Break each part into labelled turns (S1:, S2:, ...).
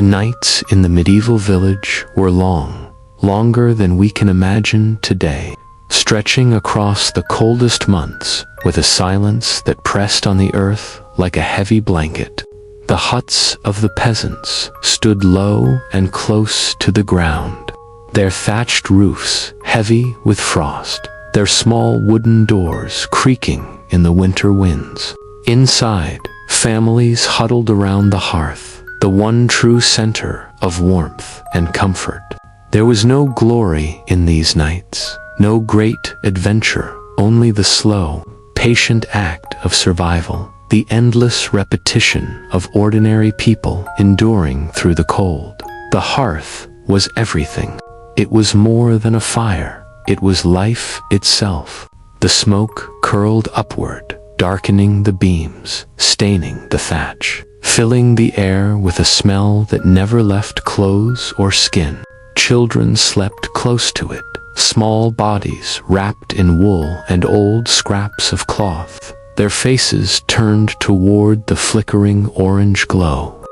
S1: The nights in the medieval village were long, longer than we can imagine today, stretching across the coldest months with a silence that pressed on the earth like a heavy blanket. The huts of the peasants stood low and close to the ground, their thatched roofs heavy with frost, their small wooden doors creaking in the winter winds. Inside, families huddled around the hearth, the one true center of warmth and comfort. There was no glory in these nights, no great adventure, only the slow, patient act of survival, the endless repetition of ordinary people enduring through the cold. The hearth was everything. It was more than a fire. It was life itself. The smoke curled upward, darkening the beams, staining the thatch, filling the air with a smell that never left clothes or skin. Children slept close to it, small bodies wrapped in wool and old scraps of cloth, their faces turned toward the flickering orange glow.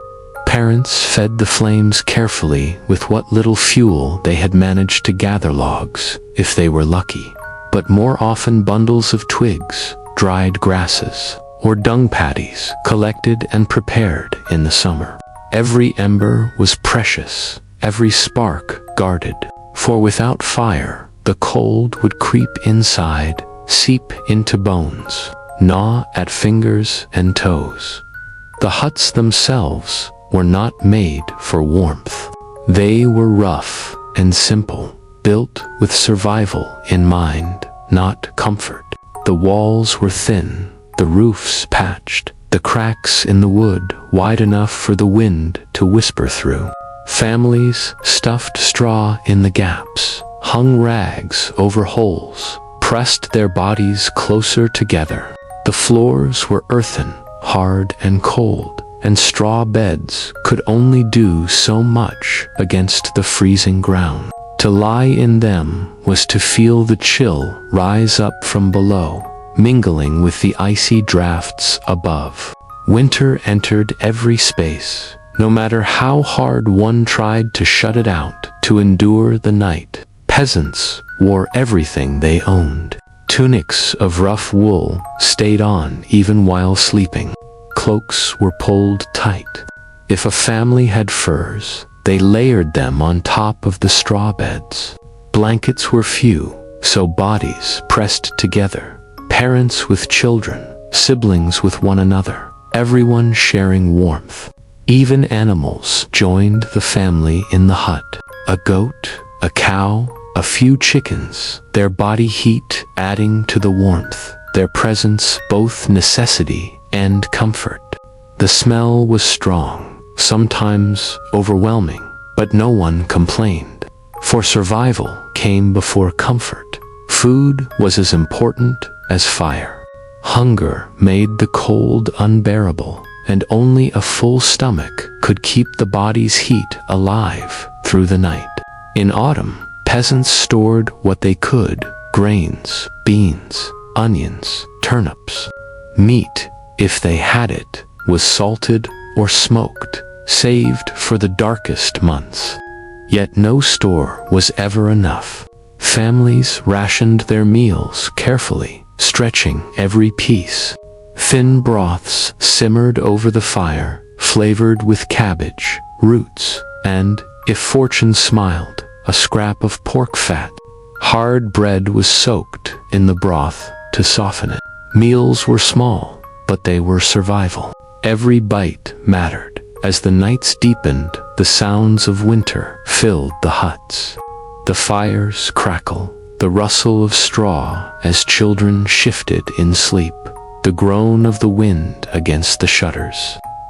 S1: Parents fed the flames carefully with what little fuel they had managed to gather, logs, if they were lucky, but more often bundles of twigs, dried grasses, or dung patties collected and prepared in the summer. Every ember was precious, every spark guarded, for without fire, the cold would creep inside, seep into bones, gnaw at fingers and toes. The huts themselves were not made for warmth. They were rough and simple, built with survival in mind, not comfort. The walls were thin, the roofs patched, the cracks in the wood wide enough for the wind to whisper through. Families stuffed straw in the gaps, hung rags over holes, pressed their bodies closer together. The floors were earthen, hard and cold, and straw beds could only do so much against the freezing ground. To lie in them was to feel the chill rise up from below, mingling with the icy drafts above. Winter entered every space, no matter how hard one tried to shut it out, to endure the night. Peasants wore everything they owned. Tunics of rough wool stayed on even while sleeping. Cloaks were pulled tight. If a family had furs, they layered them on top of the straw beds. Blankets were few, so bodies pressed together. Parents with children, siblings with one another, everyone sharing warmth. Even animals joined the family in the hut. A goat, a cow, a few chickens, their body heat adding to the warmth, their presence both necessity and comfort. The smell was strong, sometimes overwhelming, but no one complained. For survival came before comfort. Food was as important as fire. Hunger made the cold unbearable, and only a full stomach could keep the body's heat alive through the night. In autumn, peasants stored what they could: grains, beans, onions, turnips. Meat, if they had it, was salted or smoked, saved for the darkest months. Yet no store was ever enough. Families rationed their meals carefully, stretching every piece. Thin broths simmered over the fire, flavored with cabbage, roots, and, if fortune smiled, a scrap of pork fat. Hard bread was soaked in the broth to soften it. Meals were small, but they were survival. Every bite mattered. As the nights deepened, the sounds of winter filled the huts. The fires crackle, the rustle of straw as children shifted in sleep, the groan of the wind against the shutters.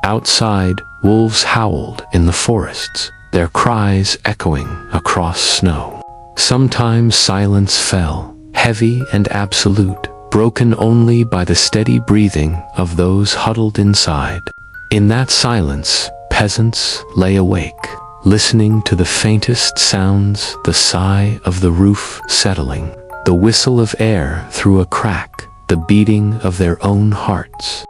S1: Outside, wolves howled in the forests, their cries echoing across snow. Sometimes silence fell, heavy and absolute, broken only by the steady breathing of those huddled inside. In that silence, peasants lay awake, listening to the faintest sounds, the sigh of the roof settling, the whistle of air through a crack, the beating of their own hearts.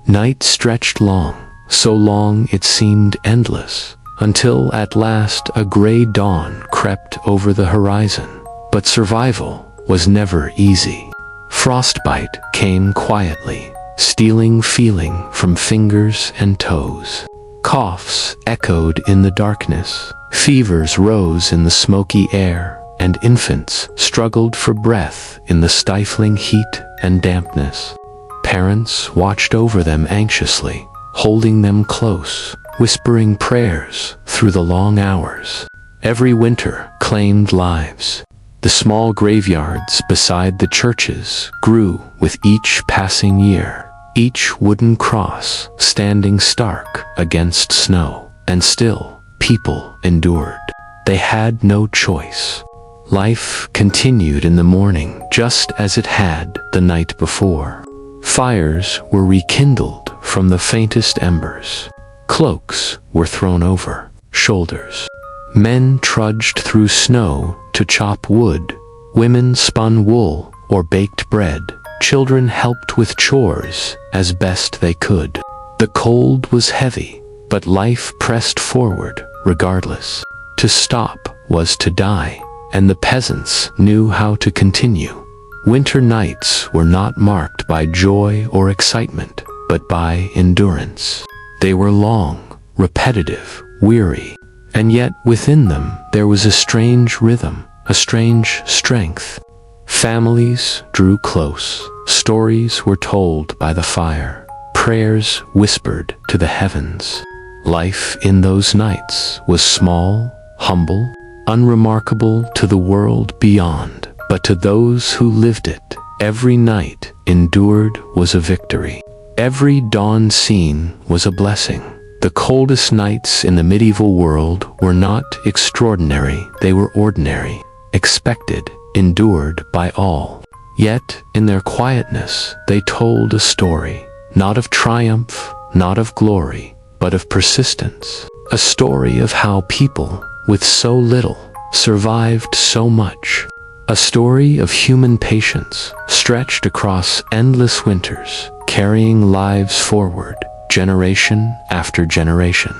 S1: Night stretched long, so long it seemed endless. until at last a gray dawn crept over the horizon. But survival was never easy. Frostbite came quietly, stealing feeling from fingers and toes. Coughs echoed in the darkness, fevers rose in the smoky air, and infants struggled for breath in the stifling heat and dampness. Parents watched over them anxiously, holding them close, whispering prayers through the long hours. Every winter claimed lives. The small graveyards beside the churches grew with each passing year, each wooden cross standing stark against snow. And still, people endured. They had no choice. Life continued in the morning just as it had the night before. Fires were rekindled from the faintest embers. Cloaks were thrown over shoulders. Men trudged through snow to chop wood. Women spun wool or baked bread. Children helped with chores as best they could. The cold was heavy, but life pressed forward regardless. To stop was to die, and the peasants knew how to continue. Winter nights were not marked by joy or excitement, but by endurance. They were long, repetitive, weary, and yet within them there was a strange rhythm, a strange strength. Families drew close, stories were told by the fire, prayers whispered to the heavens. Life in those nights was small, humble, unremarkable to the world beyond, but to those who lived it, every night endured was a victory. Every dawn seen was a blessing. The coldest nights in the medieval world were not extraordinary, they were ordinary, expected, endured by all. Yet, in their quietness, they told a story, not of triumph, not of glory, but of persistence. A story of how people, with so little, survived so much. A story of human patience, stretched across endless winters, carrying lives forward, generation after generation.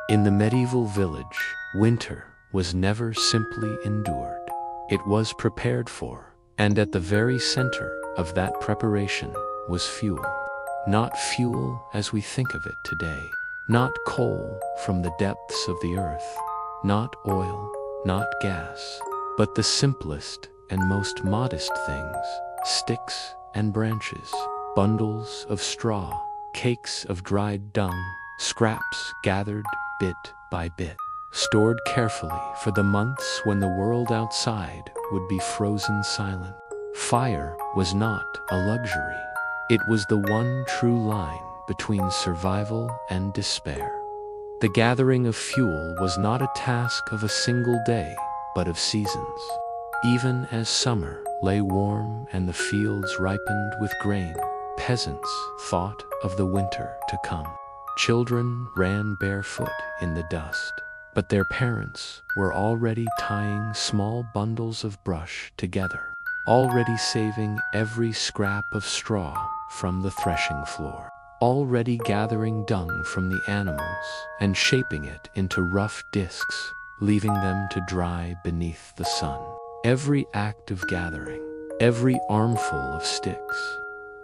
S1: In the medieval village, winter was never simply endured. It was prepared for, and at the very center of that preparation was fuel. Not fuel as we think of it today, not coal from the depths of the earth, not oil, not gas, but the simplest and most modest things, sticks and branches, bundles of straw, cakes of dried dung, scraps gathered bit by bit, stored carefully for the months when the world outside would be frozen silent. Fire was not a luxury. It was the one true line between survival and despair. The gathering of fuel was not a task of a single day, but of seasons. Even as summer lay warm and the fields ripened with grain, peasants thought of the winter to come. Children ran barefoot in the dust, but their parents were already tying small bundles of brush together, already saving every scrap of straw from the threshing floor, already gathering dung from the animals and shaping it into rough discs, leaving them to dry beneath the sun. Every act of gathering, every armful of sticks,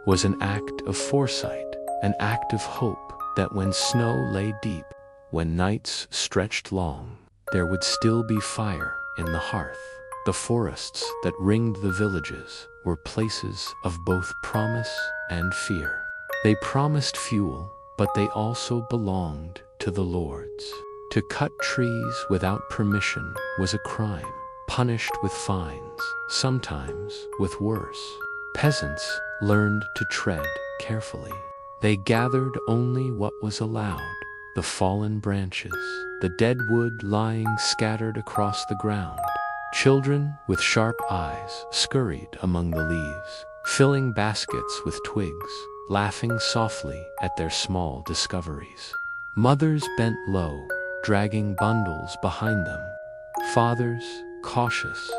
S1: was an act of foresight, an act of hope that when snow lay deep, when nights stretched long, there would still be fire in the hearth. The forests that ringed the villages were places of both promise and fear. They promised fuel, but they also belonged to the lords. To cut trees without permission was a crime, punished with fines, sometimes with worse. Peasants learned to tread carefully. They gathered only what was allowed, the fallen branches, the dead wood lying scattered across the ground. Children with sharp eyes scurried among the leaves, filling baskets with twigs, laughing softly at their small discoveries. Mothers bent low, dragging bundles behind them. Fathers, cautious,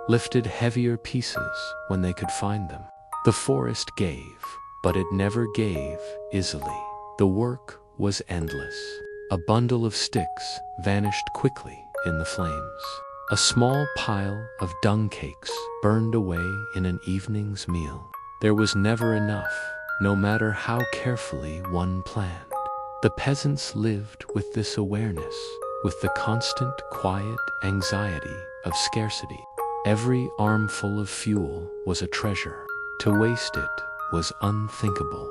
S1: lifted heavier pieces when they could find them. The forest gave, but it never gave easily. The work was endless. A bundle of sticks vanished quickly in the flames. A small pile of dung cakes burned away in an evening's meal. There was never enough, no matter how carefully one planned. The peasants lived with this awareness, with the constant, quiet anxiety of scarcity. Every armful of fuel was a treasure. To waste it was unthinkable.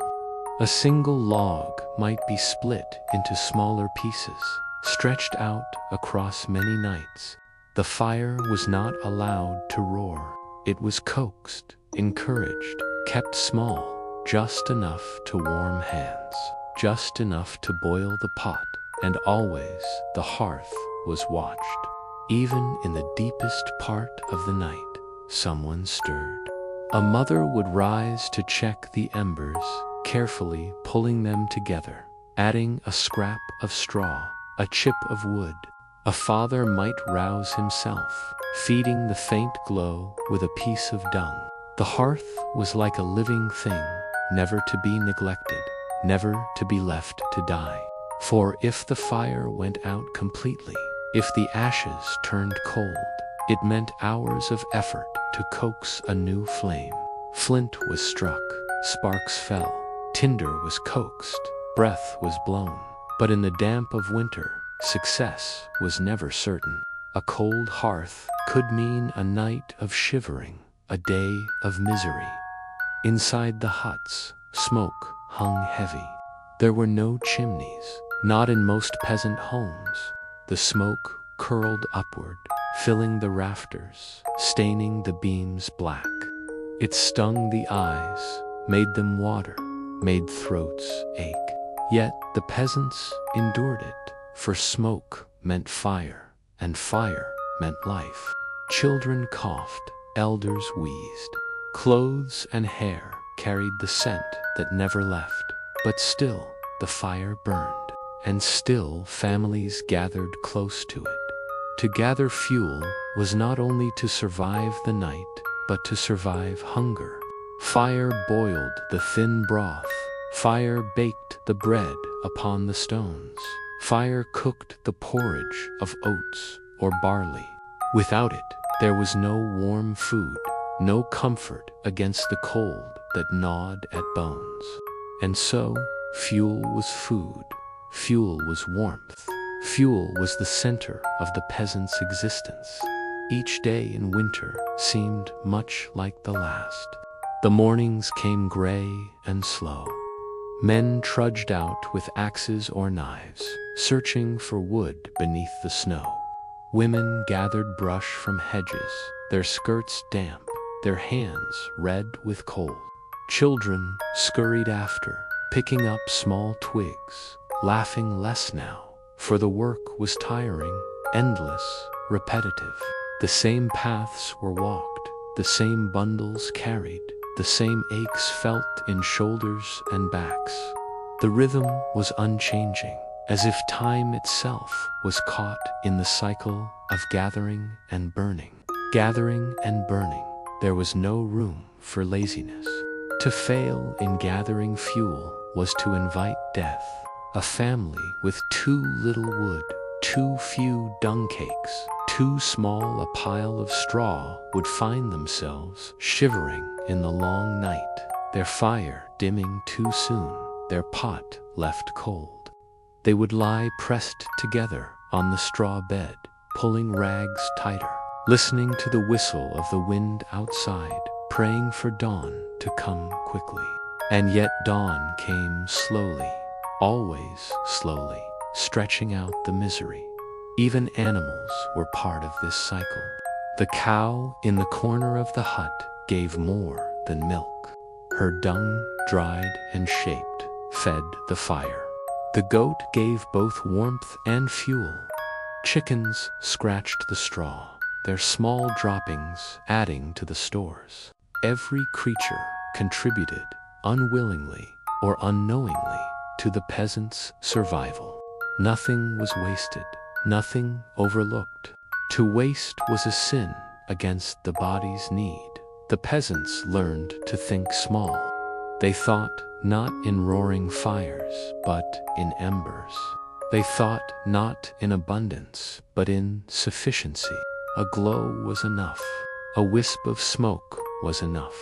S1: A single log might be split into smaller pieces, stretched out across many nights. The fire was not allowed to roar. It was coaxed, encouraged, kept small, just enough to warm hands, just enough to boil the pot, and always the hearth was watched. Even in the deepest part of the night, someone stirred. A mother would rise to check the embers, carefully pulling them together, adding a scrap of straw, a chip of wood. A father might rouse himself, feeding the faint glow with a piece of dung. The hearth was like a living thing, never to be neglected, never to be left to die. For if the fire went out completely, if the ashes turned cold, it meant hours of effort to coax a new flame. Flint was struck, sparks fell, tinder was coaxed, breath was blown. But in the damp of winter, success was never certain. A cold hearth could mean a night of shivering, a day of misery. Inside the huts, smoke hung heavy. There were no chimneys, not in most peasant homes. The smoke curled upward, filling the rafters, staining the beams black. It stung the eyes, made them water, made throats ache. Yet the peasants endured it, for smoke meant fire, and fire meant life. Children coughed, elders wheezed. Clothes and hair carried the scent that never left. But still the fire burned, and still families gathered close to it. To gather fuel was not only to survive the night, but to survive hunger. Fire boiled the thin broth. Fire baked the bread upon the stones. Fire cooked the porridge of oats or barley. Without it, there was no warm food, no comfort against the cold that gnawed at bones. And so, fuel was food. Fuel was warmth. Fuel was the center of the peasant's existence. Each day in winter seemed much like the last. The mornings came gray and slow. Men trudged out with axes or knives, searching for wood beneath the snow. Women gathered brush from hedges, their skirts damp, their hands red with cold. Children scurried after, picking up small twigs, laughing less now, for the work was tiring, endless, repetitive. The same paths were walked, the same bundles carried, the same aches felt in shoulders and backs. The rhythm was unchanging, as if time itself was caught in the cycle of gathering and burning. Gathering and burning, there was no room for laziness. To fail in gathering fuel was to invite death. A family with too little wood, too few dung cakes, too small a pile of straw would find themselves shivering in the long night, their fire dimming too soon, their pot left cold. They would lie pressed together on the straw bed, pulling rags tighter, listening to the whistle of the wind outside, praying for dawn to come quickly. And yet dawn came slowly, always slowly, stretching out the misery. Even animals were part of this cycle. The cow in the corner of the hut gave more than milk. Her dung, dried and shaped, fed the fire. The goat gave both warmth and fuel. Chickens scratched the straw, their small droppings adding to the stores. Every creature contributed, unwillingly or unknowingly, to the peasant's survival. Nothing was wasted, nothing overlooked. To waste was a sin against the body's need. The peasants learned to think small. They thought not in roaring fires, but in embers. They thought not in abundance, but in sufficiency. A glow was enough. A wisp of smoke was enough.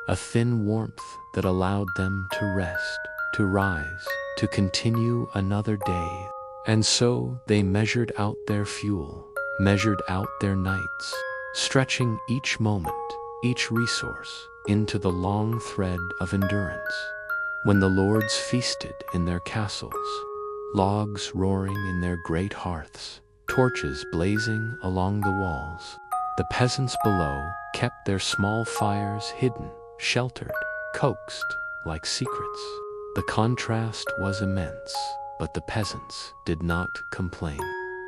S1: A thin warmth that allowed them to rest, to rise, to continue another day. And so they measured out their fuel, measured out their nights, stretching each moment, each resource, into the long thread of endurance. When the lords feasted in their castles, logs roaring in their great hearths, torches blazing along the walls, the peasants below kept their small fires hidden, sheltered, coaxed like secrets. The contrast was immense, but the peasants did not complain.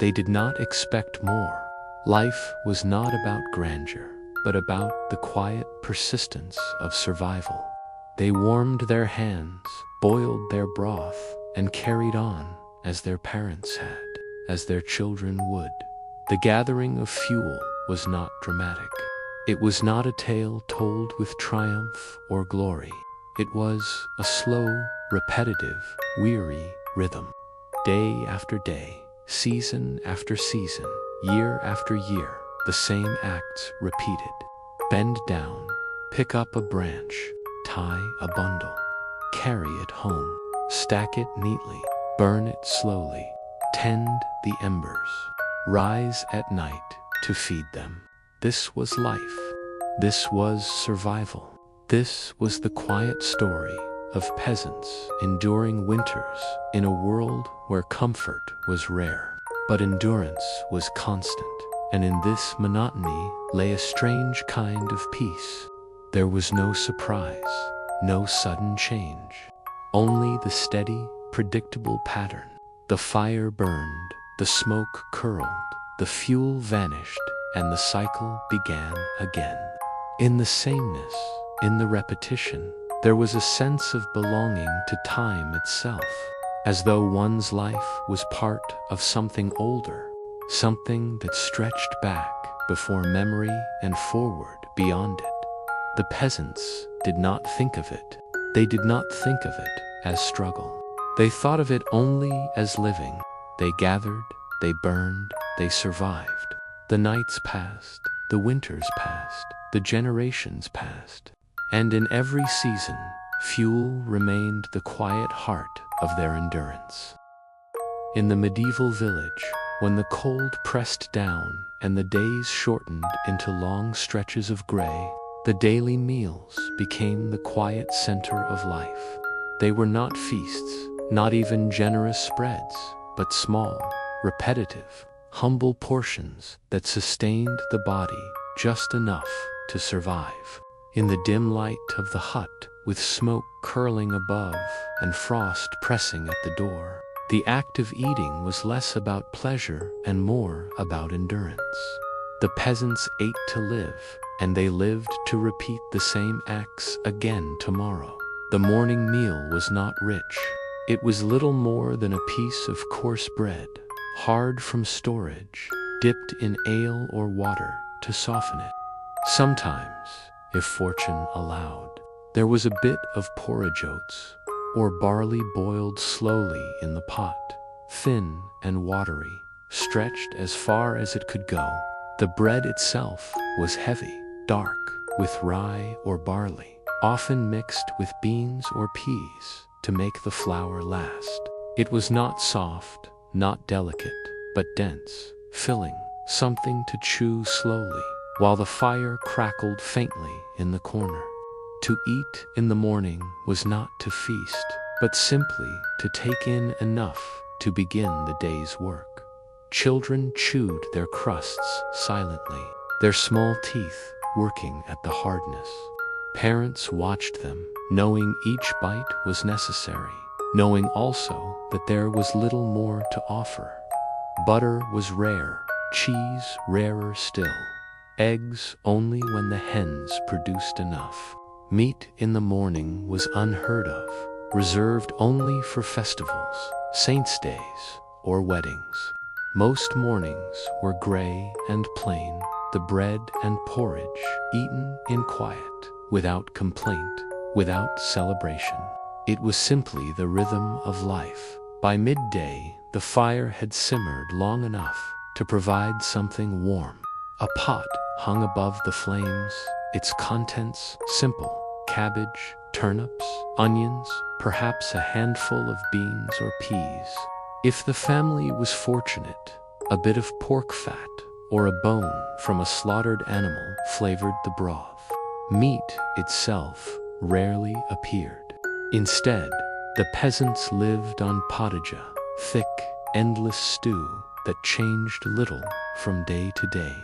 S1: They did not expect more. Life was not about grandeur, but about the quiet persistence of survival. They warmed their hands, boiled their broth, and carried on as their parents had, as their children would. The gathering of fuel was not dramatic. It was not a tale told with triumph or glory. It was a slow, repetitive, weary rhythm. Day after day, season after season, year after year, the same acts repeated. Bend down, pick up a branch, tie a bundle, carry it home, stack it neatly, burn it slowly, tend the embers, rise at night to feed them. This was life. This was survival. This was the quiet story of peasants enduring winters in a world where comfort was rare, but endurance was constant. And in this monotony lay a strange kind of peace. There was no surprise, no sudden change, only the steady, predictable pattern. The fire burned, the smoke curled, the fuel vanished, and the cycle began again. In the sameness, in the repetition, there was a sense of belonging to time itself, as though one's life was part of something older, something that stretched back before memory and forward beyond it. The peasants did not think of it. They did not think of it as struggle. They thought of it only as living. They gathered, they burned, they survived. The nights passed, the winters passed, the generations passed, and in every season, fuel remained the quiet heart of their endurance. In the medieval village, when the cold pressed down and the days shortened into long stretches of gray, the daily meals became the quiet center of life. They were not feasts, not even generous spreads, but small, repetitive, humble portions that sustained the body just enough to survive. In the dim light of the hut, with smoke curling above and frost pressing at the door, the act of eating was less about pleasure and more about endurance. The peasants ate to live, and they lived to repeat the same acts again tomorrow. The morning meal was not rich. It was little more than a piece of coarse bread, hard from storage, dipped in ale or water to soften it. Sometimes, if fortune allowed, there was a bit of porridge oats, or barley boiled slowly in the pot, thin and watery, stretched as far as it could go. The bread itself was heavy, dark, with rye or barley, often mixed with beans or peas to make the flour last. It was not soft, not delicate, but dense, filling, something to chew slowly, while the fire crackled faintly in the corner. To eat in the morning was not to feast, but simply to take in enough to begin the day's work. Children chewed their crusts silently, their small teeth working at the hardness. Parents watched them, knowing each bite was necessary, knowing also that there was little more to offer. Butter was rare, cheese rarer still, eggs only when the hens produced enough. Meat in the morning was unheard of, reserved only for festivals, saints' days, or weddings. Most mornings were gray and plain, the bread and porridge eaten in quiet, without complaint, without celebration. It was simply the rhythm of life, By midday, the fire had simmered long enough to provide something warm. A pot hung above the flames, its contents simple: cabbage, turnips, onions, perhaps a handful of beans or peas. If the family was fortunate, a bit of pork fat or a bone from a slaughtered animal flavored the broth. Meat itself rarely appeared. Instead, the peasants lived on pottage, thick, endless stew that changed little from day to day.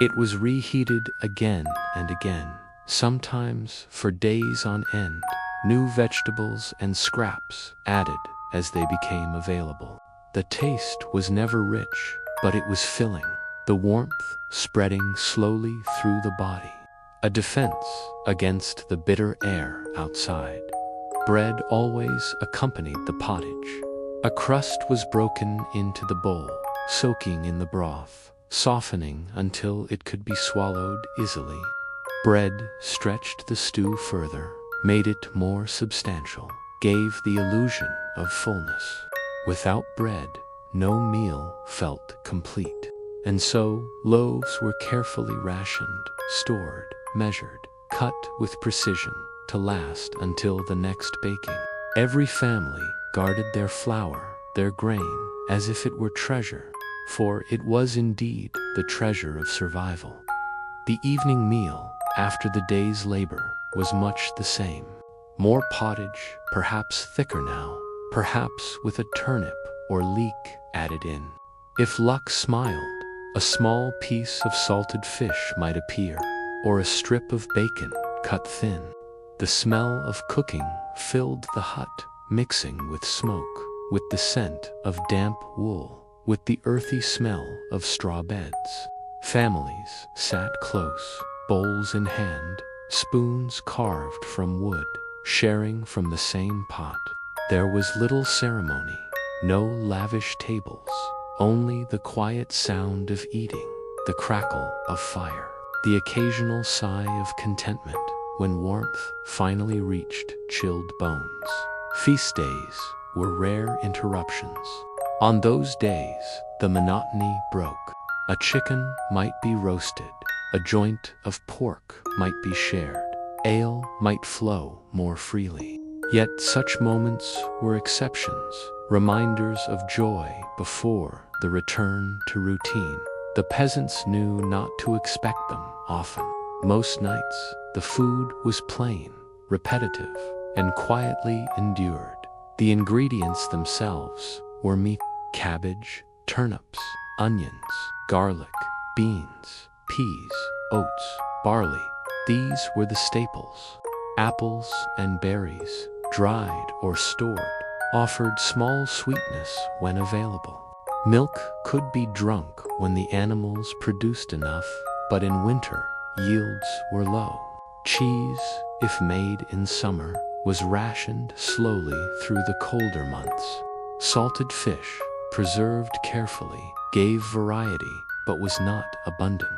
S1: It was reheated again and again, sometimes for days on end, new vegetables and scraps added as they became available. The taste was never rich, but it was filling, the warmth spreading slowly through the body. A defense against the bitter air outside. Bread always accompanied the pottage. A crust was broken into the bowl, soaking in the broth, softening until it could be swallowed easily. Bread stretched the stew further, made it more substantial, gave the illusion of fullness. Without bread, no meal felt complete. And so, loaves were carefully rationed, stored, measured, cut with precision to last until the next baking. Every family guarded their flour, their grain, as if it were treasure, for it was indeed the treasure of survival. The evening meal, after the day's labor, was much the same. More pottage, perhaps thicker now, perhaps with a turnip or leek added in. If luck smiled, a small piece of salted fish might appear, or a strip of bacon cut thin. The smell of cooking filled the hut, mixing with smoke, with the scent of damp wool, with the earthy smell of straw beds. Families sat close, bowls in hand, spoons carved from wood, sharing from the same pot. There was little ceremony, no lavish tables, only the quiet sound of eating, the crackle of fire, the occasional sigh of contentment when warmth finally reached chilled bones. Feast days were rare interruptions. On those days, the monotony broke. A chicken might be roasted, a joint of pork might be shared, ale might flow more freely. Yet such moments were exceptions, reminders of joy before the return to routine. The peasants knew not to expect them often. Most nights, the food was plain, repetitive, and quietly endured. The ingredients themselves were meat, cabbage, turnips, onions, garlic, beans, peas, oats, barley. These were the staples. Apples and berries, dried or stored, offered small sweetness when available. Milk could be drunk when the animals produced enough, but in winter, yields were low. Cheese, if made in summer, was rationed slowly through the colder months. Salted fish, preserved carefully, gave variety, but was not abundant.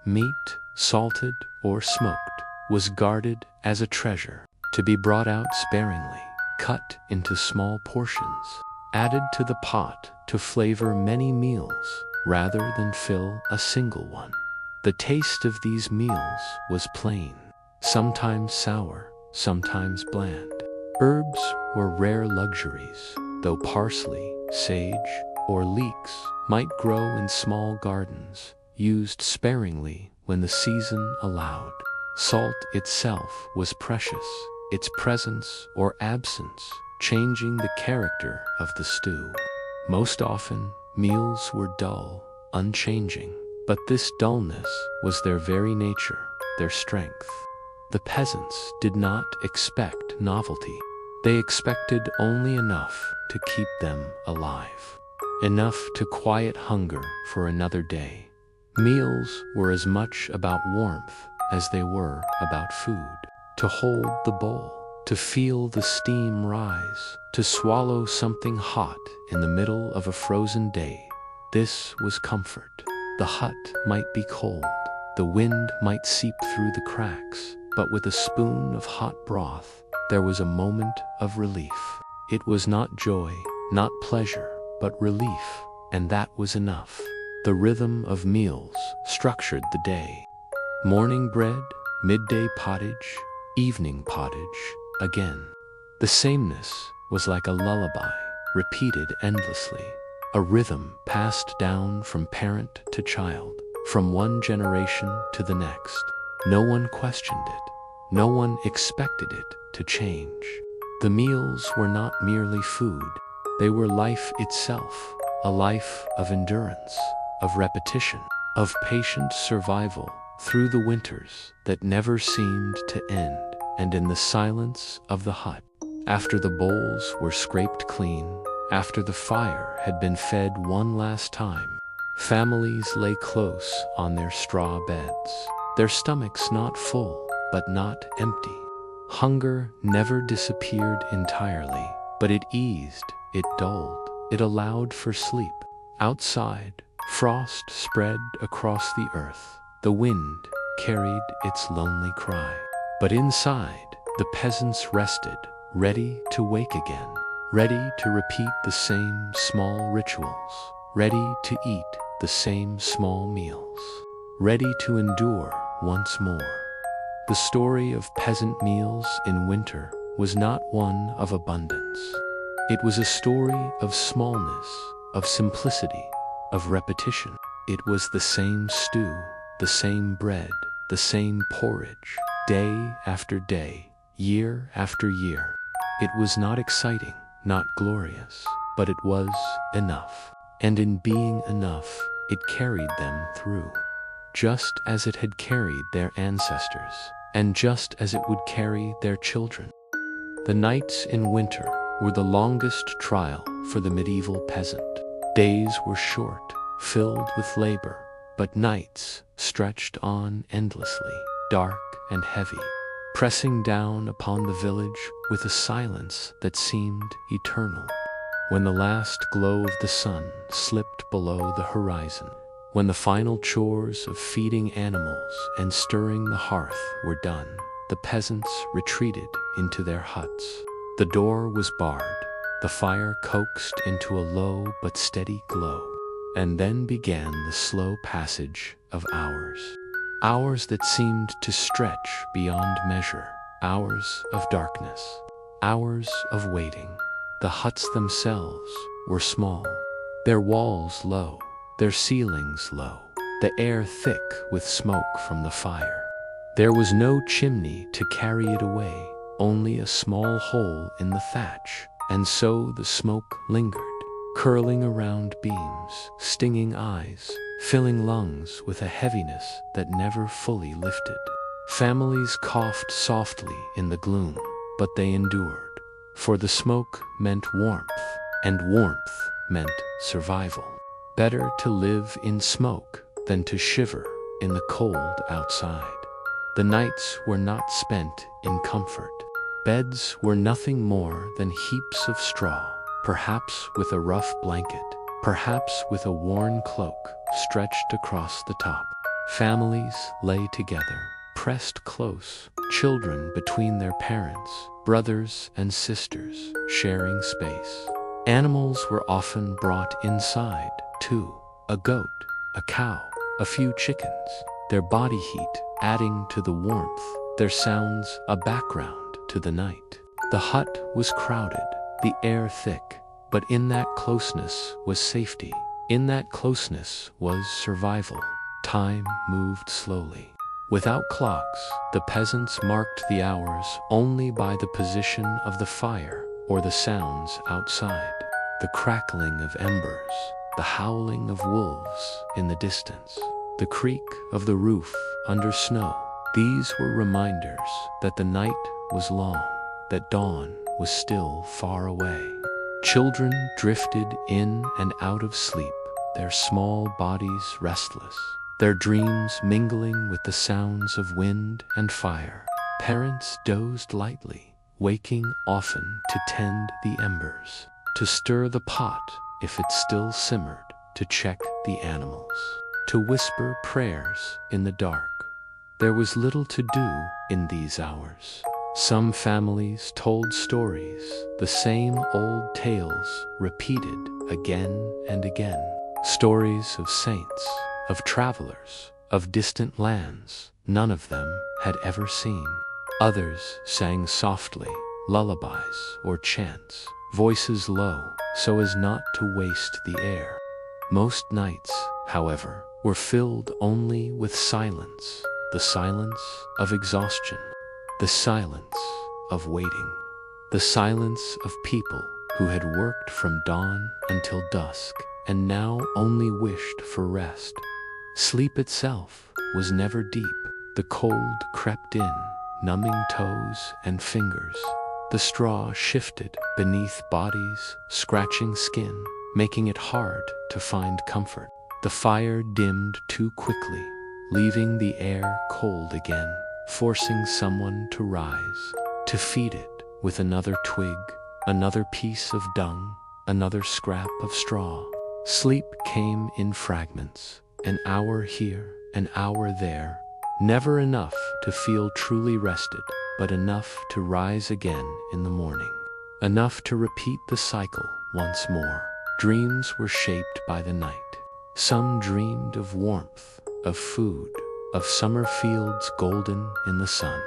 S1: Meat, salted or smoked, was guarded as a treasure, to be brought out sparingly, cut into small portions, added to the pot to flavor many meals rather than fill a single one. The taste of these meals was plain, sometimes sour, sometimes bland. Herbs were rare luxuries, though parsley, sage, or leeks might grow in small gardens, used sparingly when the season allowed. Salt itself was precious, its presence or absence changing the character of the stew. Most often, meals were dull, unchanging, but this dullness was their very nature, their strength. The peasants did not expect novelty. They expected only enough to keep them alive, enough to quiet hunger for another day. Meals were as much about warmth as they were about food. To hold the bowl, to feel the steam rise, to swallow something hot in the middle of a frozen day, this was comfort. The hut might be cold, the wind might seep through the cracks, but with a spoon of hot broth, there was a moment of relief. It was not joy, not pleasure, but relief, and that was enough. The rhythm of meals structured the day. Morning bread, midday pottage, evening pottage, again. The sameness was like a lullaby, repeated endlessly, a rhythm passed down from parent to child, from one generation to the next. No one questioned it. No one expected it to change. The meals were not merely food. They were life itself, a life of endurance, of repetition, of patient survival through the winters that never seemed to end. And in the silence of the hut, after the bowls were scraped clean, after the fire had been fed one last time, families lay close on their straw beds, their stomachs not full, but not empty. Hunger never disappeared entirely, but it eased, it dulled, it allowed for sleep. Outside, frost spread across the earth. The wind carried its lonely cry. But inside, the peasants rested, ready to wake again, ready to repeat the same small rituals, ready to eat the same small meals, ready to endure once more. The story of peasant meals in winter was not one of abundance. It was a story of smallness, of simplicity, of repetition. It was the same stew, the same bread, the same porridge, day after day, year after year. It was not exciting, not glorious, but it was enough. And in being enough, it carried them through, just as it had carried their ancestors, and just as it would carry their children. The nights in winter were the longest trial for the medieval peasant. Days were short, filled with labor, but nights stretched on endlessly, dark and heavy, pressing down upon the village with a silence that seemed eternal. When the last glow of the sun slipped below the horizon, when the final chores of feeding animals and stirring the hearth were done, the peasants retreated into their huts. The door was barred, the fire coaxed into a low but steady glow, and then began the slow passage of hours. Hours that seemed to stretch beyond measure, hours of darkness, hours of waiting. The huts themselves were small, their walls low, their ceilings low, the air thick with smoke from the fire. There was no chimney to carry it away, only a small hole in the thatch, and so the smoke lingered, curling around beams, stinging eyes, filling lungs with a heaviness that never fully lifted. Families coughed softly in the gloom, but they endured, for the smoke meant warmth, and warmth meant survival. Better to live in smoke than to shiver in the cold outside. The nights were not spent in comfort. Beds were nothing more than heaps of straw, perhaps with a rough blanket, perhaps with a worn cloak stretched across the top. Families lay together, pressed close, children between their parents, brothers and sisters, sharing space. Animals were often brought inside, too. A goat, a cow, a few chickens, their body heat adding to the warmth, their sounds a background to the night. The hut was crowded, the air thick, but in that closeness was safety. In that closeness was survival. Time moved slowly. Without clocks, the peasants marked the hours only by the position of the fire or the sounds outside. The crackling of embers, the howling of wolves in the distance, the creak of the roof under snow. These were reminders that the night was long, that dawn was still far away. Children drifted in and out of sleep, their small bodies restless, their dreams mingling with the sounds of wind and fire. Parents dozed lightly, waking often to tend the embers, to stir the pot if it still simmered, to check the animals, to whisper prayers in the dark. There was little to do in these hours. Some families told stories, the same old tales repeated again and again. Stories of saints, of travelers, of distant lands none of them had ever seen. Others sang softly, lullabies or chants, voices low so as not to waste the air. Most nights, however, were filled only with silence, the silence of exhaustion, the silence of waiting, the silence of people who had worked from dawn until dusk and now only wished for rest. Sleep itself was never deep. The cold crept in, numbing toes and fingers. The straw shifted beneath bodies, scratching skin, making it hard to find comfort. The fire dimmed too quickly, leaving the air cold again, forcing someone to rise, to feed it with another twig, another piece of dung, another scrap of straw. Sleep came in fragments, an hour here, an hour there, never enough to feel truly rested, but enough to rise again in the morning, enough to repeat the cycle once more. Dreams were shaped by the night. Some dreamed of warmth, of food, of summer fields golden in the sun.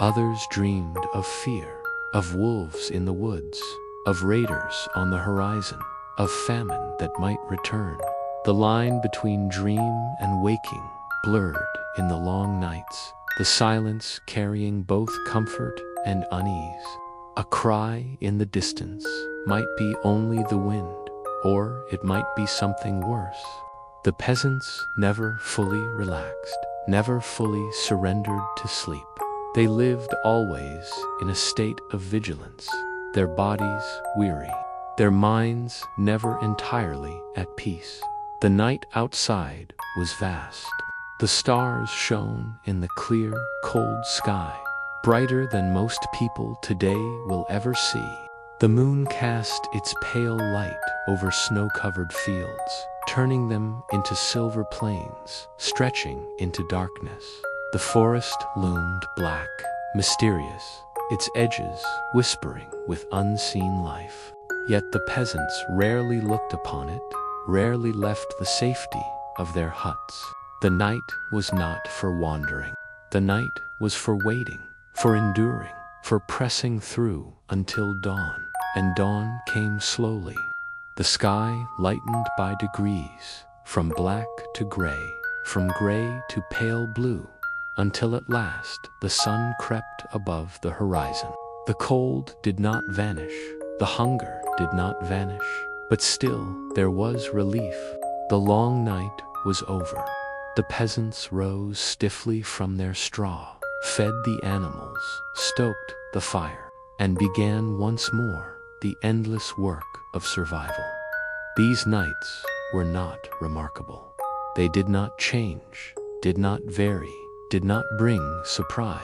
S1: Others dreamed of fear, of wolves in the woods, of raiders on the horizon, of famine that might return. The line between dream and waking blurred in the long nights, the silence carrying both comfort and unease. A cry in the distance might be only the wind, or it might be something worse. The peasants never fully relaxed, never fully surrendered to sleep. They lived always in a state of vigilance, their bodies weary, their minds never entirely at peace. The night outside was vast. The stars shone in the clear, cold sky, brighter than most people today will ever see. The moon cast its pale light over snow-covered fields, turning them into silver plains, stretching into darkness. The forest loomed black, mysterious, its edges whispering with unseen life. Yet the peasants rarely looked upon it, rarely left the safety of their huts. The night was not for wandering. The night was for waiting, for enduring, for pressing through until dawn. And dawn came slowly. The sky lightened by degrees, from black to gray, from gray to pale blue, until at last the sun crept above the horizon. The cold did not vanish, the hunger did not vanish, but still there was relief. The long night was over. The peasants rose stiffly from their straw, fed the animals, stoked the fire, and began once more the endless work of survival. These nights were not remarkable. They did not change, did not vary, did not bring surprise.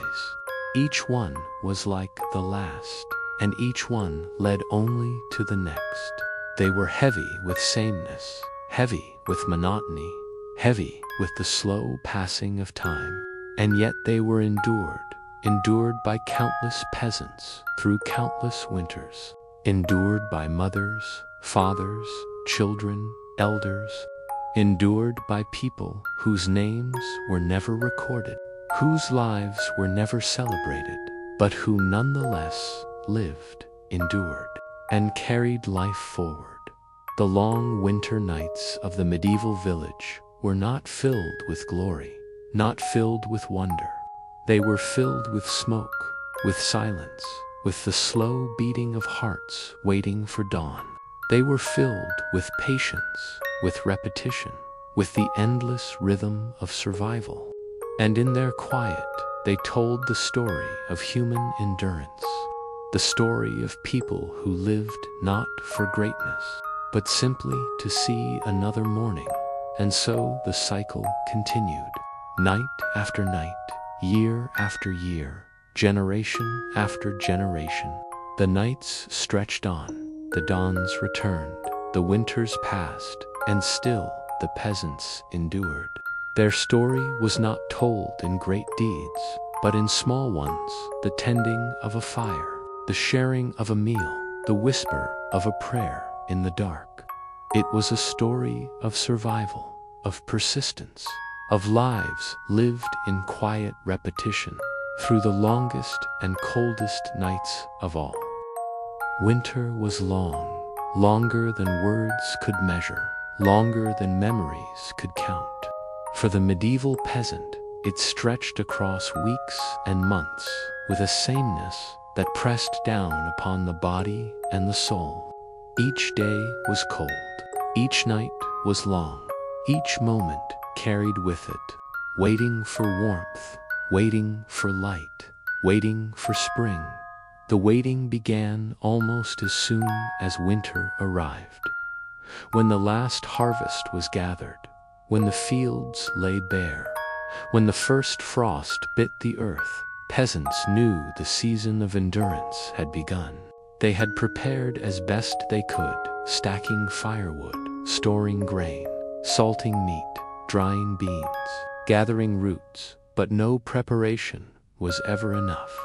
S1: Each one was like the last, and each one led only to the next. They were heavy with sameness, heavy with monotony, heavy with the slow passing of time. And yet they were endured by countless peasants through countless winters, endured by mothers, fathers, children, elders, endured by people whose names were never recorded, whose lives were never celebrated, but who nonetheless lived, endured, and carried life forward. The long winter nights of the medieval village were not filled with glory, not filled with wonder. They were filled with smoke, with silence, with the slow beating of hearts waiting for dawn. They were filled with patience, with repetition, with the endless rhythm of survival. And in their quiet, they told the story of human endurance, the story of people who lived not for greatness, but simply to see another morning. And so the cycle continued, night after night, year after year, generation after generation. The nights stretched on, the dawns returned, the winters passed, and still the peasants endured. Their story was not told in great deeds, but in small ones, the tending of a fire, the sharing of a meal, the whisper of a prayer in the dark. It was a story of survival, of persistence, of lives lived in quiet repetition through the longest and coldest nights of all. Winter was long, longer than words could measure, longer than memories could count. For the medieval peasant, it stretched across weeks and months with a sameness that pressed down upon the body and the soul. Each day was cold, each night was long, each moment carried with it, waiting for warmth, waiting for light, waiting for spring. The waiting began almost as soon as winter arrived. When the last harvest was gathered, when the fields lay bare, when the first frost bit the earth, peasants knew the season of endurance had begun. They had prepared as best they could, stacking firewood, storing grain, salting meat, drying beans, gathering roots, but no preparation was ever enough.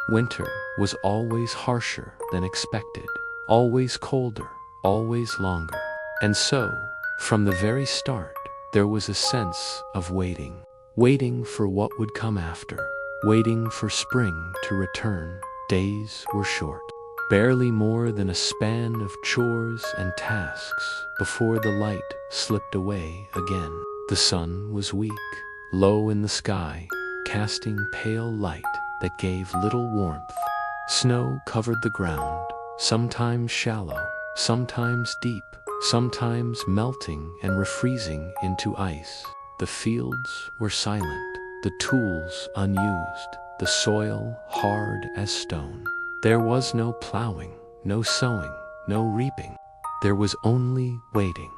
S1: Winter was always harsher than expected, always colder, always longer. And so, from the very start, there was a sense of waiting, waiting for what would come after, waiting for spring to return. Days were short, barely more than a span of chores and tasks before the light slipped away again. The sun was weak, low in the sky, casting pale light that gave little warmth. Snow covered the ground, sometimes shallow, sometimes deep, sometimes melting and refreezing into ice. The fields were silent, the tools unused, the soil hard as stone. There was no plowing, no sowing, no reaping. There was only waiting.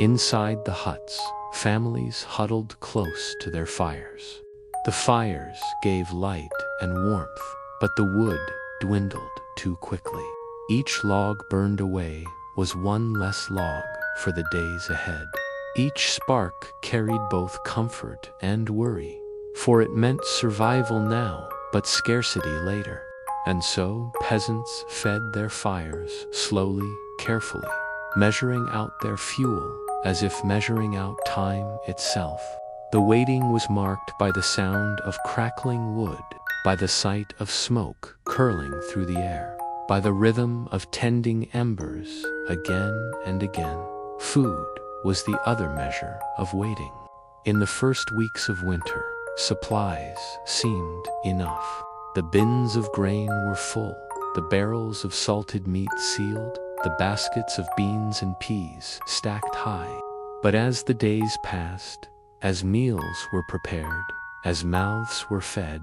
S1: Inside the huts, families huddled close to their fires. The fires gave light and warmth, but the wood dwindled too quickly. Each log burned away was one less log for the days ahead. Each spark carried both comfort and worry, for it meant survival now, but scarcity later. And so peasants fed their fires slowly, carefully, measuring out their fuel as if measuring out time itself. The waiting was marked by the sound of crackling wood, by the sight of smoke curling through the air, by the rhythm of tending embers again and again. Food was the other measure of waiting. In the first weeks of winter, supplies seemed enough. The bins of grain were full, the barrels of salted meat sealed, the baskets of beans and peas stacked high. But as the days passed, as meals were prepared, as mouths were fed,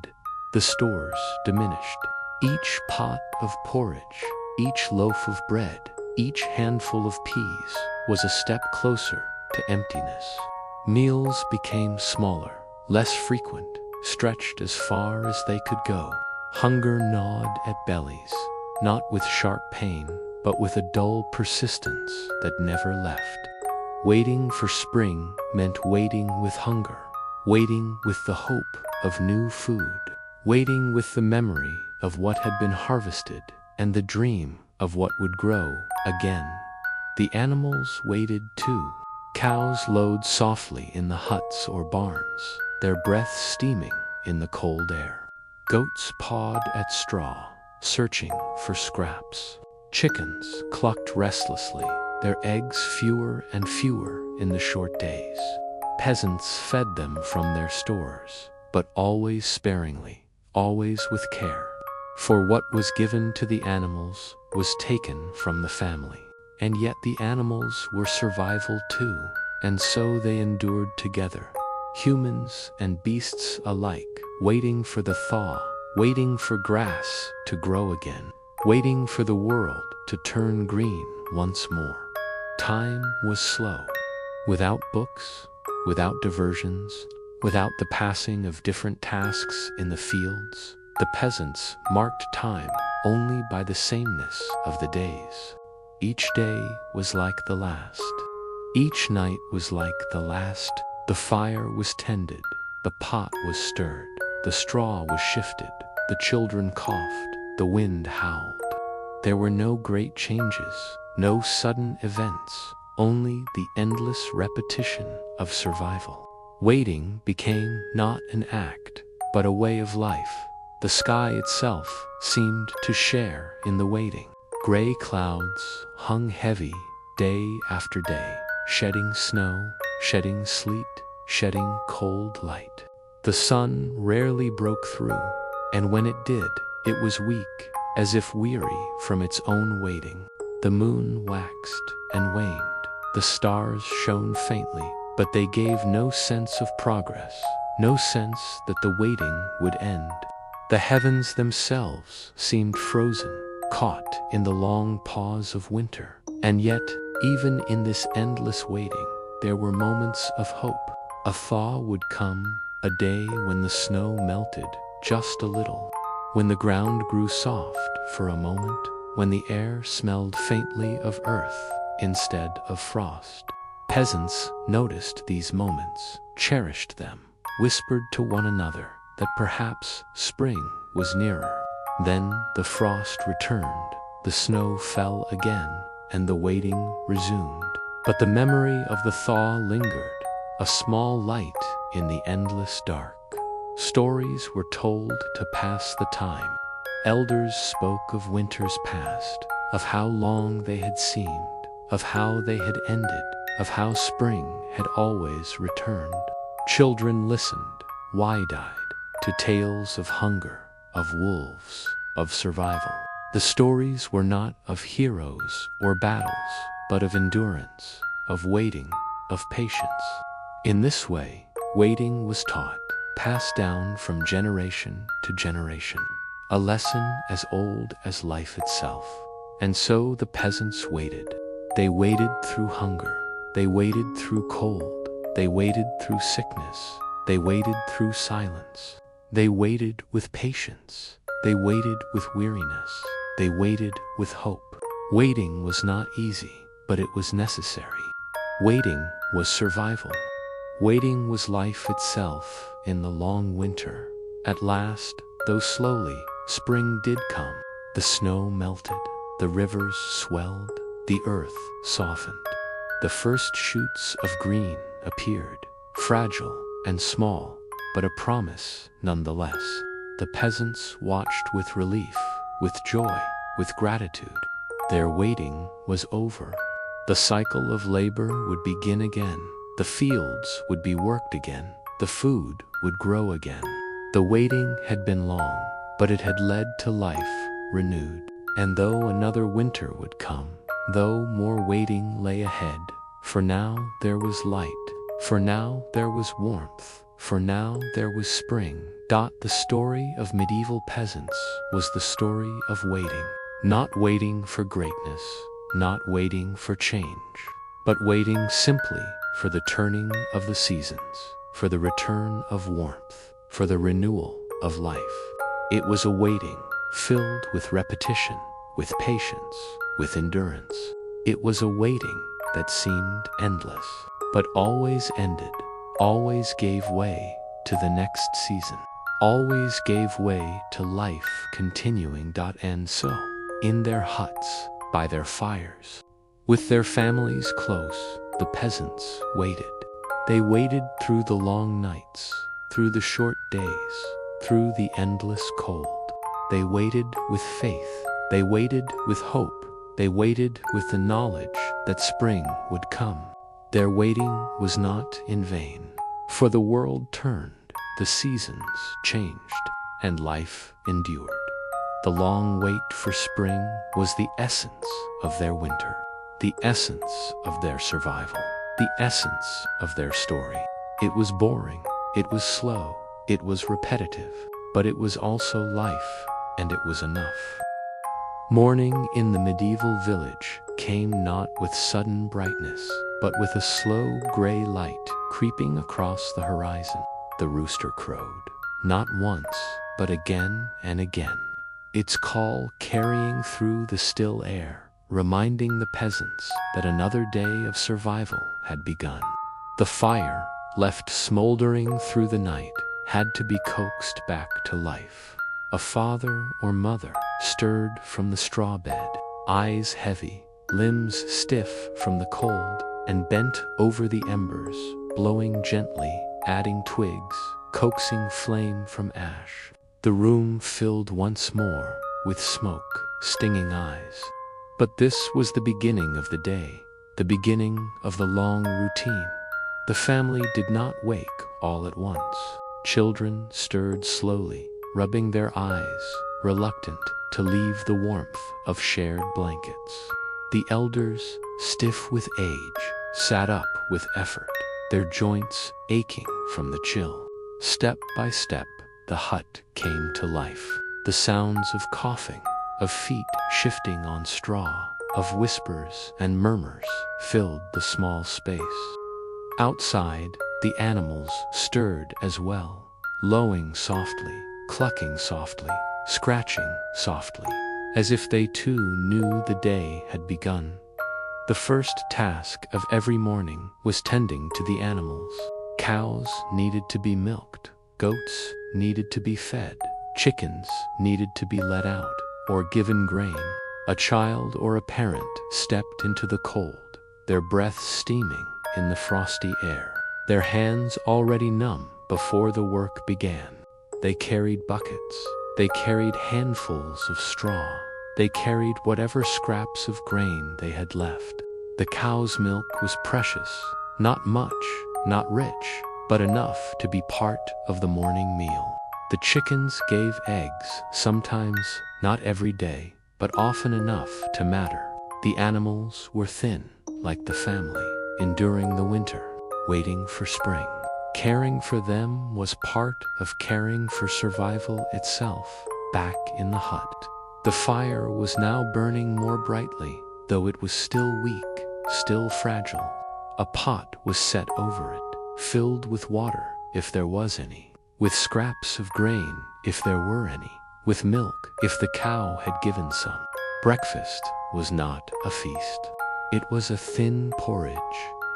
S1: the stores diminished. Each pot of porridge, each loaf of bread, each handful of peas was a step closer to emptiness. Meals became smaller, less frequent, stretched as far as they could go. Hunger gnawed at bellies, not with sharp pain, but with a dull persistence that never left. Waiting for spring meant waiting with hunger, waiting with the hope of new food, waiting with the memory of what had been harvested and the dream of what would grow again. The animals waited too. Cows lowed softly in the huts or barns, their breath steaming in the cold air. Goats pawed at straw, searching for scraps. Chickens clucked restlessly, their eggs fewer and fewer in the short days. Peasants fed them from their stores, but always sparingly, always with care. For what was given to the animals was taken from the family. And yet the animals were survival too, and so they endured together. Humans and beasts alike, waiting for the thaw, waiting for grass to grow again, waiting for the world to turn green once more. Time was slow. Without books, without diversions, without the passing of different tasks in the fields, the peasants marked time only by the sameness of the days. Each day was like the last. Each night was like the last. The fire was tended, the pot was stirred, the straw was shifted, the children coughed, the wind howled. There were no great changes, no sudden events, only the endless repetition of survival. Waiting became not an act, but a way of life. The sky itself seemed to share in the waiting. Gray clouds hung heavy day after day, shedding snow, shedding sleet, shedding cold light. The sun rarely broke through, and when it did, it was weak, as if weary from its own waiting. The moon waxed and waned, the stars shone faintly, but they gave no sense of progress, no sense that the waiting would end. The heavens themselves seemed frozen, caught in the long pause of winter. And yet, even in this endless waiting, there were moments of hope. A thaw would come, a day when the snow melted just a little, when the ground grew soft for a moment, when the air smelled faintly of earth instead of frost. Peasants noticed these moments, cherished them, whispered to one another that perhaps spring was nearer. Then the frost returned, the snow fell again, and the waiting resumed. But the memory of the thaw lingered, a small light in the endless dark. Stories were told to pass the time. Elders spoke of winters past, of how long they had seemed, of how they had ended, of how spring had always returned. Children listened, wide-eyed, to tales of hunger, of wolves, of survival. The stories were not of heroes or battles, but of endurance, of waiting, of patience. In this way, waiting was taught, passed down from generation to generation, a lesson as old as life itself. And so the peasants waited. They waited through hunger, they waited through cold, they waited through sickness, they waited through silence. They waited with patience, they waited with weariness, they waited with hope. Waiting was not easy, but it was necessary. Waiting was survival. Waiting was life itself in the long winter. At last, though slowly, spring did come. The snow melted, the rivers swelled, the earth softened. The first shoots of green appeared, fragile and small, but a promise nonetheless. The peasants watched with relief, with joy, with gratitude. Their waiting was over. The cycle of labor would begin again. The fields would be worked again. The food would grow again. The waiting had been long, but it had led to life renewed. And though another winter would come, though more waiting lay ahead, for now there was light, for now there was warmth, for now there was spring. The story of medieval peasants was the story of waiting. Not waiting for greatness, not waiting for change, but waiting simply for the turning of the seasons, for the return of warmth, for the renewal of life. It was a waiting filled with repetition, with patience, with endurance. It was a waiting that seemed endless, but always ended, always gave way to the next season, always gave way to life continuing. And so, in their huts, by their fires, with their families close, the peasants waited. They waited through the long nights, through the short days, through the endless cold. They waited with faith, they waited with hope, they waited with the knowledge that spring would come. Their waiting was not in vain, for the world turned, the seasons changed, and life endured. The long wait for spring was the essence of their winter, the essence of their survival, the essence of their story. It was boring, it was slow, it was repetitive, but it was also life, and it was enough. Morning in the medieval village came not with sudden brightness, but with a slow gray light creeping across the horizon. The rooster crowed, not once, but again and again, its call carrying through the still air, reminding the peasants that another day of survival had begun. The fire, left smoldering through the night, had to be coaxed back to life. A father or mother stirred from the straw bed, eyes heavy, limbs stiff from the cold, and bent over the embers, blowing gently, adding twigs, coaxing flame from ash. The room filled once more with smoke, stinging eyes. But this was the beginning of the day, the beginning of the long routine. The family did not wake all at once. Children stirred slowly, rubbing their eyes, reluctant to leave the warmth of shared blankets. The elders, stiff with age, sat up with effort, their joints aching from the chill. Step by step, the hut came to life. The sounds of coughing, of feet shifting on straw, of whispers and murmurs filled the small space. Outside, the animals stirred as well, lowing softly, clucking softly, scratching softly, as if they too knew the day had begun. The first task of every morning was tending to the animals. Cows needed to be milked, goats needed to be fed, chickens needed to be let out or given grain. A child or a parent stepped into the cold, their breath steaming in the frosty air, their hands already numb before the work began. They carried buckets, they carried handfuls of straw, they carried whatever scraps of grain they had left. The cow's milk was precious, not much, not rich, but enough to be part of the morning meal. The chickens gave eggs, sometimes not every day, but often enough to matter. The animals were thin, like the family, enduring the winter, waiting for spring. Caring for them was part of caring for survival itself, back in the hut. The fire was now burning more brightly, though it was still weak, still fragile. A pot was set over it, filled with water, if there was any, with scraps of grain, if there were any, with milk, if the cow had given some. Breakfast was not a feast. It was a thin porridge,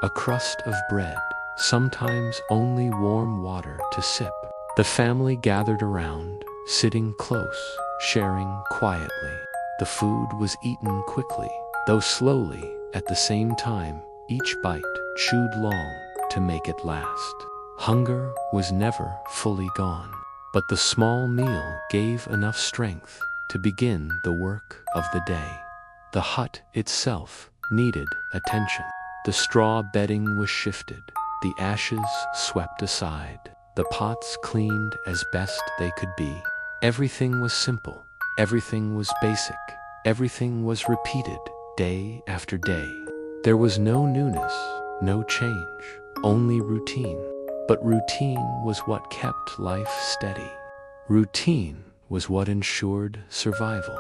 S1: a crust of bread, sometimes only warm water to sip. The family gathered around, sitting close, sharing quietly. The food was eaten quickly, though slowly, at the same time, each bite chewed long to make it last. Hunger was never fully gone, but the small meal gave enough strength to begin the work of the day. The hut itself needed attention. The straw bedding was shifted, the ashes swept aside, the pots cleaned as best they could be. Everything was simple, everything was basic, everything was repeated day after day. There was no newness, no change, only routine. But routine was what kept life steady. Routine was what ensured survival.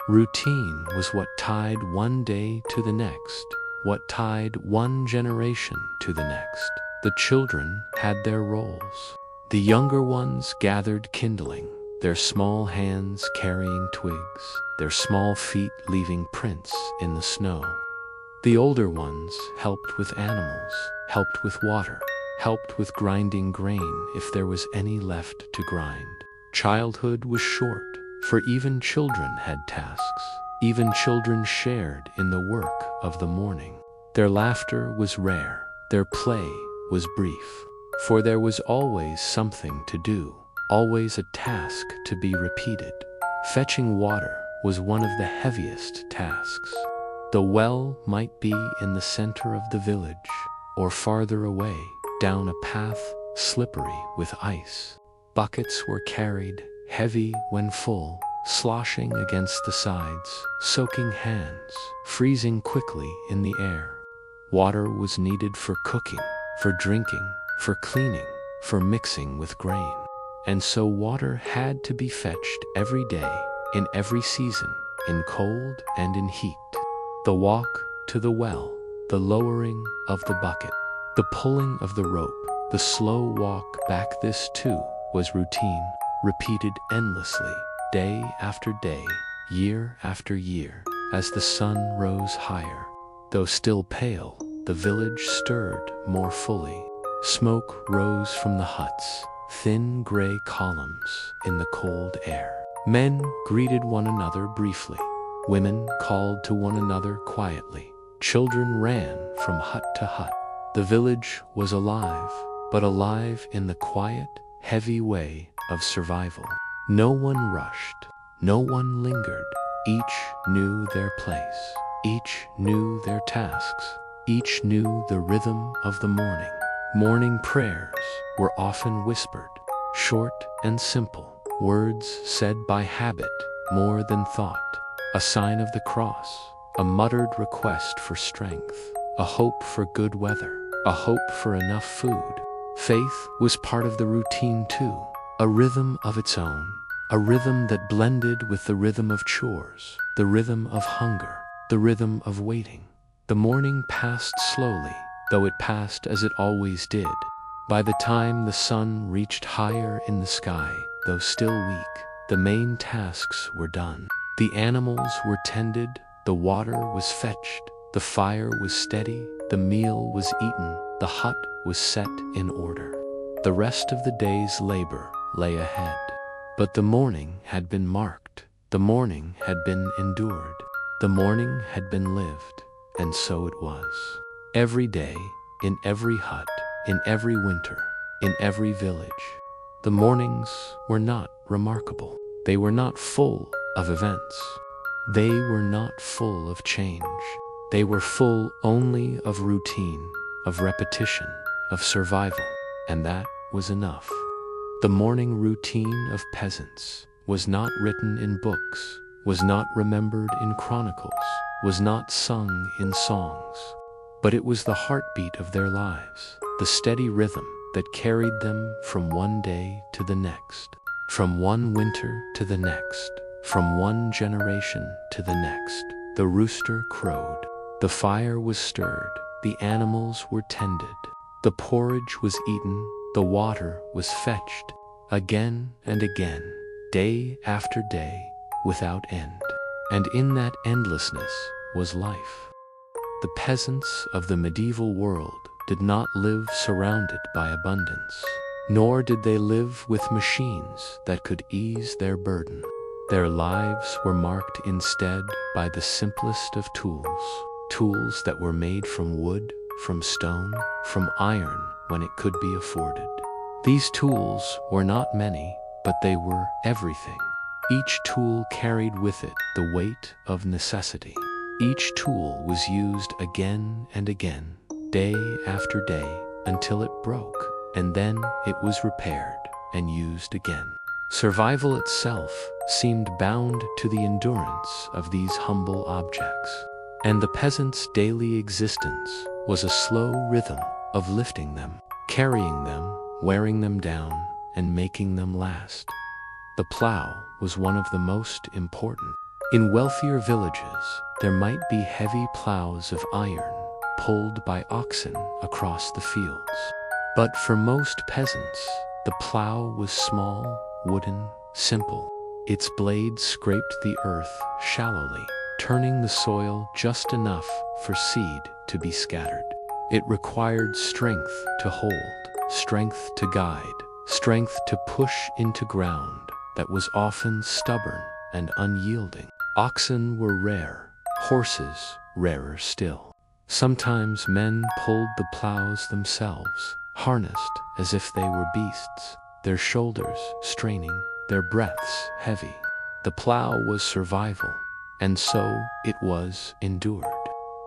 S1: Routine was what tied one day to the next, what tied one generation to the next. The children had their roles. The younger ones gathered kindling, their small hands carrying twigs, their small feet leaving prints in the snow. The older ones helped with animals, helped with water, helped with grinding grain if there was any left to grind. Childhood was short, for even children had tasks. Even children shared in the work of the morning. Their laughter was rare, their play was brief, for there was always something to do, always a task to be repeated. Fetching water was one of the heaviest tasks. The well might be in the center of the village, or farther away, down a path slippery with ice. Buckets were carried, heavy when full, sloshing against the sides, soaking hands, freezing quickly in the air. Water was needed for cooking, for drinking, for cleaning, for mixing with grain. And so water had to be fetched every day, in every season, in cold and in heat. The walk to the well, the lowering of the bucket, the pulling of the rope, the slow walk back, this too was routine, repeated endlessly, day after day, year after year, as the sun rose higher. Though still pale, the village stirred more fully. Smoke rose from the huts, thin gray columns in the cold air. Men greeted one another briefly. Women called to one another quietly. Children ran from hut to hut. The village was alive, but alive in the quiet, heavy way of survival. No one rushed. No one lingered. Each knew their place. Each knew their tasks. Each knew the rhythm of the morning. Morning prayers were often whispered, short and simple, words said by habit more than thought. A sign of the cross, a muttered request for strength, a hope for good weather, a hope for enough food. Faith was part of the routine too, a rhythm of its own, a rhythm that blended with the rhythm of chores, the rhythm of hunger, the rhythm of waiting. The morning passed slowly, though it passed as it always did. By the time the sun reached higher in the sky, though still weak, the main tasks were done. The animals were tended, the water was fetched, the fire was steady, the meal was eaten, the hut was set in order. The rest of the day's labor lay ahead. But the morning had been marked, the morning had been endured, the morning had been lived, and so it was. Every day, in every hut, in every winter, in every village, the mornings were not remarkable. They were not full of events. They were not full of change. They were full only of routine, of repetition, of survival, and that was enough. The morning routine of peasants was not written in books, was not remembered in chronicles, was not sung in songs, but it was the heartbeat of their lives, the steady rhythm that carried them from one day to the next, from one winter to the next, from one generation to the next. The rooster crowed, the fire was stirred, the animals were tended, the porridge was eaten, the water was fetched, again and again, day after day, without end. And in that endlessness was life. The peasants of the medieval world did not live surrounded by abundance, nor did they live with machines that could ease their burden. Their lives were marked instead by the simplest of tools, tools that were made from wood, from stone, from iron when it could be afforded. These tools were not many, but they were everything. Each tool carried with it the weight of necessity. Each tool was used again and again, day after day, until it broke, and then it was repaired and used again. Survival itself seemed bound to the endurance of these humble objects, and the peasant's daily existence was a slow rhythm of lifting them, carrying them, wearing them down, and making them last. The plow was one of the most important. In wealthier villages, there might be heavy plows of iron pulled by oxen across the fields. But for most peasants, the plow was small, wooden, simple. Its blade scraped the earth shallowly, turning the soil just enough for seed to be scattered. It required strength to hold, strength to guide, strength to push into ground that was often stubborn and unyielding. Oxen were rare, horses rarer still. Sometimes men pulled the plows themselves, harnessed as if they were beasts, their shoulders straining, their breaths heavy. The plow was survival, and so it was endured.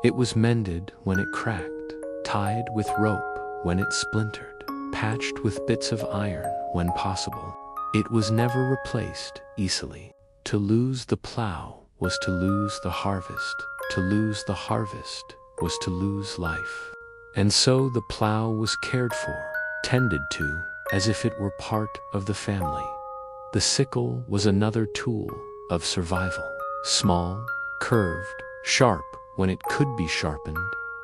S1: It was mended when it cracked, tied with rope when it splintered, patched with bits of iron when possible. It was never replaced easily. To lose the plow was to lose the harvest. To lose the harvest was to lose life. And so the plow was cared for, tended to, as if it were part of the family. The sickle was another tool of survival. Small, curved, sharp when it could be sharpened,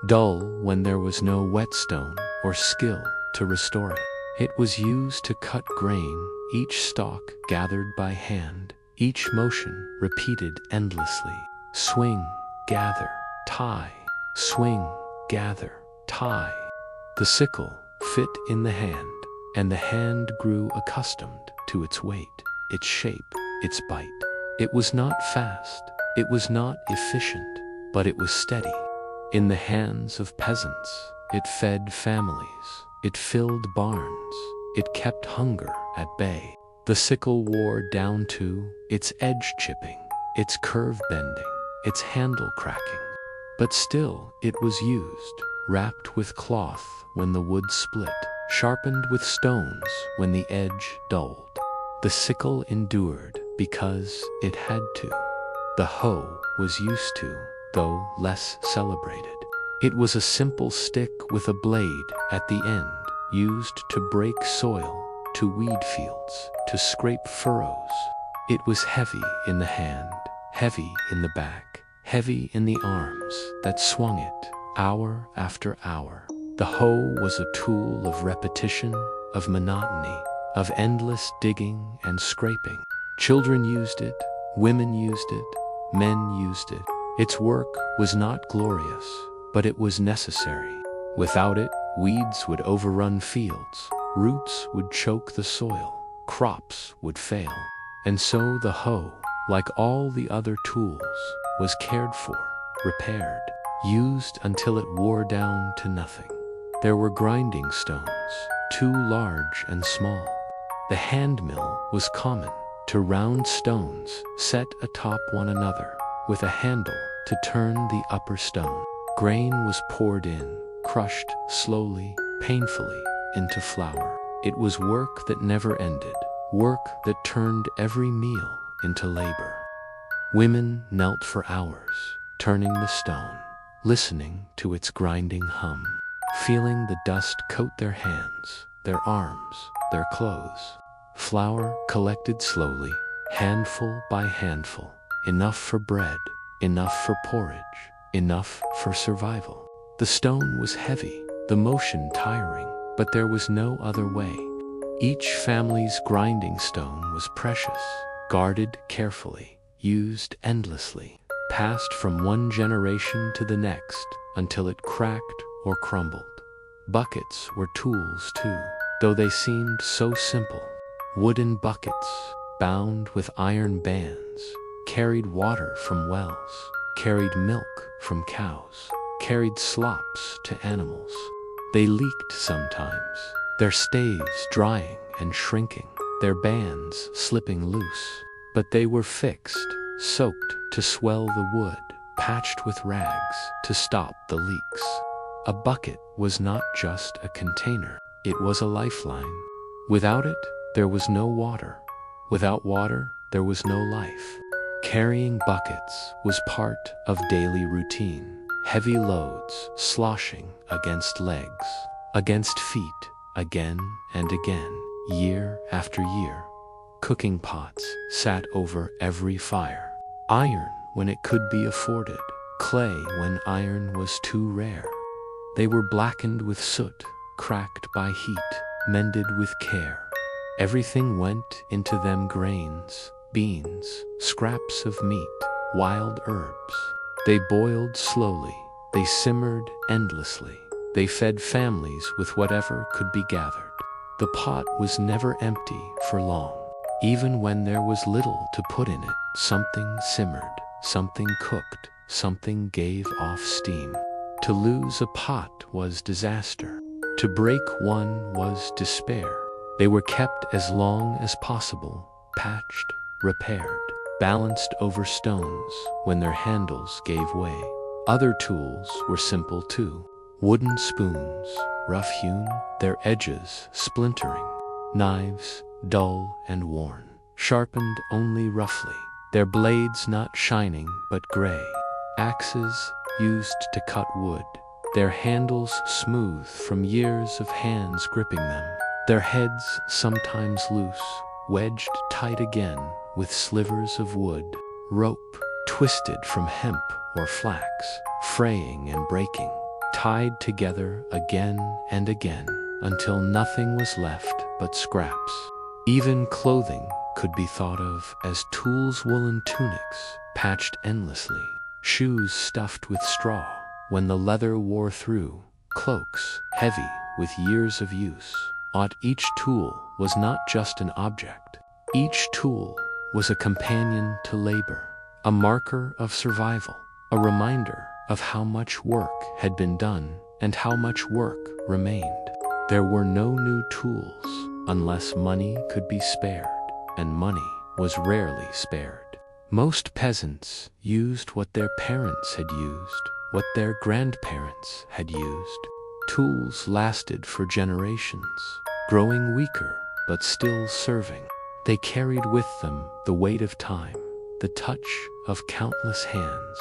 S1: dull when there was no whetstone or skill to restore it. It was used to cut grain, each stalk gathered by hand, each motion repeated endlessly. Swing, gather, tie. Swing, gather, tie. The sickle fit in the hand, and the hand grew accustomed to its weight, its shape, its bite. It was not fast, it was not efficient, but it was steady. In the hands of peasants, it fed families, it filled barns, it kept hunger at bay. The sickle wore down to its edge chipping, its curve bending, its handle cracking. But still it was used, wrapped with cloth when the wood split, sharpened with stones when the edge dulled. The sickle endured because it had to. The hoe was used to, though less celebrated. It was a simple stick with a blade at the end, used to break soil, to weed fields, to scrape furrows. It was heavy in the hand, heavy in the back, heavy in the arms that swung it, hour after hour. The hoe was a tool of repetition, of monotony, of endless digging and scraping. Children used it, women used it, men used it. Its work was not glorious, but it was necessary. Without it, weeds would overrun fields, roots would choke the soil, crops would fail. And so the hoe, like all the other tools, was cared for, repaired, used until it wore down to nothing. There were grinding stones, too large and small. The hand mill was common, to round stones set atop one another, with a handle to turn the upper stone. Grain was poured in, crushed slowly, painfully, into flour. It was work that never ended, work that turned every meal into labor. Women knelt for hours, turning the stone, listening to its grinding hum, feeling the dust coat their hands, their arms, their clothes. Flour collected slowly, handful by handful, enough for bread, enough for porridge, enough for survival. The stone was heavy, the motion tiring, but there was no other way. Each family's grinding stone was precious, guarded carefully, used endlessly, passed from one generation to the next until it cracked or crumbled. Buckets were tools too, though they seemed so simple. Wooden buckets, bound with iron bands, carried water from wells, carried milk from cows, carried slops to animals. They leaked sometimes, their staves drying and shrinking, their bands slipping loose. But they were fixed, soaked to swell the wood, patched with rags to stop the leaks. A bucket was not just a container, it was a lifeline. Without it, there was no water. Without water, there was no life. Carrying buckets was part of daily routine. Heavy loads sloshing against legs, against feet, again and again, year after year. Cooking pots sat over every fire. Iron when it could be afforded, clay when iron was too rare. They were blackened with soot, cracked by heat, mended with care. Everything went into them: grains, beans, scraps of meat, wild herbs. They boiled slowly, they simmered endlessly. They fed families with whatever could be gathered. The pot was never empty for long. Even when there was little to put in it, something simmered, something cooked, something gave off steam. To lose a pot was disaster. To break one was despair. They were kept as long as possible, patched, repaired, balanced over stones when their handles gave way. Other tools were simple too. Wooden spoons, rough-hewn, their edges splintering. Knives, dull and worn, sharpened only roughly, their blades not shining but gray. Axes used to cut wood, their handles smooth from years of hands gripping them. Their heads sometimes loose, wedged tight again with slivers of wood. Rope, twisted from hemp or flax, fraying and breaking, tied together again and again, until nothing was left but scraps. Even clothing could be thought of as tools. Woolen tunics, patched endlessly, shoes stuffed with straw when the leather wore through, cloaks heavy with years of use, Each tool was not just an object. Each tool was a companion to labor, a marker of survival, a reminder of how much work had been done and how much work remained. There were no new tools unless money could be spared, and money was rarely spared. Most peasants used what their parents had used, what their grandparents had used. Tools lasted for generations, growing weaker but still serving. They carried with them the weight of time, the touch of countless hands,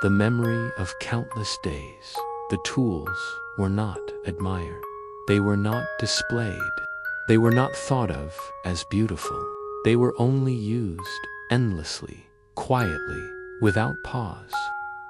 S1: the memory of countless days. The tools were not admired. They were not displayed. They were not thought of as beautiful. They were only used endlessly, quietly, without pause.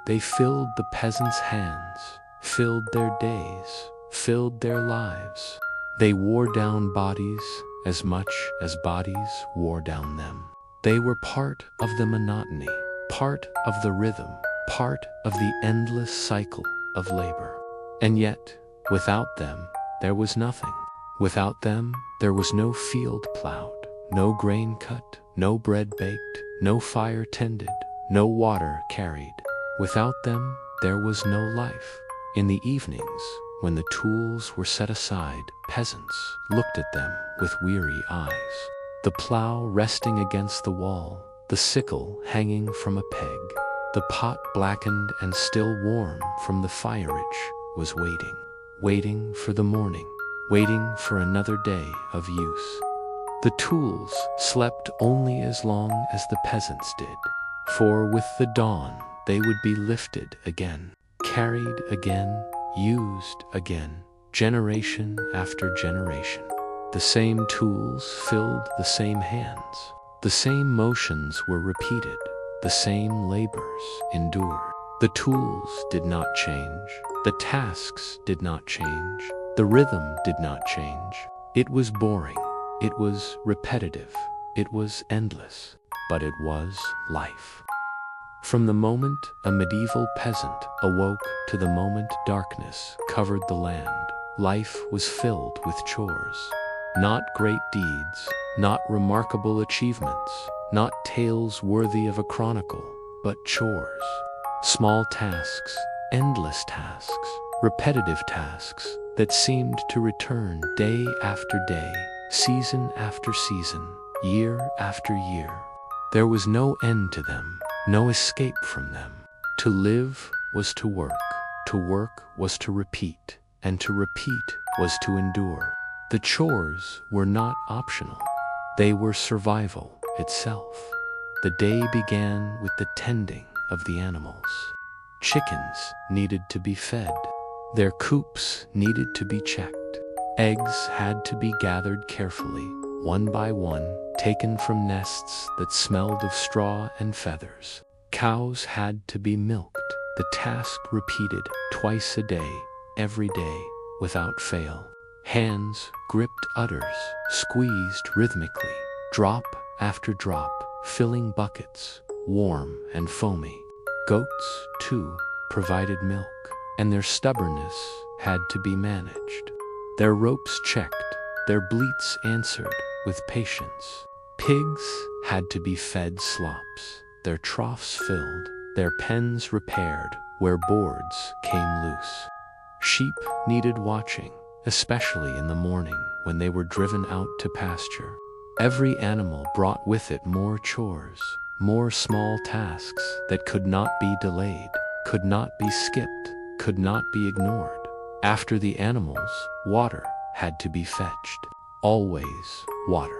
S1: They filled the peasants' hands, filled their days, filled their lives. They wore down bodies as much as bodies wore down them. They were part of the monotony, part of the rhythm, part of the endless cycle of labor. And yet, without them, there was nothing. Without them, there was no field plowed, no grain cut, no bread baked, no fire tended, no water carried. Without them, there was no life. In the evenings, when the tools were set aside, peasants looked at them with weary eyes. The plow resting against the wall, the sickle hanging from a peg, the pot blackened and still warm from the fireage was waiting, waiting for the morning, waiting for another day of use. The tools slept only as long as the peasants did, for with the dawn they would be lifted again, carried again, used again, generation after generation. The same tools filled the same hands. The same motions were repeated. The same labors endured. The tools did not change. The tasks did not change. The rhythm did not change. It was boring. It was repetitive. It was endless. But it was life. From the moment a medieval peasant awoke to the moment darkness covered the land, life was filled with chores. Not great deeds, not remarkable achievements, not tales worthy of a chronicle, but chores. Small tasks, endless tasks, repetitive tasks that seemed to return day after day, season after season, year after year. There was no end to them, no escape from them. To live was to work was to repeat, and to repeat was to endure. The chores were not optional. They were survival itself. The day began with the tending of the animals. Chickens needed to be fed. Their coops needed to be checked. Eggs had to be gathered carefully, one by one, taken from nests that smelled of straw and feathers. Cows had to be milked. The task repeated twice a day, every day, without fail. Hands gripped udders, squeezed rhythmically, drop after drop, filling buckets, warm and foamy. Goats, too, provided milk, and their stubbornness had to be managed. Their ropes checked, their bleats answered with patience. Pigs had to be fed slops, their troughs filled, their pens repaired where boards came loose. Sheep needed watching, especially in the morning when they were driven out to pasture. Every animal brought with it more chores, more small tasks that could not be delayed, could not be skipped, could not be ignored. After the animals, water had to be fetched. Always water.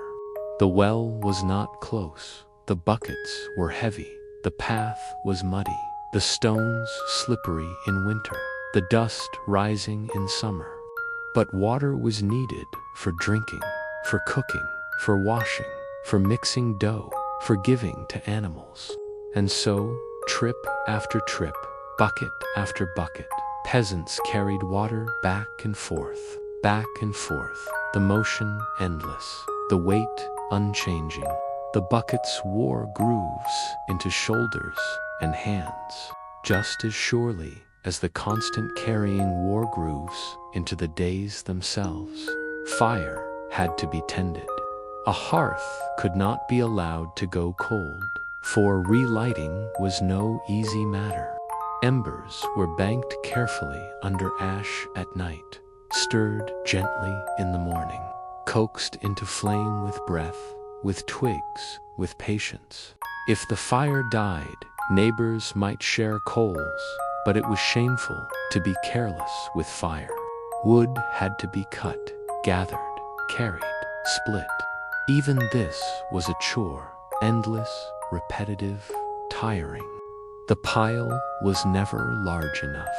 S1: The well was not close. The buckets were heavy. The path was muddy. The stones slippery in winter. The dust rising in summer. But water was needed for drinking, for cooking, for washing, for mixing dough, for giving to animals. And so, trip after trip, bucket after bucket, peasants carried water back and forth, the motion endless, the weight unchanging. The buckets wore grooves into shoulders and hands, just as surely as the constant carrying wore grooves into the days themselves. Fire had to be tended. A hearth could not be allowed to go cold, for relighting was no easy matter. Embers were banked carefully under ash at night, stirred gently in the morning, coaxed into flame with breath, with twigs, with patience. If the fire died, neighbors might share coals, but it was shameful to be careless with fire. Wood had to be cut, gathered, carried, split. Even this was a chore, endless, repetitive, tiring. The pile was never large enough.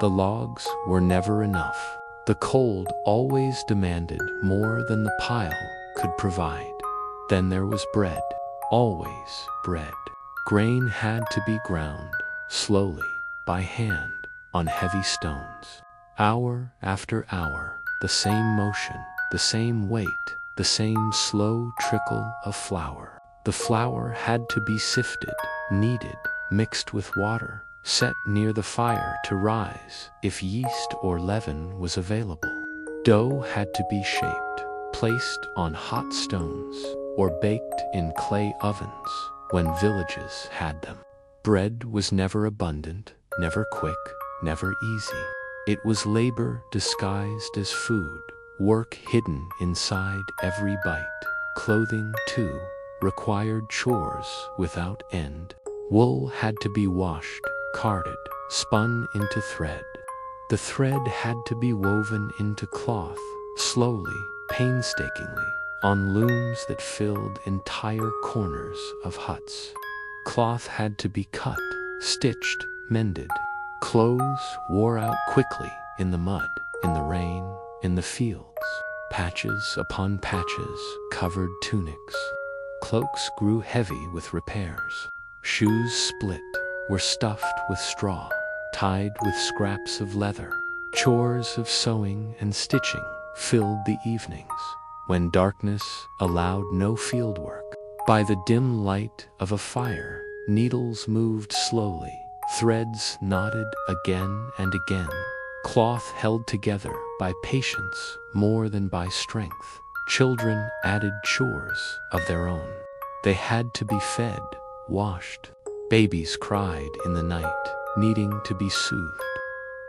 S1: The logs were never enough. The cold always demanded more than the pile could provide. Then there was bread, always bread. Grain had to be ground, slowly, by hand, on heavy stones. Hour after hour, the same motion, the same weight, the same slow trickle of flour. The flour had to be sifted, kneaded, mixed with water, set near the fire to rise if yeast or leaven was available. Dough had to be shaped, placed on hot stones, or baked in clay ovens when villages had them. Bread was never abundant, never quick, never easy. It was labor disguised as food, work hidden inside every bite. Clothing, too, required chores without end. Wool had to be washed, carded, spun into thread. The thread had to be woven into cloth, slowly, painstakingly, on looms that filled entire corners of huts. Cloth had to be cut, stitched, mended. Clothes wore out quickly in the mud, in the rain, in the fields. Patches upon patches covered tunics. Cloaks grew heavy with repairs. Shoes split, were stuffed with straw, tied with scraps of leather. Chores of sewing and stitching filled the evenings, when darkness allowed no fieldwork. By the dim light of a fire, needles moved slowly, threads knotted again and again. Cloth held together by patience more than by strength. Children added chores of their own. They had to be fed, washed. Babies cried in the night, needing to be soothed.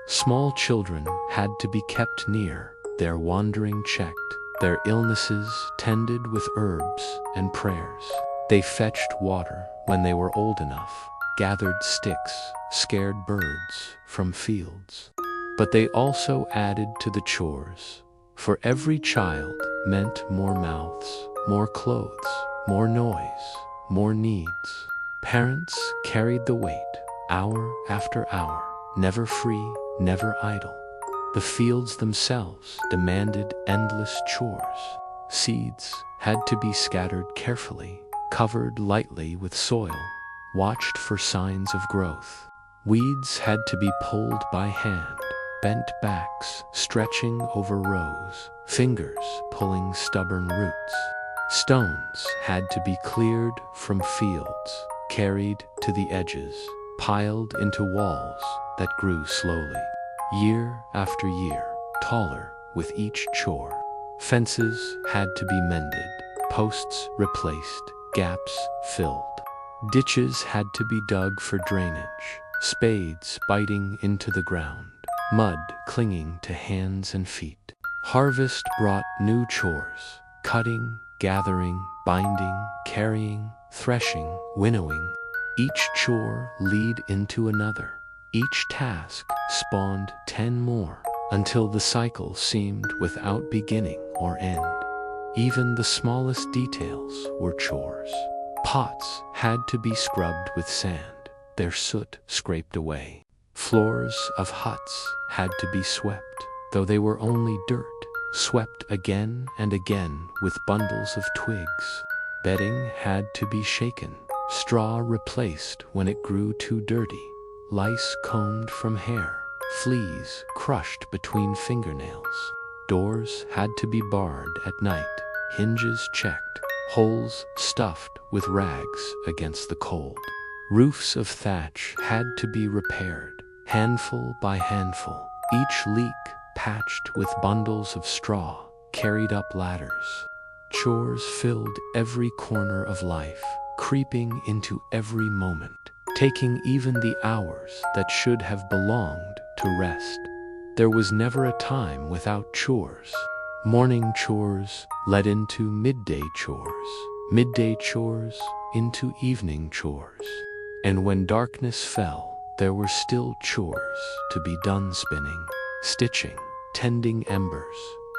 S1: Small children had to be kept near, their wandering checked, their illnesses tended with herbs and prayers. They fetched water when they were old enough, gathered sticks, scared birds from fields. But they also added to the chores, for every child meant more mouths, more clothes, more noise, more needs. Parents carried the weight, hour after hour, never free, never idle. The fields themselves demanded endless chores. Seeds had to be scattered carefully, covered lightly with soil, watched for signs of growth. Weeds had to be pulled by hand, bent backs stretching over rows, fingers pulling stubborn roots. Stones had to be cleared from fields, carried to the edges, piled into walls that grew slowly, year after year, taller with each chore. Fences had to be mended, posts replaced, gaps filled. Ditches had to be dug for drainage, spades biting into the ground, mud clinging to hands and feet. Harvest brought new chores, cutting, gathering, binding, carrying, threshing, winnowing. Each chore lead into another. Each task spawned 10 more, until the cycle seemed without beginning or end. Even the smallest details were chores. Pots had to be scrubbed with sand, their soot scraped away. Floors of huts had to be swept, though they were only dirt, swept again and again with bundles of twigs. Bedding had to be shaken, straw replaced when it grew too dirty, lice combed from hair, fleas crushed between fingernails. Doors had to be barred at night, hinges checked, holes stuffed with rags against the cold. Roofs of thatch had to be repaired, handful by handful, each leak patched with bundles of straw, carried up ladders. Chores filled every corner of life, creeping into every moment, taking even the hours that should have belonged to rest. There was never a time without chores. Morning chores led into midday chores, midday chores into evening chores. And when darkness fell, there were still chores to be done: spinning, stitching, tending embers,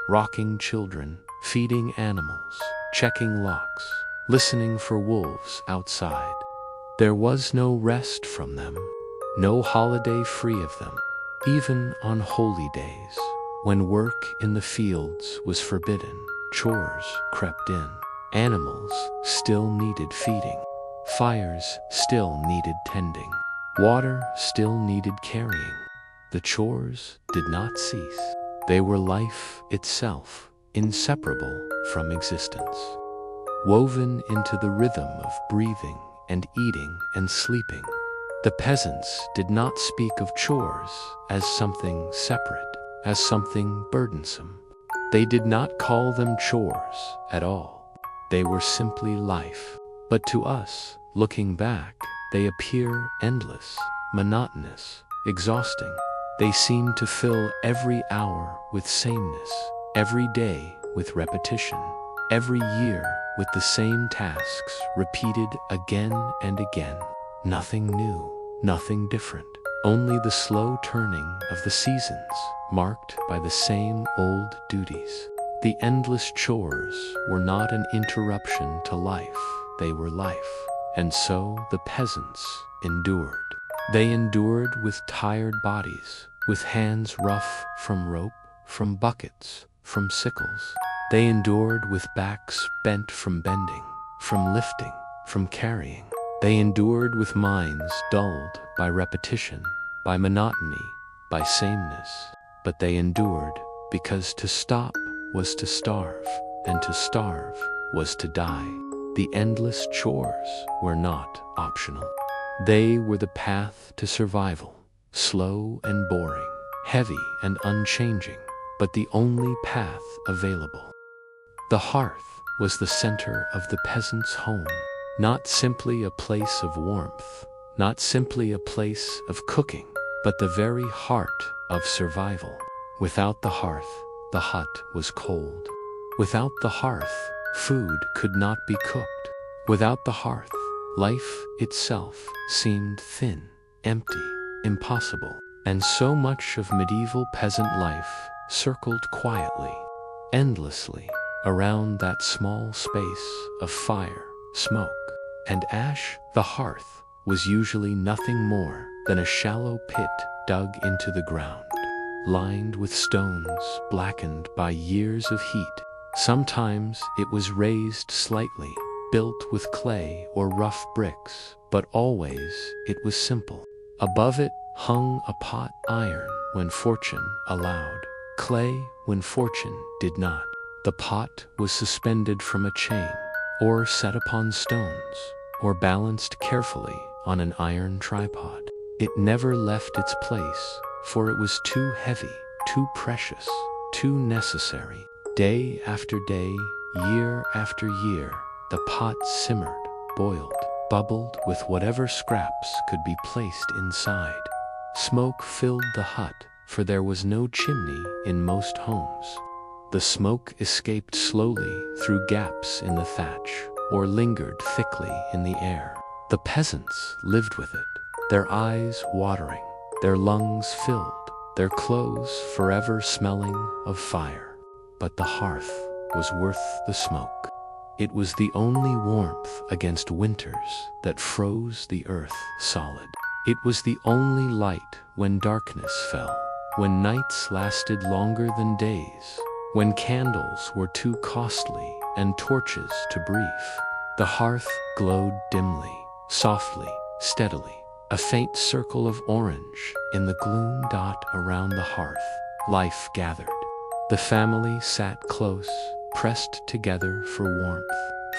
S1: rocking children, feeding animals, checking locks, listening for wolves outside. There was no rest from them, no holiday free of them. Even on holy days, when work in the fields was forbidden, chores crept in. Animals still needed feeding. Fires still needed tending. Water still needed carrying. The chores did not cease. They were life itself, inseparable from existence, woven into the rhythm of breathing and eating and sleeping. The peasants did not speak of chores as something separate, as something burdensome. They did not call them chores at all. They were simply life. But to us, looking back, they appear endless, monotonous, exhausting. They seem to fill every hour with sameness, every day with repetition, every year with the same tasks repeated again and again. Nothing new, nothing different, only the slow turning of the seasons, marked by the same old duties. The endless chores were not an interruption to life, they were life. And so the peasants endured. They endured with tired bodies, with hands rough from rope, from buckets, from sickles. They endured with backs bent from bending, from lifting, from carrying. They endured with minds dulled by repetition, by monotony, by sameness. But they endured because to stop was to starve, and to starve was to die. The endless chores were not optional. They were the path to survival, slow and boring, heavy and unchanging, but the only path available. The hearth was the center of the peasant's home, not simply a place of warmth, not simply a place of cooking, but the very heart of survival. Without the hearth, the hut was cold. Without the hearth, food could not be cooked. Without the hearth, life itself seemed thin, empty, impossible. And so much of medieval peasant life circled quietly, endlessly, around that small space of fire, smoke, and ash. The hearth was usually nothing more than a shallow pit dug into the ground, lined with stones blackened by years of heat. Sometimes it was raised slightly, built with clay or rough bricks, but always it was simple. Above it hung a pot, iron when fortune allowed, clay when fortune did not. The pot was suspended from a chain, or set upon stones, or balanced carefully on an iron tripod. It never left its place, for it was too heavy, too precious, too necessary. Day after day, year after year, the pot simmered, boiled, bubbled with whatever scraps could be placed inside. Smoke filled the hut, for there was no chimney in most homes. The smoke escaped slowly through gaps in the thatch, or lingered thickly in the air. The peasants lived with it, their eyes watering, their lungs filled, their clothes forever smelling of fire. But the hearth was worth the smoke. It was the only warmth against winters that froze the earth solid. It was the only light when darkness fell, when nights lasted longer than days, when candles were too costly and torches too brief. The hearth glowed dimly, softly, steadily, a faint circle of orange in the gloom. Around the hearth, life gathered. The family sat close, pressed together for warmth,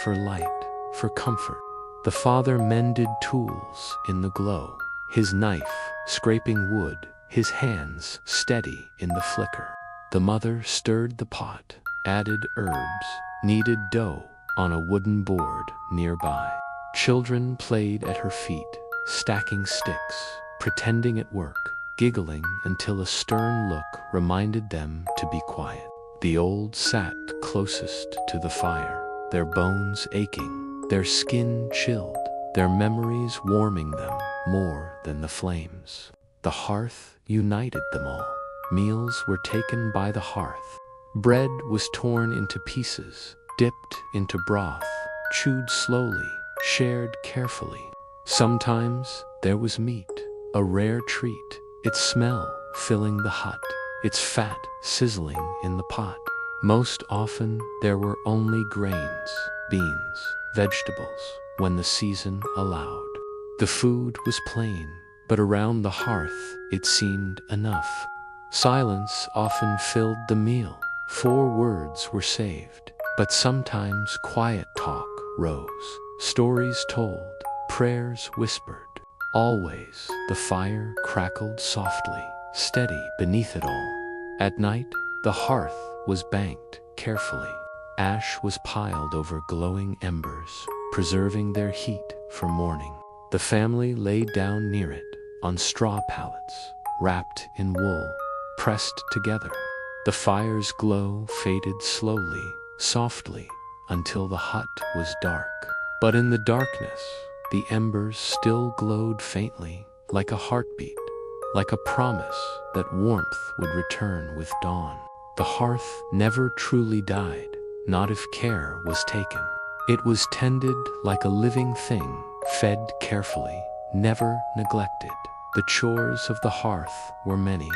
S1: for light, for comfort. The father mended tools in the glow, his knife scraping wood, his hands steady in the flicker. The mother stirred the pot, added herbs, kneaded dough on a wooden board nearby. Children played at her feet, stacking sticks, pretending at work, giggling until a stern look reminded them to be quiet. The old sat closest to the fire, their bones aching, their skin chilled, their memories warming them more than the flames. The hearth united them all. Meals were taken by the hearth. Bread was torn into pieces, dipped into broth, chewed slowly, shared carefully. Sometimes there was meat, a rare treat, its smell filling the hut, its fat sizzling in the pot. Most often there were only grains, beans, vegetables, when the season allowed. The food was plain, but around the hearth it seemed enough. Silence often filled the meal. 4 words were saved, but sometimes quiet talk rose, stories told, prayers whispered. Always the fire crackled softly, steady beneath it all. At night, the hearth was banked carefully. Ash was piled over glowing embers, preserving their heat for morning. The family lay down near it, on straw pallets, wrapped in wool, pressed together. The fire's glow faded slowly, softly, until the hut was dark. But in the darkness, the embers still glowed faintly, like a heartbeat, like a promise that warmth would return with dawn. The hearth never truly died, not if care was taken. It was tended like a living thing, fed carefully, never neglected. The chores of the hearth were many.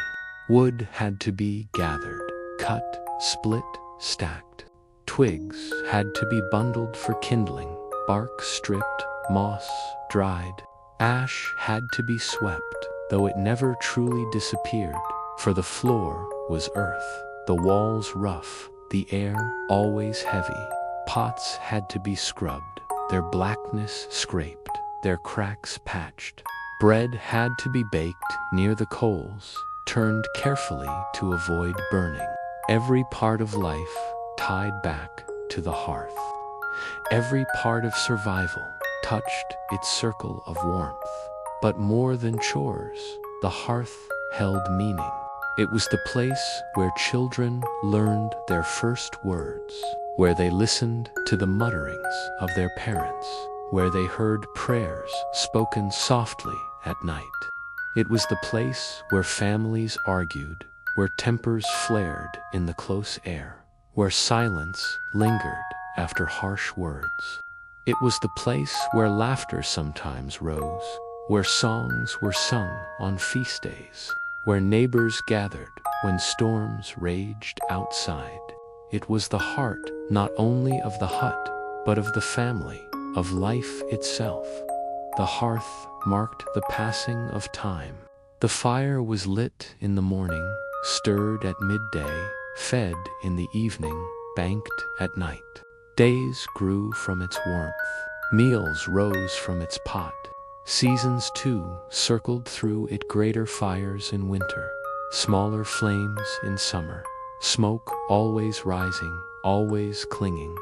S1: Wood had to be gathered, cut, split, stacked. Twigs had to be bundled for kindling, bark stripped, moss dried. Ash had to be swept, though it never truly disappeared, for the floor was earth, the walls rough, the air always heavy. Pots had to be scrubbed, their blackness scraped, their cracks patched. Bread had to be baked near the coals, turned carefully to avoid burning. Every part of life tied back to the hearth. Every part of survival touched its circle of warmth. But more than chores, the hearth held meaning. It was the place where children learned their first words, where they listened to the mutterings of their parents, where they heard prayers spoken softly at night. It was the place where families argued, where tempers flared in the close air, where silence lingered after harsh words. It was the place where laughter sometimes rose, where songs were sung on feast days, where neighbors gathered when storms raged outside. It was the heart not only of the hut, but of the family, of life itself. The hearth marked the passing of time. The fire was lit in the morning, stirred at midday, fed in the evening, banked at night. Days grew from its warmth. Meals rose from its pot. Seasons, too, circled through it, greater fires in winter, smaller flames in summer, smoke always rising, always clinging.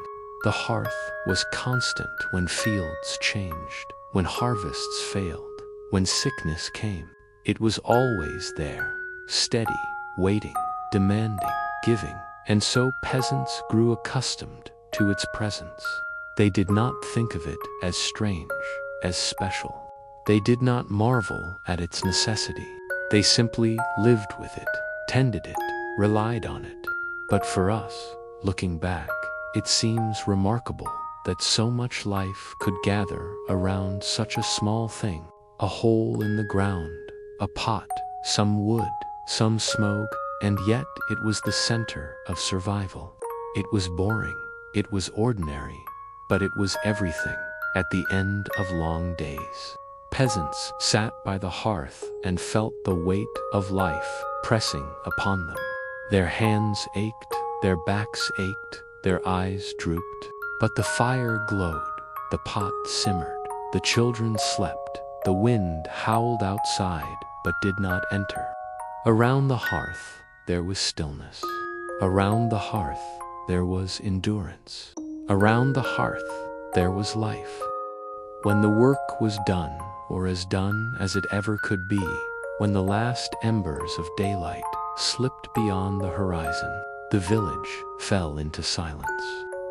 S1: The hearth was constant when fields changed, when harvests failed, when sickness came. It was always there, steady, waiting, demanding, giving, and so peasants grew accustomed to its presence. They did not think of it as strange, as special. They did not marvel at its necessity. They simply lived with it, tended it, relied on it. But for us, looking back, it seems remarkable that so much life could gather around such a small thing. A hole in the ground, a pot, some wood, some smoke, and yet it was the center of survival. It was boring, it was ordinary, but it was everything. At the end of long days, peasants sat by the hearth and felt the weight of life pressing upon them. Their hands ached, their backs ached, their eyes drooped, but the fire glowed, the pot simmered, the children slept, the wind howled outside but did not enter. Around the hearth there was stillness. Around the hearth there was endurance. Around the hearth, there was life. When the work was done, or as done as it ever could be, when the last embers of daylight slipped beyond the horizon, the village fell into silence.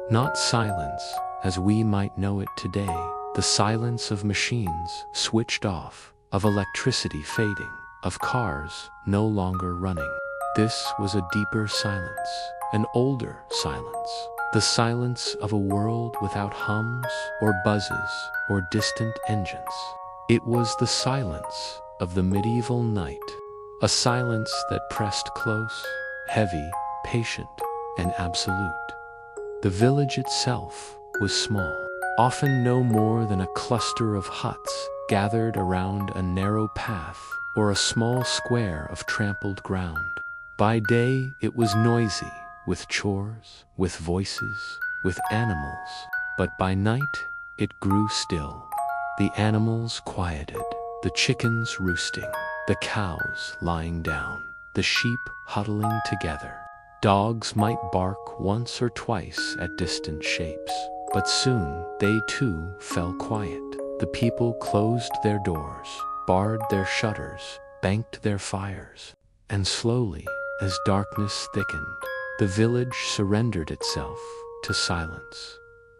S1: Not silence as we might know it today, the silence of machines switched off, of electricity fading, of cars no longer running. This was a deeper silence, an older silence, the silence of a world without hums or buzzes or distant engines. It was the silence of the medieval night, a silence that pressed close, heavy, patient, and absolute. The village itself was small, often no more than a cluster of huts gathered around a narrow path or a small square of trampled ground. By day it was noisy, with chores, with voices, with animals, but by night it grew still. The animals quieted, the chickens roosting, the cows lying down, the sheep huddling together. Dogs might bark once or twice at distant shapes, but soon they too fell quiet. The people closed their doors, barred their shutters, banked their fires, and slowly, as darkness thickened, the village surrendered itself to silence.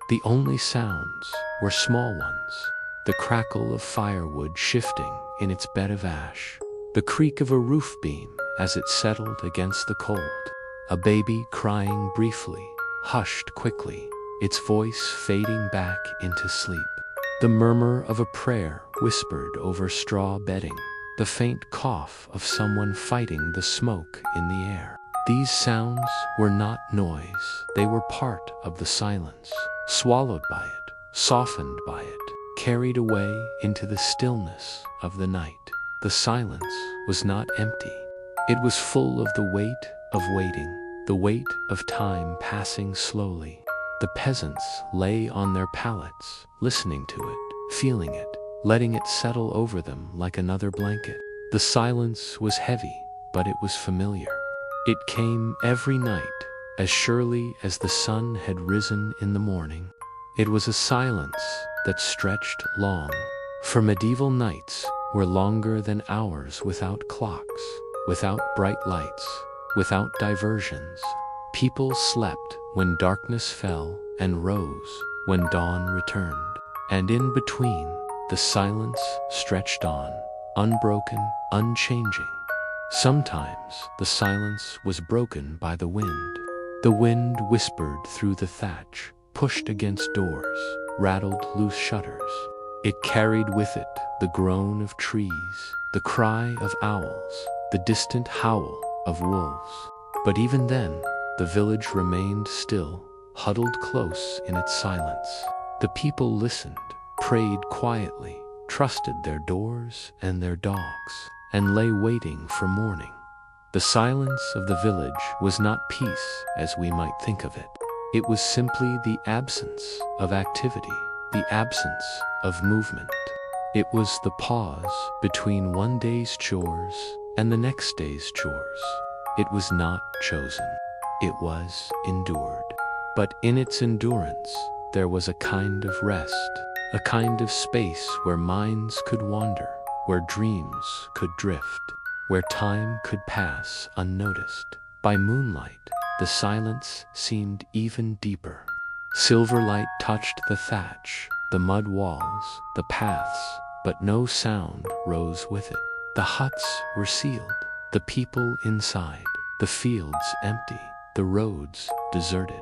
S1: The only sounds were small ones, the crackle of firewood shifting in its bed of ash, the creak of a roof beam as it settled against the cold, a baby crying briefly, hushed quickly, its voice fading back into sleep, the murmur of a prayer whispered over straw bedding, the faint cough of someone fighting the smoke in the air. These sounds were not noise, they were part of the silence, swallowed by it, softened by it, carried away into the stillness of the night. The silence was not empty. It was full of the weight of waiting, the weight of time passing slowly. The peasants lay on their pallets, listening to it, feeling it, letting it settle over them like another blanket. The silence was heavy, but it was familiar. It came every night, as surely as the sun had risen in the morning. It was a silence that stretched long, for medieval nights were longer than hours without clocks, without bright lights, without diversions. People slept when darkness fell and rose when dawn returned, and in between, the silence stretched on, unbroken, unchanging. Sometimes the silence was broken by the wind. The wind whispered through the thatch, pushed against doors, rattled loose shutters. It carried with it the groan of trees, the cry of owls, the distant howl of wolves. But even then, the village remained still, huddled close in its silence. The people listened, prayed quietly, trusted their doors and their dogs, and lay waiting for morning. The silence of the village was not peace as we might think of it. It was simply the absence of activity, the absence of movement. It was the pause between one day's chores and the next day's chores. It was not chosen. It was endured. But in its endurance, there was a kind of rest, a kind of space where minds could wander, where dreams could drift, where time could pass unnoticed. By moonlight, the silence seemed even deeper. Silver light touched the thatch, the mud walls, the paths, but no sound rose with it. The huts were sealed, the people inside, the fields empty, the roads deserted.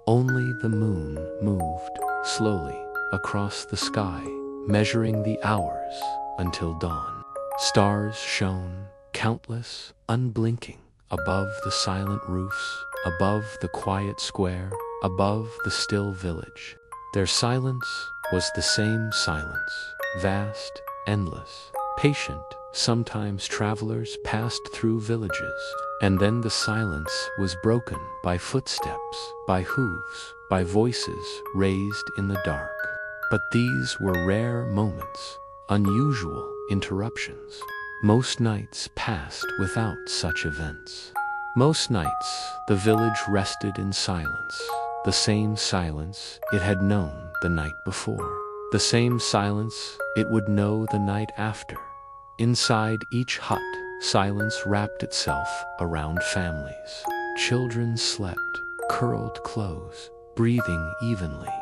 S1: Only the moon moved slowly across the sky, measuring the hours until dawn. Stars shone, countless, unblinking, above the silent roofs, above the quiet square, above the still village. Their silence was the same silence, vast, endless, patient. Sometimes travelers passed through villages, and then the silence was broken by footsteps, by hooves, by voices raised in the dark. But these were rare moments, unusual interruptions. Most nights passed without such events. Most nights, the village rested in silence, the same silence it had known the night before, the same silence it would know the night after. Inside each hut, silence wrapped itself around families. Children slept, curled close, breathing evenly.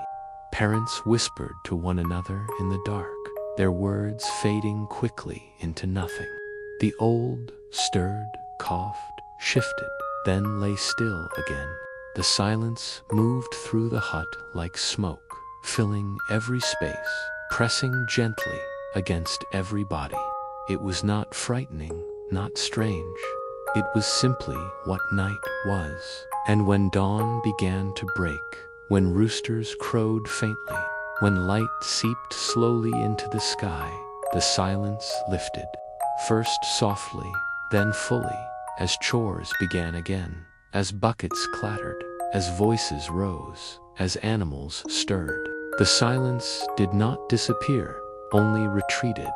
S1: Parents whispered to one another in the dark, their words fading quickly into nothing. The old stirred, coughed, shifted, then lay still again. The silence moved through the hut like smoke, filling every space, pressing gently against every body. It was not frightening, not strange. It was simply what night was. And when dawn began to break, when roosters crowed faintly, when light seeped slowly into the sky, the silence lifted, first softly, then fully, as chores began again, as buckets clattered, as voices rose, as animals stirred. The silence did not disappear, only retreated,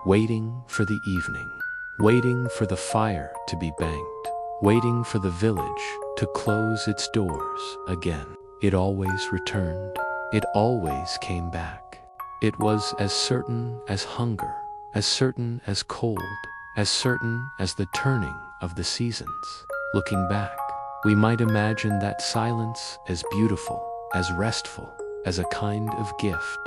S1: waiting for the evening, waiting for the fire to be banked, waiting for the village to close its doors again. It always returned. It always came back. It was as certain as hunger, as certain as cold, as certain as the turning of the seasons. Looking back, we might imagine that silence as beautiful, as restful, as a kind of gift.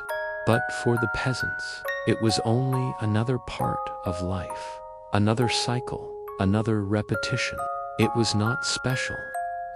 S1: But for the peasants, it was only another part of life, another cycle, another repetition. It was not special.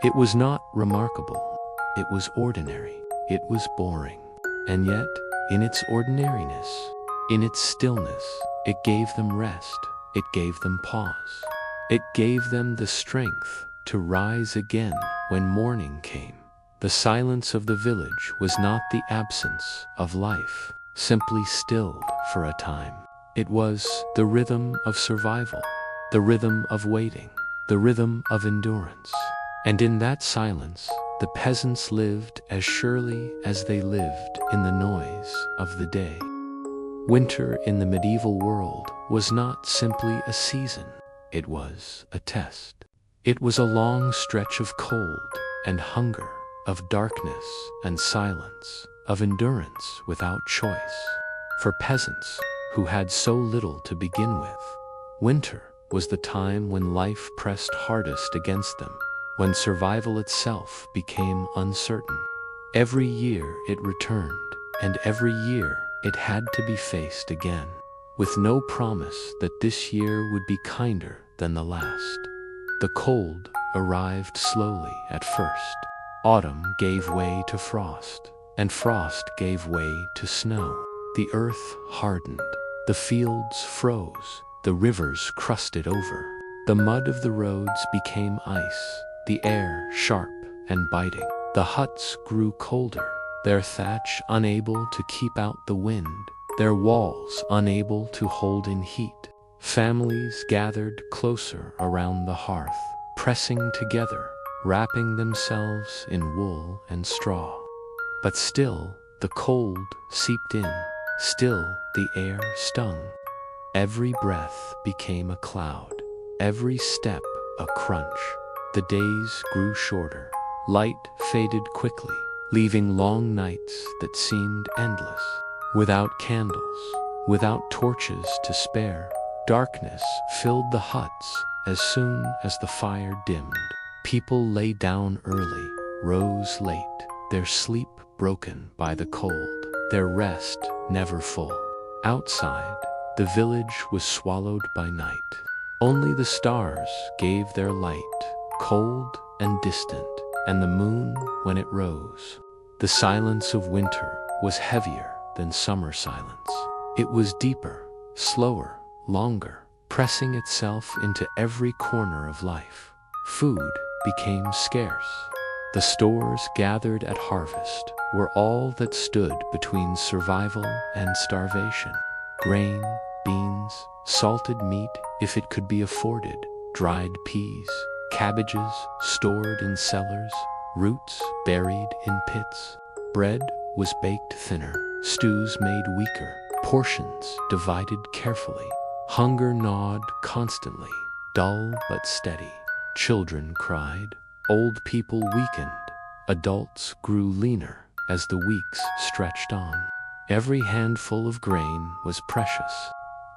S1: It was not remarkable. It was ordinary. It was boring. And yet, in its ordinariness, in its stillness, it gave them rest. It gave them pause. It gave them the strength to rise again when morning came. The silence of the village was not the absence of life, simply stilled for a time. It was the rhythm of survival, the rhythm of waiting, the rhythm of endurance. And in that silence, the peasants lived as surely as they lived in the noise of the day. Winter in the medieval world was not simply a season, it was a test. It was a long stretch of cold and hunger, of darkness and silence, of endurance without choice. For peasants who had so little to begin with, winter was the time when life pressed hardest against them, when survival itself became uncertain. Every year it returned, and every year it had to be faced again, with no promise that this year would be kinder than the last. The cold arrived slowly at first. Autumn gave way to frost, and frost gave way to snow. The earth hardened, the fields froze, the rivers crusted over. The mud of the roads became ice, the air sharp and biting. The huts grew colder, their thatch unable to keep out the wind, their walls unable to hold in heat. Families gathered closer around the hearth, pressing together, wrapping themselves in wool and straw. But still the cold seeped in, still the air stung. Every breath became a cloud, every step a crunch. The days grew shorter, light faded quickly, leaving long nights that seemed endless. Without candles, without torches to spare, darkness filled the huts as soon as the fire dimmed. People lay down early, rose late, their sleep broken by the cold, their rest never full. Outside, the village was swallowed by night. Only the stars gave their light, cold and distant, and the moon when it rose. The silence of winter was heavier than summer silence. It was deeper, slower, longer, pressing itself into every corner of life. Food became scarce. The stores gathered at harvest were all that stood between survival and starvation. Grain, beans, salted meat, if it could be afforded, dried peas, cabbages stored in cellars, roots buried in pits. Bread was baked thinner, stews made weaker, portions divided carefully. Hunger gnawed constantly, dull but steady. Children cried, old people weakened, adults grew leaner as the weeks stretched on. Every handful of grain was precious.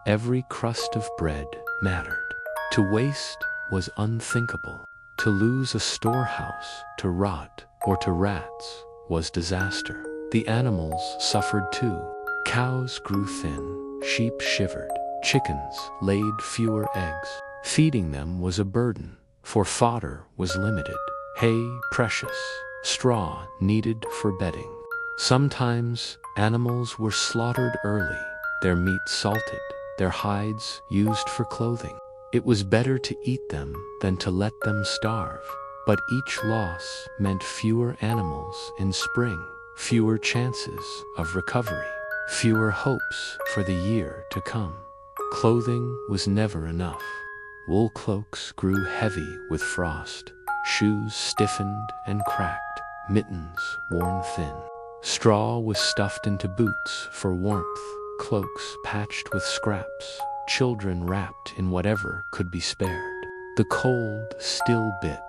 S1: Every crust of bread mattered. To waste was unthinkable. To lose a storehouse to rot or to rats was disaster. The animals suffered too. Cows grew thin, sheep shivered, chickens laid fewer eggs. Feeding them was a burden, for fodder was limited, hay precious, straw needed for bedding. Sometimes animals were slaughtered early, their meat salted, their hides used for clothing. It was better to eat them than to let them starve. But each loss meant fewer animals in spring, fewer chances of recovery, fewer hopes for the year to come. Clothing was never enough. Wool cloaks grew heavy with frost, shoes stiffened and cracked, mittens worn thin. Straw was stuffed into boots for warmth, cloaks patched with scraps, children wrapped in whatever could be spared. The cold still bit.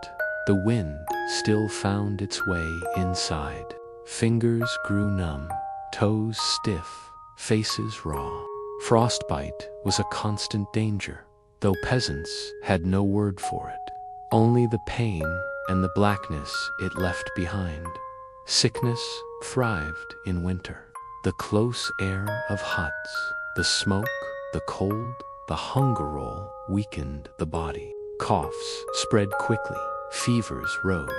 S1: The wind still found its way inside. Fingers grew numb, toes stiff, faces raw. Frostbite was a constant danger, though peasants had no word for it. Only the pain and the blackness it left behind. Sickness thrived in winter. The close air of huts, the smoke, the cold, the hunger roll weakened the body. Coughs spread quickly, fevers rose,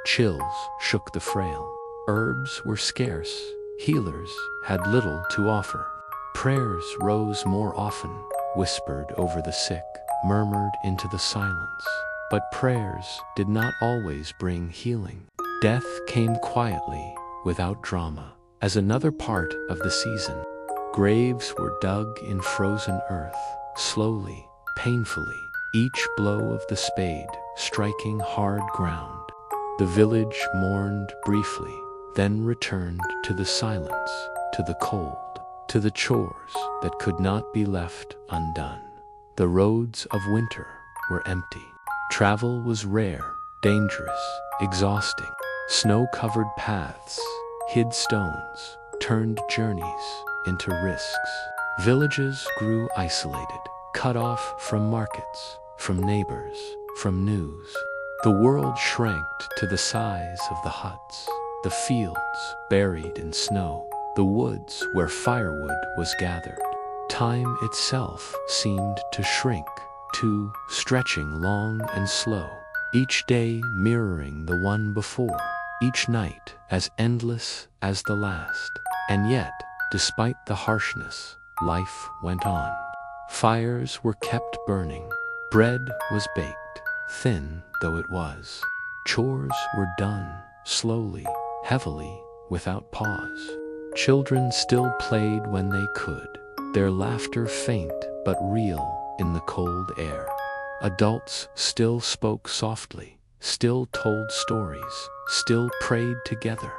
S1: chills shook the frail. Herbs were scarce, healers had little to offer. Prayers rose more often, whispered over the sick, murmured into the silence. But prayers did not always bring healing. Death came quietly, without drama, as another part of the season. Graves were dug in frozen earth, slowly, painfully, each blow of the spade striking hard ground. The village mourned briefly, then returned to the silence, to the cold, to the chores that could not be left undone. The roads of winter were empty. Travel was rare, dangerous, exhausting. Snow-covered paths hid stones, turned journeys into risks. Villages grew isolated, cut off from markets, from neighbors, from news. The world shrank to the size of the huts, the fields buried in snow, the woods where firewood was gathered. Time itself seemed to shrink, too, stretching long and slow, each day mirroring the one before, each night as endless as the last. And yet, despite the harshness, life went on. Fires were kept burning. Bread was baked, thin though it was. Chores were done, slowly, heavily, without pause. Children still played when they could, their laughter faint but real in the cold air. Adults still spoke softly, still told stories, still prayed together.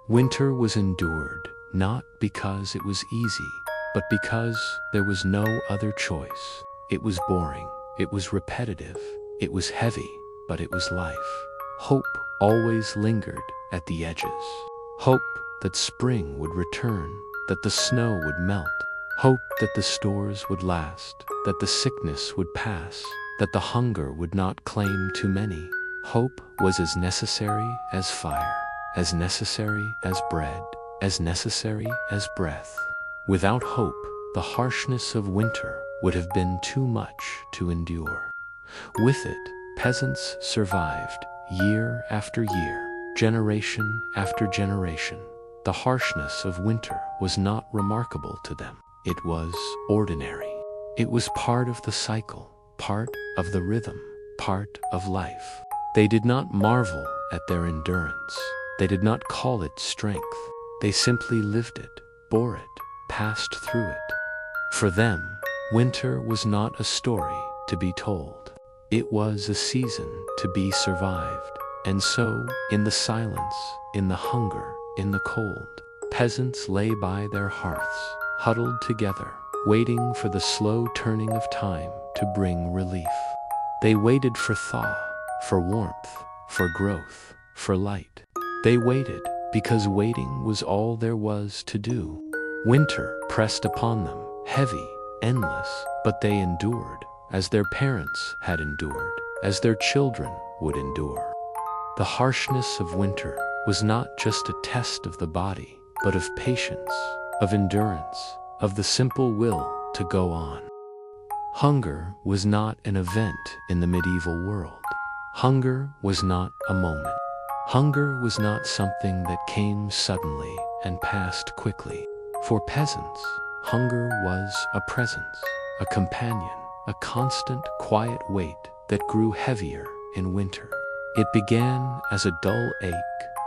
S1: Winter was endured, not because it was easy, but because there was no other choice. It was boring, it was repetitive, it was heavy, but it was life. Hope always lingered at the edges. Hope that spring would return, that the snow would melt. Hope that the stores would last, that the sickness would pass, that the hunger would not claim too many. Hope was as necessary as fire, as necessary as bread, as necessary as breath. Without hope, the harshness of winter would have been too much to endure. With it, peasants survived year after year, generation after generation. The harshness of winter was not remarkable to them. It was ordinary. It was part of the cycle, part of the rhythm, part of life. They did not marvel at their endurance. They did not call it strength. They simply lived it, bore it, passed through it. For them, winter was not a story to be told. It was a season to be survived. And so, in the silence, in the hunger, in the cold, peasants lay by their hearths, huddled together, waiting for the slow turning of time to bring relief. They waited for thaw, for warmth, for growth, for light. They waited because waiting was all there was to do. Winter pressed upon them, heavy, endless, but they endured, as their parents had endured, as their children would endure. The harshness of winter was not just a test of the body, but of patience, of endurance, of the simple will to go on. Hunger was not an event in the medieval world. Hunger was not a moment. Hunger was not something that came suddenly and passed quickly. For peasants, hunger was a presence, a companion, a constant, quiet weight that grew heavier in winter. It began as a dull ache,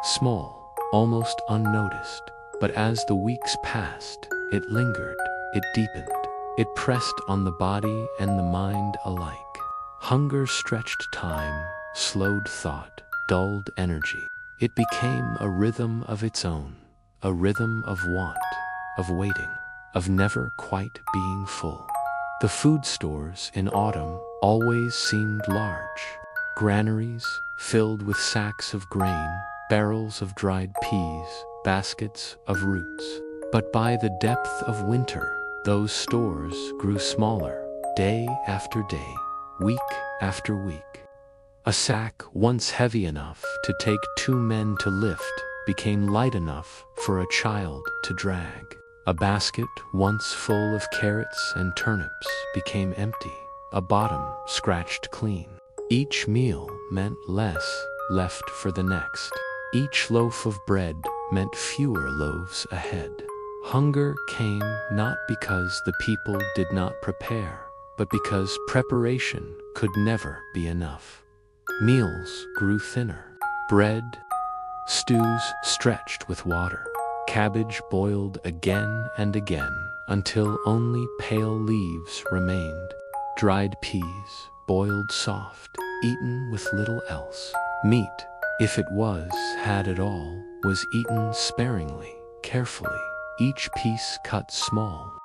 S1: small, almost unnoticed, but as the weeks passed, it lingered, it deepened, it pressed on the body and the mind alike. Hunger stretched time, slowed thought, dulled energy. It became a rhythm of its own, a rhythm of want, of waiting, of never quite being full. The food stores in autumn always seemed large. Granaries filled with sacks of grain, barrels of dried peas, baskets of roots. But by the depth of winter, those stores grew smaller, day after day, week after week. A sack once heavy enough to take 2 men to lift became light enough for a child to drag. A basket once full of carrots and turnips became empty, a bottom scratched clean. Each meal meant less left for the next. Each loaf of bread meant fewer loaves ahead. Hunger came not because the people did not prepare, but because preparation could never be enough. Meals grew thinner. Bread, stews stretched with water. Cabbage boiled again and again until only pale leaves remained. Dried peas boiled soft, eaten with little else. Meat, if it was had at all, was eaten sparingly, carefully, each piece cut small.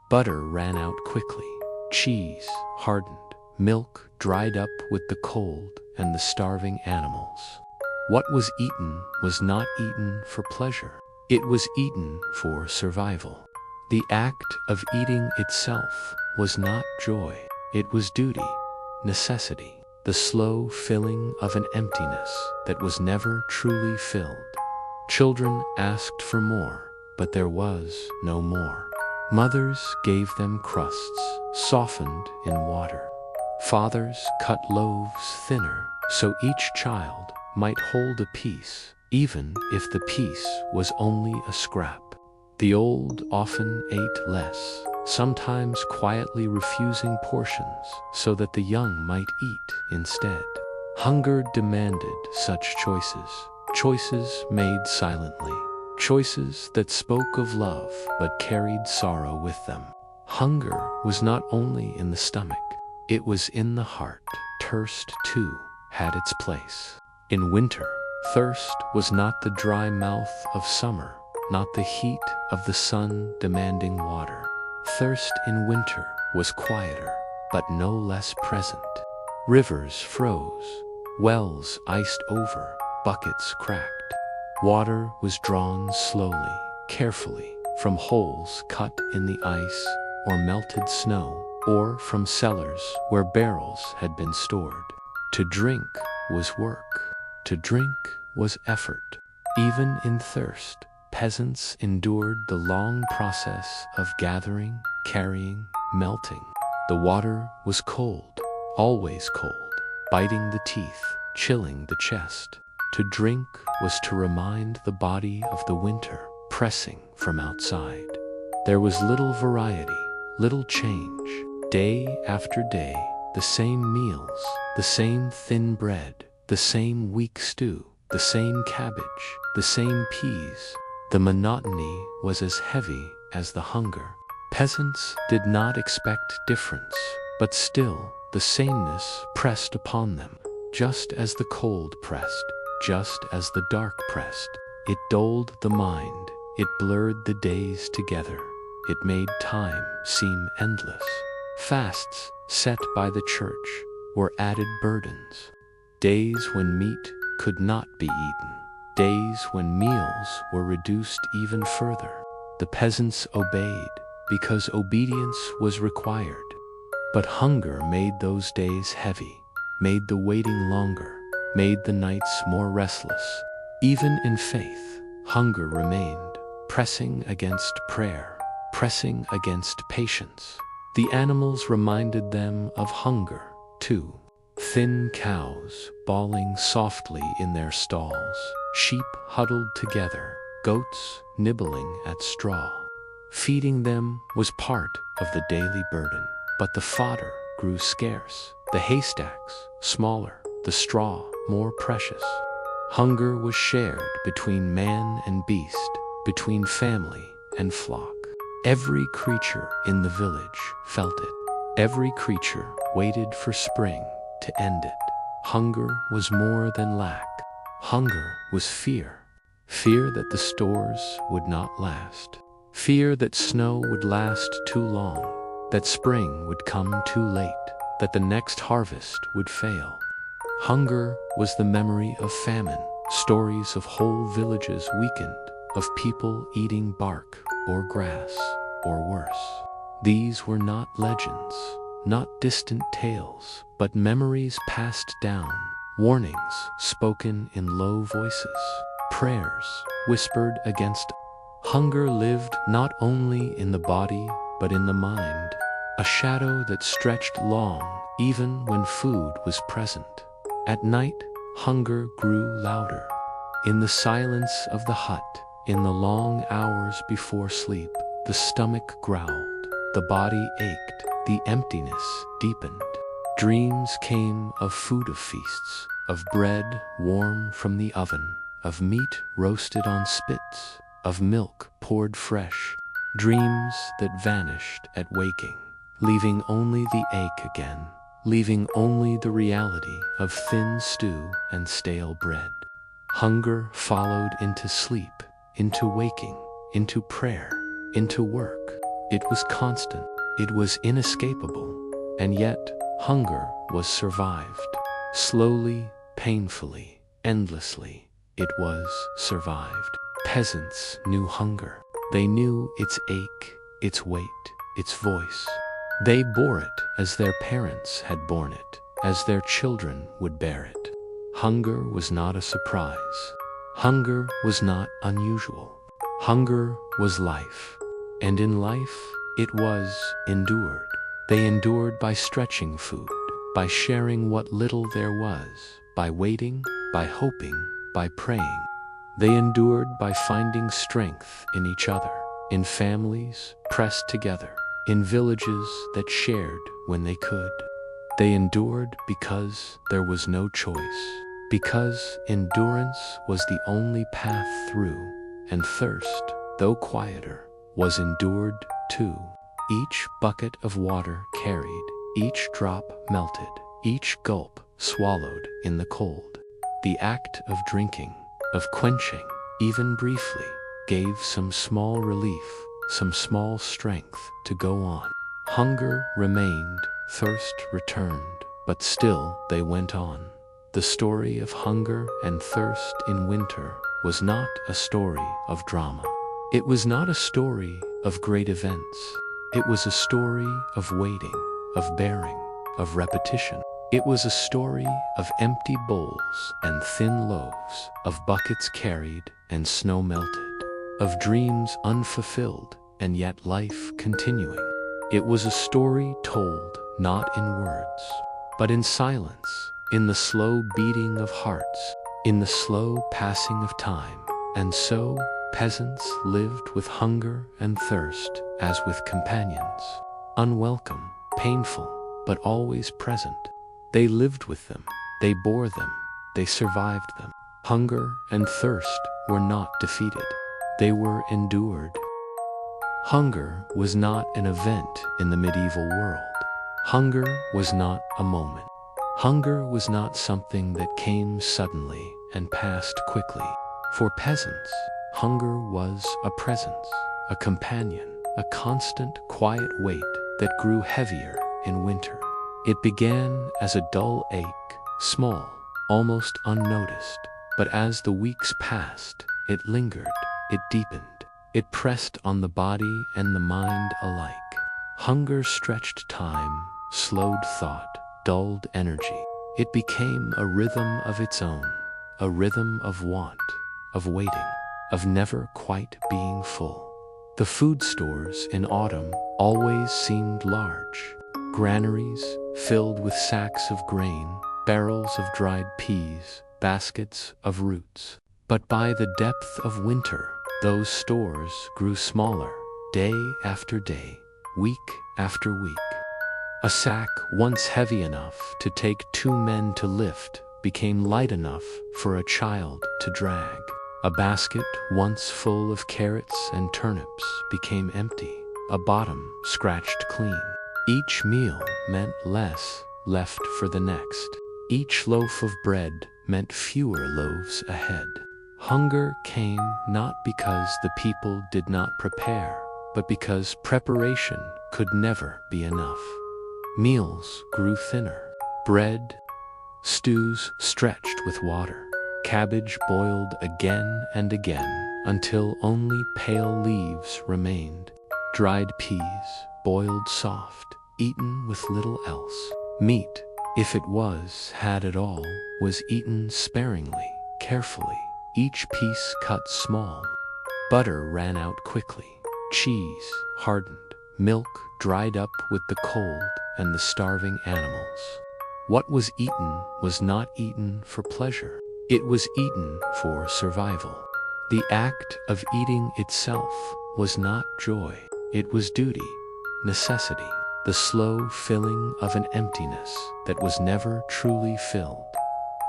S1: Butter ran out quickly. Cheese hardened. Milk dried up with the cold and the starving animals. What was eaten was not eaten for pleasure. It was eaten for survival. The act of eating itself was not joy. It was duty, necessity, the slow filling of an emptiness that was never truly filled. Children asked for more, but there was no more. Mothers gave them crusts, softened in water. Fathers cut loaves thinner, so each child might hold a piece, even if the piece was only a scrap. The old often ate less, sometimes quietly refusing portions so that the young might eat instead. Hunger demanded such choices, choices made silently, choices that spoke of love but carried sorrow with them. Hunger was not only in the stomach, it was in the heart. Thirst, too, had its place. In winter, thirst was not the dry mouth of summer, not the heat of the sun demanding water. Thirst in winter was quieter, but no less present. Rivers froze, wells iced over, buckets cracked. Water was drawn slowly, carefully, from holes cut in the ice or melted snow, or from cellars where barrels had been stored. To drink was work. To drink was effort. Even in thirst, peasants endured the long process of gathering, carrying, melting. The water was cold, always cold, biting the teeth, chilling the chest. To drink was to remind the body of the winter pressing from outside. There was little variety, little change. Day after day, the same meals, the same thin bread, the same weak stew, the same cabbage, the same peas. The monotony was as heavy as the hunger. Peasants did not expect difference, but still the sameness pressed upon them, just as the cold pressed, just as the dark pressed. It dulled the mind, it blurred the days together, it made time seem endless. Fasts set by the church were added burdens. days when meat could not be eaten, days when meals were reduced even further. The peasants obeyed because obedience was required. But hunger made those days heavy, made the waiting longer, made the nights more restless. Even in faith, hunger remained, pressing against prayer, pressing against patience. The animals reminded them of hunger, too. Thin cows bawling softly in their stalls, sheep huddled together, goats nibbling at straw. Feeding them was part of the daily burden, but the fodder grew scarce, the haystacks smaller, the straw more precious. Hunger was shared between man and beast, between family and flock. Every creature in the village felt it. Every creature waited for spring to end it. Hunger was more than lack. Hunger was fear. Fear that the stores would not last. Fear that snow would last too long, that spring would come too late, that the next harvest would fail. Hunger was the memory of famine, stories of whole villages weakened, of people eating bark or grass or worse. These were not legends, not distant tales, but memories passed down, warnings spoken in low voices, prayers whispered against. Hunger lived not only in the body but in the mind, a shadow that stretched long even when food was present. At night, hunger grew louder. In the silence of the hut, in the long hours before sleep, the stomach growled, the body ached, the emptiness deepened. Dreams came of food of feasts, of bread warm from the oven, of meat roasted on spits, of milk poured fresh. Dreams that vanished at waking, leaving only the ache again, leaving only the reality of thin stew and stale bread. Hunger followed into sleep, into waking, into prayer, into work. It was constant, it was inescapable, and yet hunger was survived. Slowly, painfully, endlessly, it was survived. Peasants knew hunger. They knew its ache, its weight, its voice. They bore it as their parents had borne it, as their children would bear it. Hunger was not a surprise. Hunger was not unusual. Hunger was life. And in life, it was endured. They endured by stretching food, by sharing what little there was, by waiting, by hoping, by praying. They endured by finding strength in each other, in families pressed together, in villages that shared when they could. They endured because there was no choice, because endurance was the only path through, and thirst, though quieter, was endured too. Each bucket of water carried, each drop melted, each gulp swallowed in the cold. The act of drinking, of quenching, even briefly, gave some small relief, some small strength to go on. Hunger remained, thirst returned, but still they went on. The story of hunger and thirst in winter was not a story of drama. It was not a story of great events. It was a story of waiting, of bearing, of repetition. It was a story of empty bowls and thin loaves, of buckets carried and snow melted, of dreams unfulfilled and yet life continuing. It was a story told not in words, but in silence, in the slow beating of hearts, in the slow passing of time. And so, peasants lived with hunger and thirst as with companions, unwelcome, painful, but always present. They lived with them, they bore them, they survived them. Hunger and thirst were not defeated, they were endured. Hunger was not an event in the medieval world. Hunger was not a moment. Hunger was not something that came suddenly and passed quickly. For peasants, hunger was a presence, a companion, a constant, quiet weight that grew heavier in winter. It began as a dull ache, small, almost unnoticed. But as the weeks passed, it lingered, it deepened. It pressed on the body and the mind alike. Hunger stretched time, slowed thought, dulled energy. It became a rhythm of its own, a rhythm of want, of waiting, of never quite being full. The food stores in autumn always seemed large. Granaries filled with sacks of grain, barrels of dried peas, baskets of roots. But by the depth of winter, those stores grew smaller, day after day, week after week. A sack once heavy enough to take 2 men to lift became light enough for a child to drag. A basket once full of carrots and turnips became empty, a bottom scratched clean. Each meal meant less left for the next. Each loaf of bread meant fewer loaves ahead. Hunger came not because the people did not prepare, but because preparation could never be enough. Meals grew thinner. Bread, stews stretched with water. Cabbage boiled again and again until only pale leaves remained. Dried peas boiled soft, eaten with little else. Meat, if it was had at all, was eaten sparingly, carefully, each piece cut small. Butter ran out quickly. Cheese hardened. Milk dried up with the cold and the starving animals. What was eaten was not eaten for pleasure. It was eaten for survival. The act of eating itself was not joy. It was duty, necessity, the slow filling of an emptiness that was never truly filled.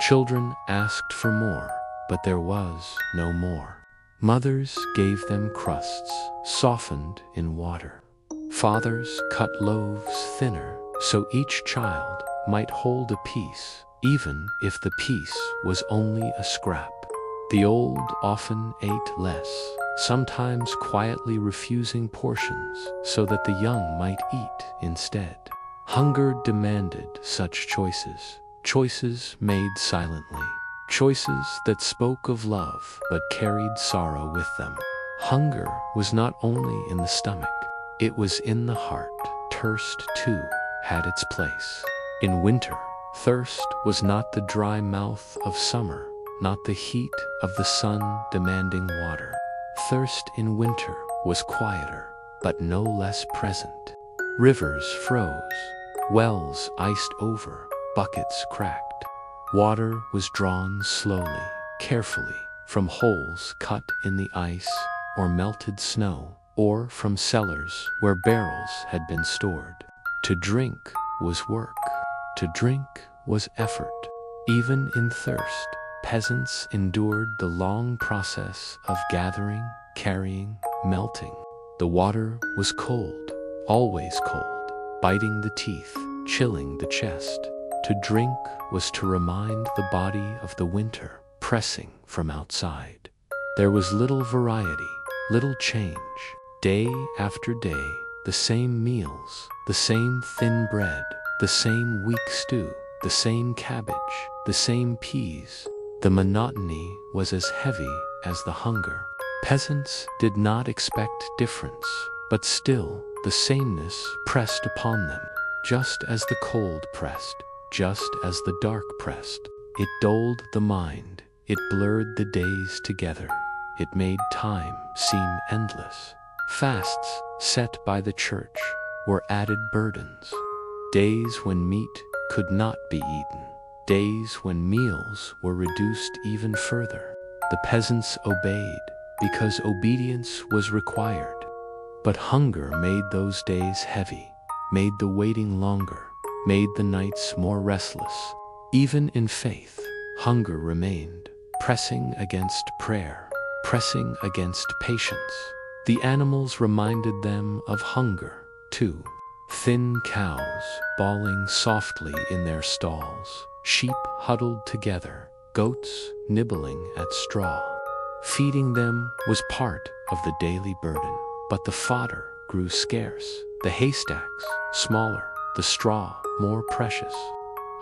S1: Children asked for more, but there was no more. Mothers gave them crusts, softened in water. Fathers cut loaves thinner, so each child might hold a piece, even if the piece was only a scrap. The old often ate less, sometimes quietly refusing portions so that the young might eat instead. Hunger demanded such choices, choices made silently, choices that spoke of love but carried sorrow with them. Hunger was not only in the stomach, it was in the heart. Thirst, too, had its place. In winter, thirst was not the dry mouth of summer, not the heat of the sun demanding water. Thirst in winter was quieter, but no less present. Rivers froze, wells iced over, buckets cracked. Water was drawn slowly, carefully, from holes cut in the ice or melted snow, or from cellars where barrels had been stored. To drink was work. To drink was effort. Even in thirst, peasants endured the long process of gathering, carrying, melting. The water was cold, always cold, biting the teeth, chilling the chest. To drink was to remind the body of the winter pressing from outside. There was little variety, little change. Day after day, the same meals, the same thin bread, the same weak stew, the same cabbage, the same peas. The monotony was as heavy as the hunger. Peasants did not expect difference, but still the sameness pressed upon them, just as the cold pressed, just as the dark pressed. It dulled the mind, it blurred the days together, it made time seem endless. Fasts set by the church were added burdens. Days when meat could not be eaten. Days when meals were reduced even further. The peasants obeyed because obedience was required. But hunger made those days heavy, made the waiting longer, made the nights more restless. Even in faith, hunger remained, pressing against prayer, pressing against patience. The animals reminded them of hunger, too. Thin cows bawling softly in their stalls, sheep huddled together, goats nibbling at straw. Feeding them was part of the daily burden, but the fodder grew scarce, the haystacks smaller, the straw more precious.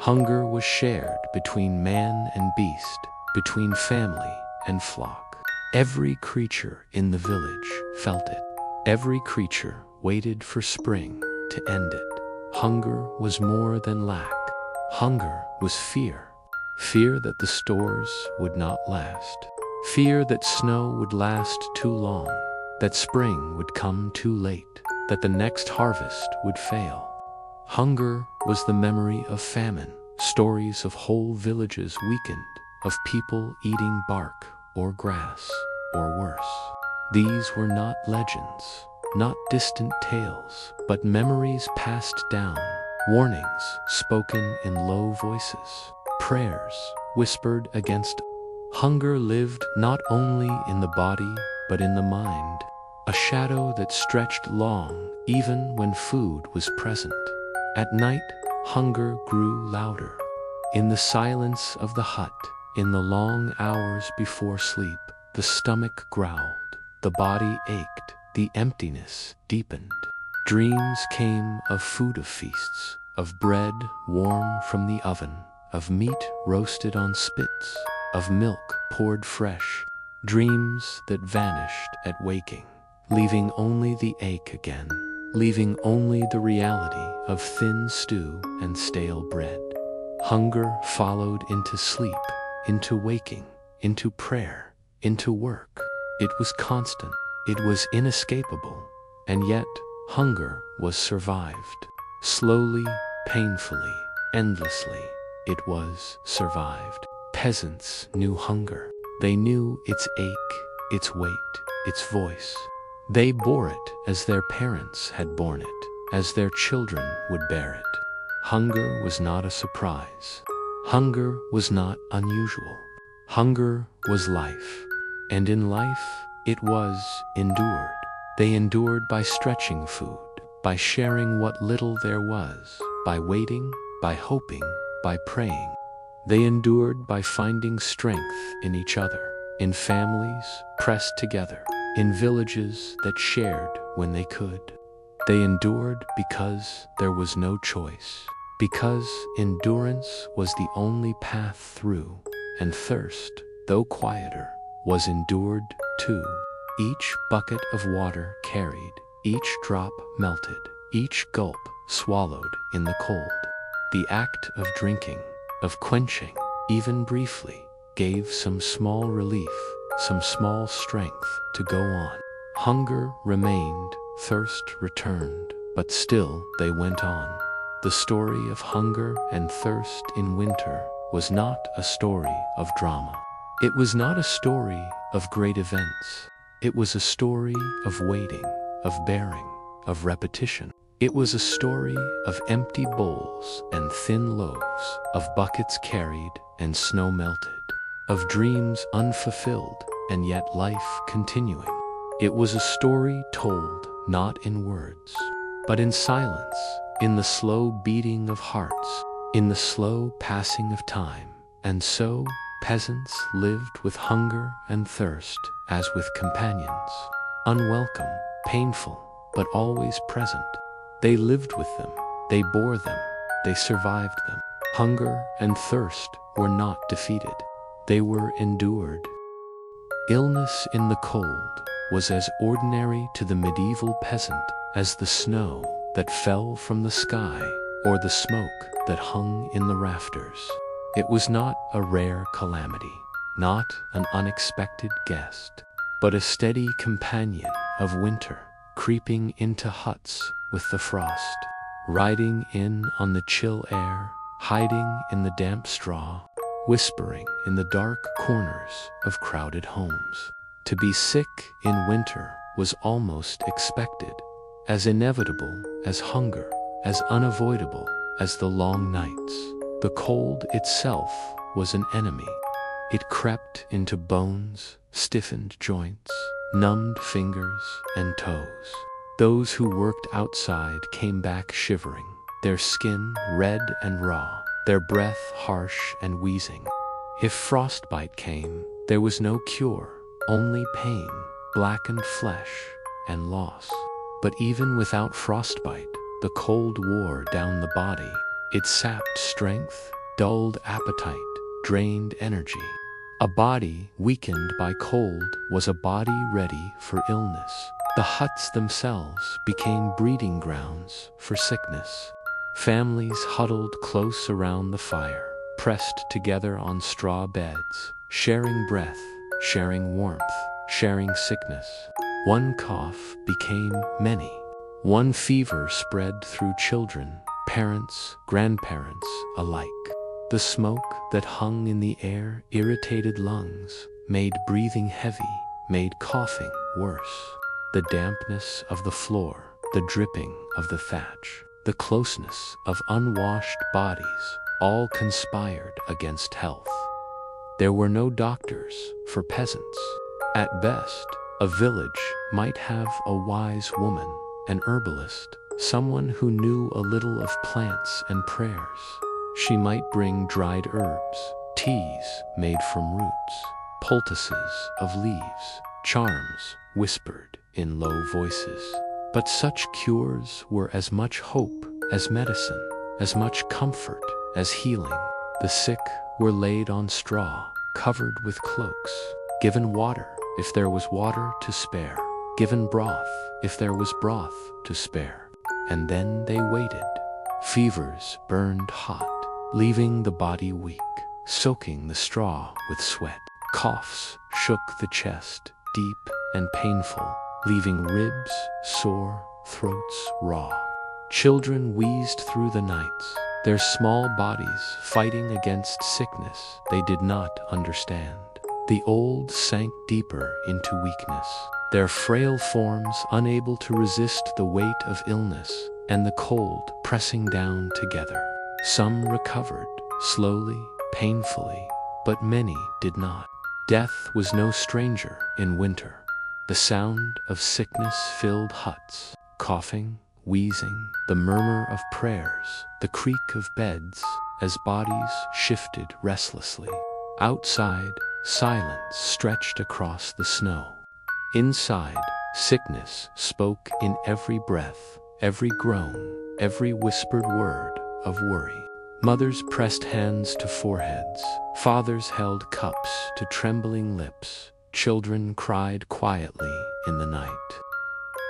S1: Hunger was shared between man and beast, between family and flock. Every creature in the village felt it. Every creature waited for spring to end it. Hunger was more than lack. Hunger was fear. Fear that the stores would not last. Fear that snow would last too long, that spring would come too late, that the next harvest would fail. Hunger was the memory of famine, stories of whole villages weakened, of people eating bark or grass or worse. These were not legends, not distant tales, but memories passed down, warnings spoken in low voices, prayers whispered against. Hunger lived not only in the body but in the mind, a shadow that stretched long even when food was present. At night, hunger grew louder. In the silence of the hut, in the long hours before sleep, the stomach growled, the body ached, the emptiness deepened. Dreams came of food of feasts, of bread warm from the oven, of meat roasted on spits, of milk poured fresh, dreams that vanished at waking, leaving only the ache again, leaving only the reality of thin stew and stale bread. Hunger followed into sleep, into waking, into prayer, into work. It was constant, it was inescapable, and yet hunger was survived. Slowly, painfully, endlessly, it was survived. Peasants knew hunger. They knew its ache, its weight, its voice. They bore it as their parents had borne it, as their children would bear it. Hunger was not a surprise. Hunger was not unusual. Hunger was life. And in life, it was endured. They endured by stretching food, by sharing what little there was, by waiting, by hoping, by praying. They endured by finding strength in each other, in families pressed together, in villages that shared when they could. They endured because there was no choice, because endurance was the only path through, and thirst, though quieter, was endured too. Each bucket of water carried, each drop melted, each gulp swallowed in the cold. The act of drinking, of quenching, even briefly, gave some small relief, some small strength to go on. Hunger remained, thirst returned, but still they went on. The story of hunger and thirst in winter was not a story of drama. It was not a story of great events. It was a story of waiting, of bearing, of repetition. It was a story of empty bowls and thin loaves, of buckets carried and snow melted, of dreams unfulfilled and yet life continuing. It was a story told not in words, but in silence, in the slow beating of hearts, in the slow passing of time. And so, peasants lived with hunger and thirst as with companions, unwelcome, painful, but always present. They lived with them, they bore them, they survived them. Hunger and thirst were not defeated, they were endured. Illness in the cold was as ordinary to the medieval peasant as the snow that fell from the sky or the smoke that hung in the rafters. It was not a rare calamity, not an unexpected guest, but a steady companion of winter, creeping into huts with the frost, riding in on the chill air, hiding in the damp straw, whispering in the dark corners of crowded homes. To be sick in winter was almost expected, as inevitable as hunger, as unavoidable as the long nights. The cold itself was an enemy. It crept into bones, stiffened joints, numbed fingers and toes. Those who worked outside came back shivering, their skin red and raw, their breath harsh and wheezing. If frostbite came, there was no cure, only pain, blackened flesh, and loss. But even without frostbite, the cold wore down the body. It sapped strength, dulled appetite, drained energy. A body weakened by cold was a body ready for illness. The huts themselves became breeding grounds for sickness. Families huddled close around the fire, pressed together on straw beds, sharing breath, sharing warmth, sharing sickness. One cough became many. One fever spread through children, parents, grandparents alike. The smoke that hung in the air irritated lungs, made breathing heavy, made coughing worse. The dampness of the floor, the dripping of the thatch, the closeness of unwashed bodies, all conspired against health. There were no doctors for peasants. At best, a village might have a wise woman, an herbalist, someone who knew a little of plants and prayers. She might bring dried herbs, teas made from roots, poultices of leaves, charms whispered in low voices. But such cures were as much hope as medicine, as much comfort as healing. The sick were laid on straw, covered with cloaks, given water if there was water to spare, given broth if there was broth to spare. And then they waited. Fevers burned hot, leaving the body weak, soaking the straw with sweat. Coughs shook the chest, deep and painful, leaving ribs sore, throats raw. Children wheezed through the nights, their small bodies fighting against sickness they did not understand. The old sank deeper into weakness, their frail forms unable to resist the weight of illness and the cold pressing down together. Some recovered, slowly, painfully, but many did not. Death was no stranger in winter. The sound of sickness filled huts, coughing, wheezing, the murmur of prayers, the creak of beds as bodies shifted restlessly. Outside, silence stretched across the snow. Inside, sickness spoke in every breath, every groan, every whispered word of worry. Mothers pressed hands to foreheads, fathers held cups to trembling lips, children cried quietly in the night.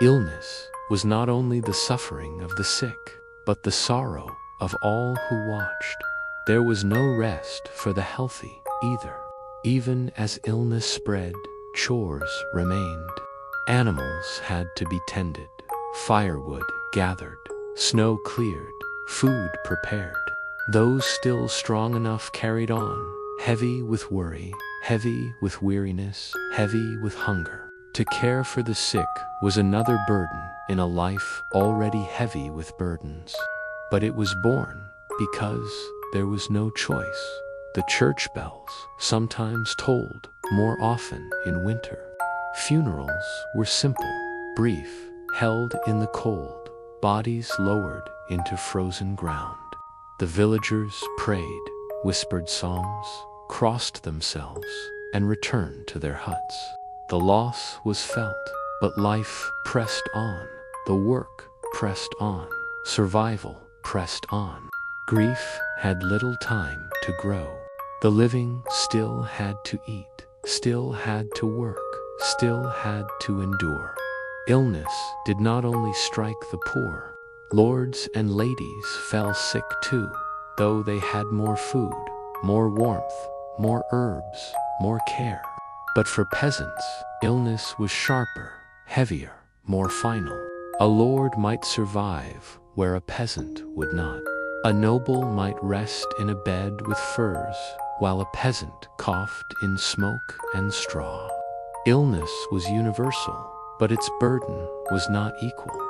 S1: Illness was not only the suffering of the sick, but the sorrow of all who watched. There was no rest for the healthy either. Even as illness spread, chores remained. Animals had to be tended, firewood gathered, snow cleared, food prepared. Those still strong enough carried on, heavy with worry, heavy with weariness, heavy with hunger. To care for the sick was another burden in a life already heavy with burdens. But it was born because there was no choice. The church bells sometimes tolled, more often in winter. Funerals were simple, brief, held in the cold, bodies lowered into frozen ground. The villagers prayed, whispered psalms, crossed themselves, and returned to their huts. The loss was felt, but life pressed on. The work pressed on. Survival pressed on. Grief had little time to grow. The living still had to eat, still had to work, still had to endure. Illness did not only strike the poor. Lords and ladies fell sick too, though they had more food, more warmth, more herbs, more care. But for peasants, illness was sharper, heavier, more final. A lord might survive where a peasant would not. A noble might rest in a bed with furs, while a peasant coughed in smoke and straw. Illness was universal, but its burden was not equal.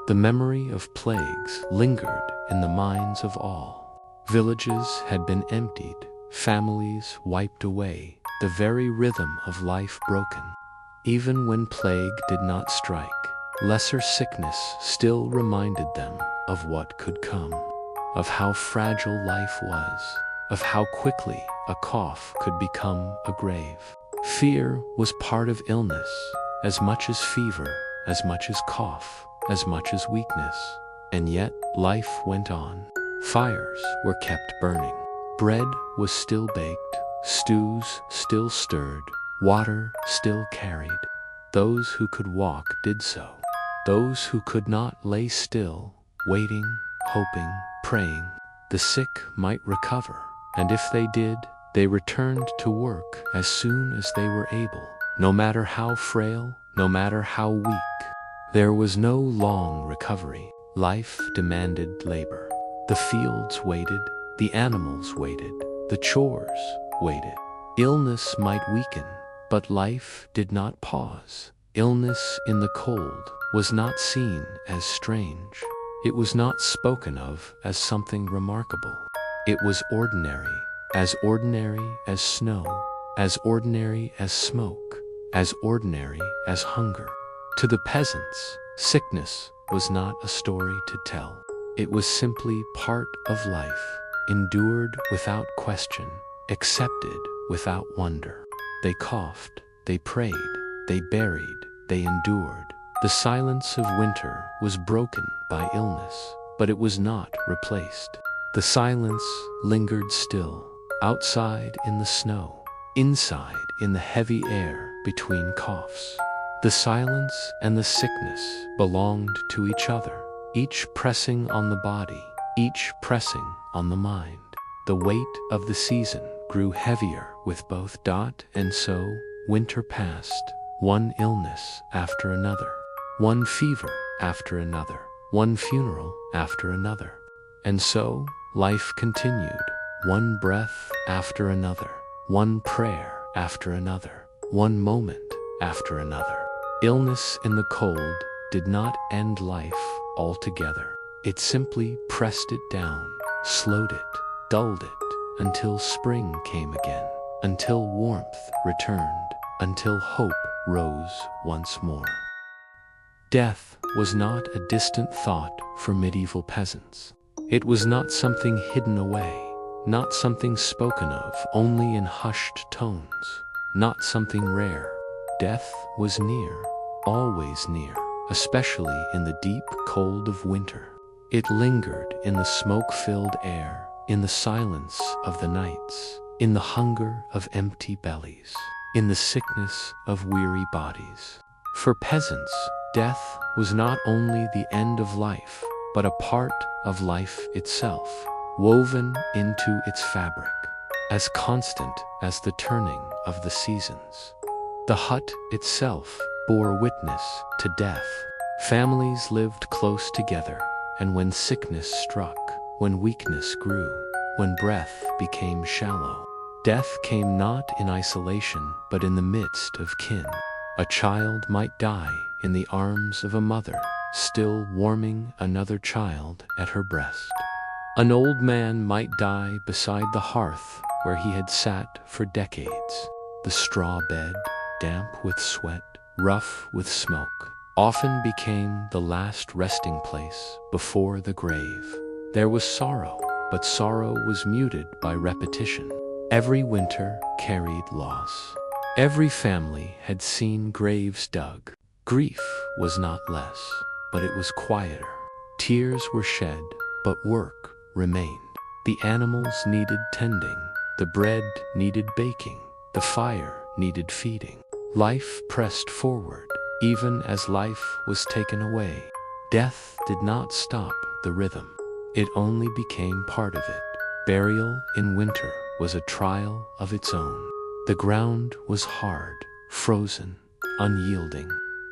S1: The memory of plagues lingered in the minds of all. Villages had been emptied, families wiped away, the very rhythm of life broken. Even when plague did not strike, lesser sickness still reminded them of what could come, of how fragile life was, of how quickly a cough could become a grave. Fear was part of illness, as much as fever, as much as cough, as much as weakness. And yet life went on. Fires were kept burning. Bread was still baked, stews still stirred, water still carried. Those who could walk did so. Those who could not lay still, waiting, hoping, praying. The sick might recover, and if they did, they returned to work as soon as they were able, no matter how frail, no matter how weak. There was no long recovery. Life demanded labor. The fields waited, the animals waited, the chores waited. Illness might weaken, but life did not pause. Illness in the cold was not seen as strange. It was not spoken of as something remarkable. It was ordinary as snow, as ordinary as smoke, as ordinary as hunger. To the peasants, sickness was not a story to tell. It was simply part of life, endured without question, accepted without wonder. They coughed, they prayed, they buried, they endured. The silence of winter was broken by illness, but it was not replaced. The silence lingered still, outside in the snow, inside in the heavy air between coughs. The silence and the sickness belonged to each other, each pressing on the body, each pressing on the mind. The weight of the season grew heavier with both. And so, winter passed, one illness after another, one fever after another, one funeral after another. And so, life continued, one breath after another, one prayer after another, one moment after another. Illness in the cold did not end life altogether. It simply pressed it down, slowed it, dulled it, until spring came again, until warmth returned, until hope rose once more. Death was not a distant thought for medieval peasants. It was not something hidden away, not something spoken of only in hushed tones, not something rare. Death was near, always near, especially in the deep cold of winter. It lingered in the smoke-filled air, in the silence of the nights, in the hunger of empty bellies, in the sickness of weary bodies. For peasants, death was not only the end of life, but a part of life itself, woven into its fabric, as constant as the turning of the seasons. The hut itself bore witness to death. Families lived close together, and when sickness struck, when weakness grew, when breath became shallow, death came not in isolation but in the midst of kin. A child might die in the arms of a mother, still warming another child at her breast. An old man might die beside the hearth where he had sat for decades. The straw bed, damp with sweat, rough with smoke, often became the last resting place before the grave. There was sorrow, but sorrow was muted by repetition. Every winter carried loss. Every family had seen graves dug. Grief was not less, but it was quieter. Tears were shed, but work remained. The animals needed tending, the bread needed baking, the fire needed feeding. Life pressed forward, even as life was taken away. Death did not stop the rhythm. It only became part of it. Burial in winter was a trial of its own. The ground was hard, frozen, unyielding.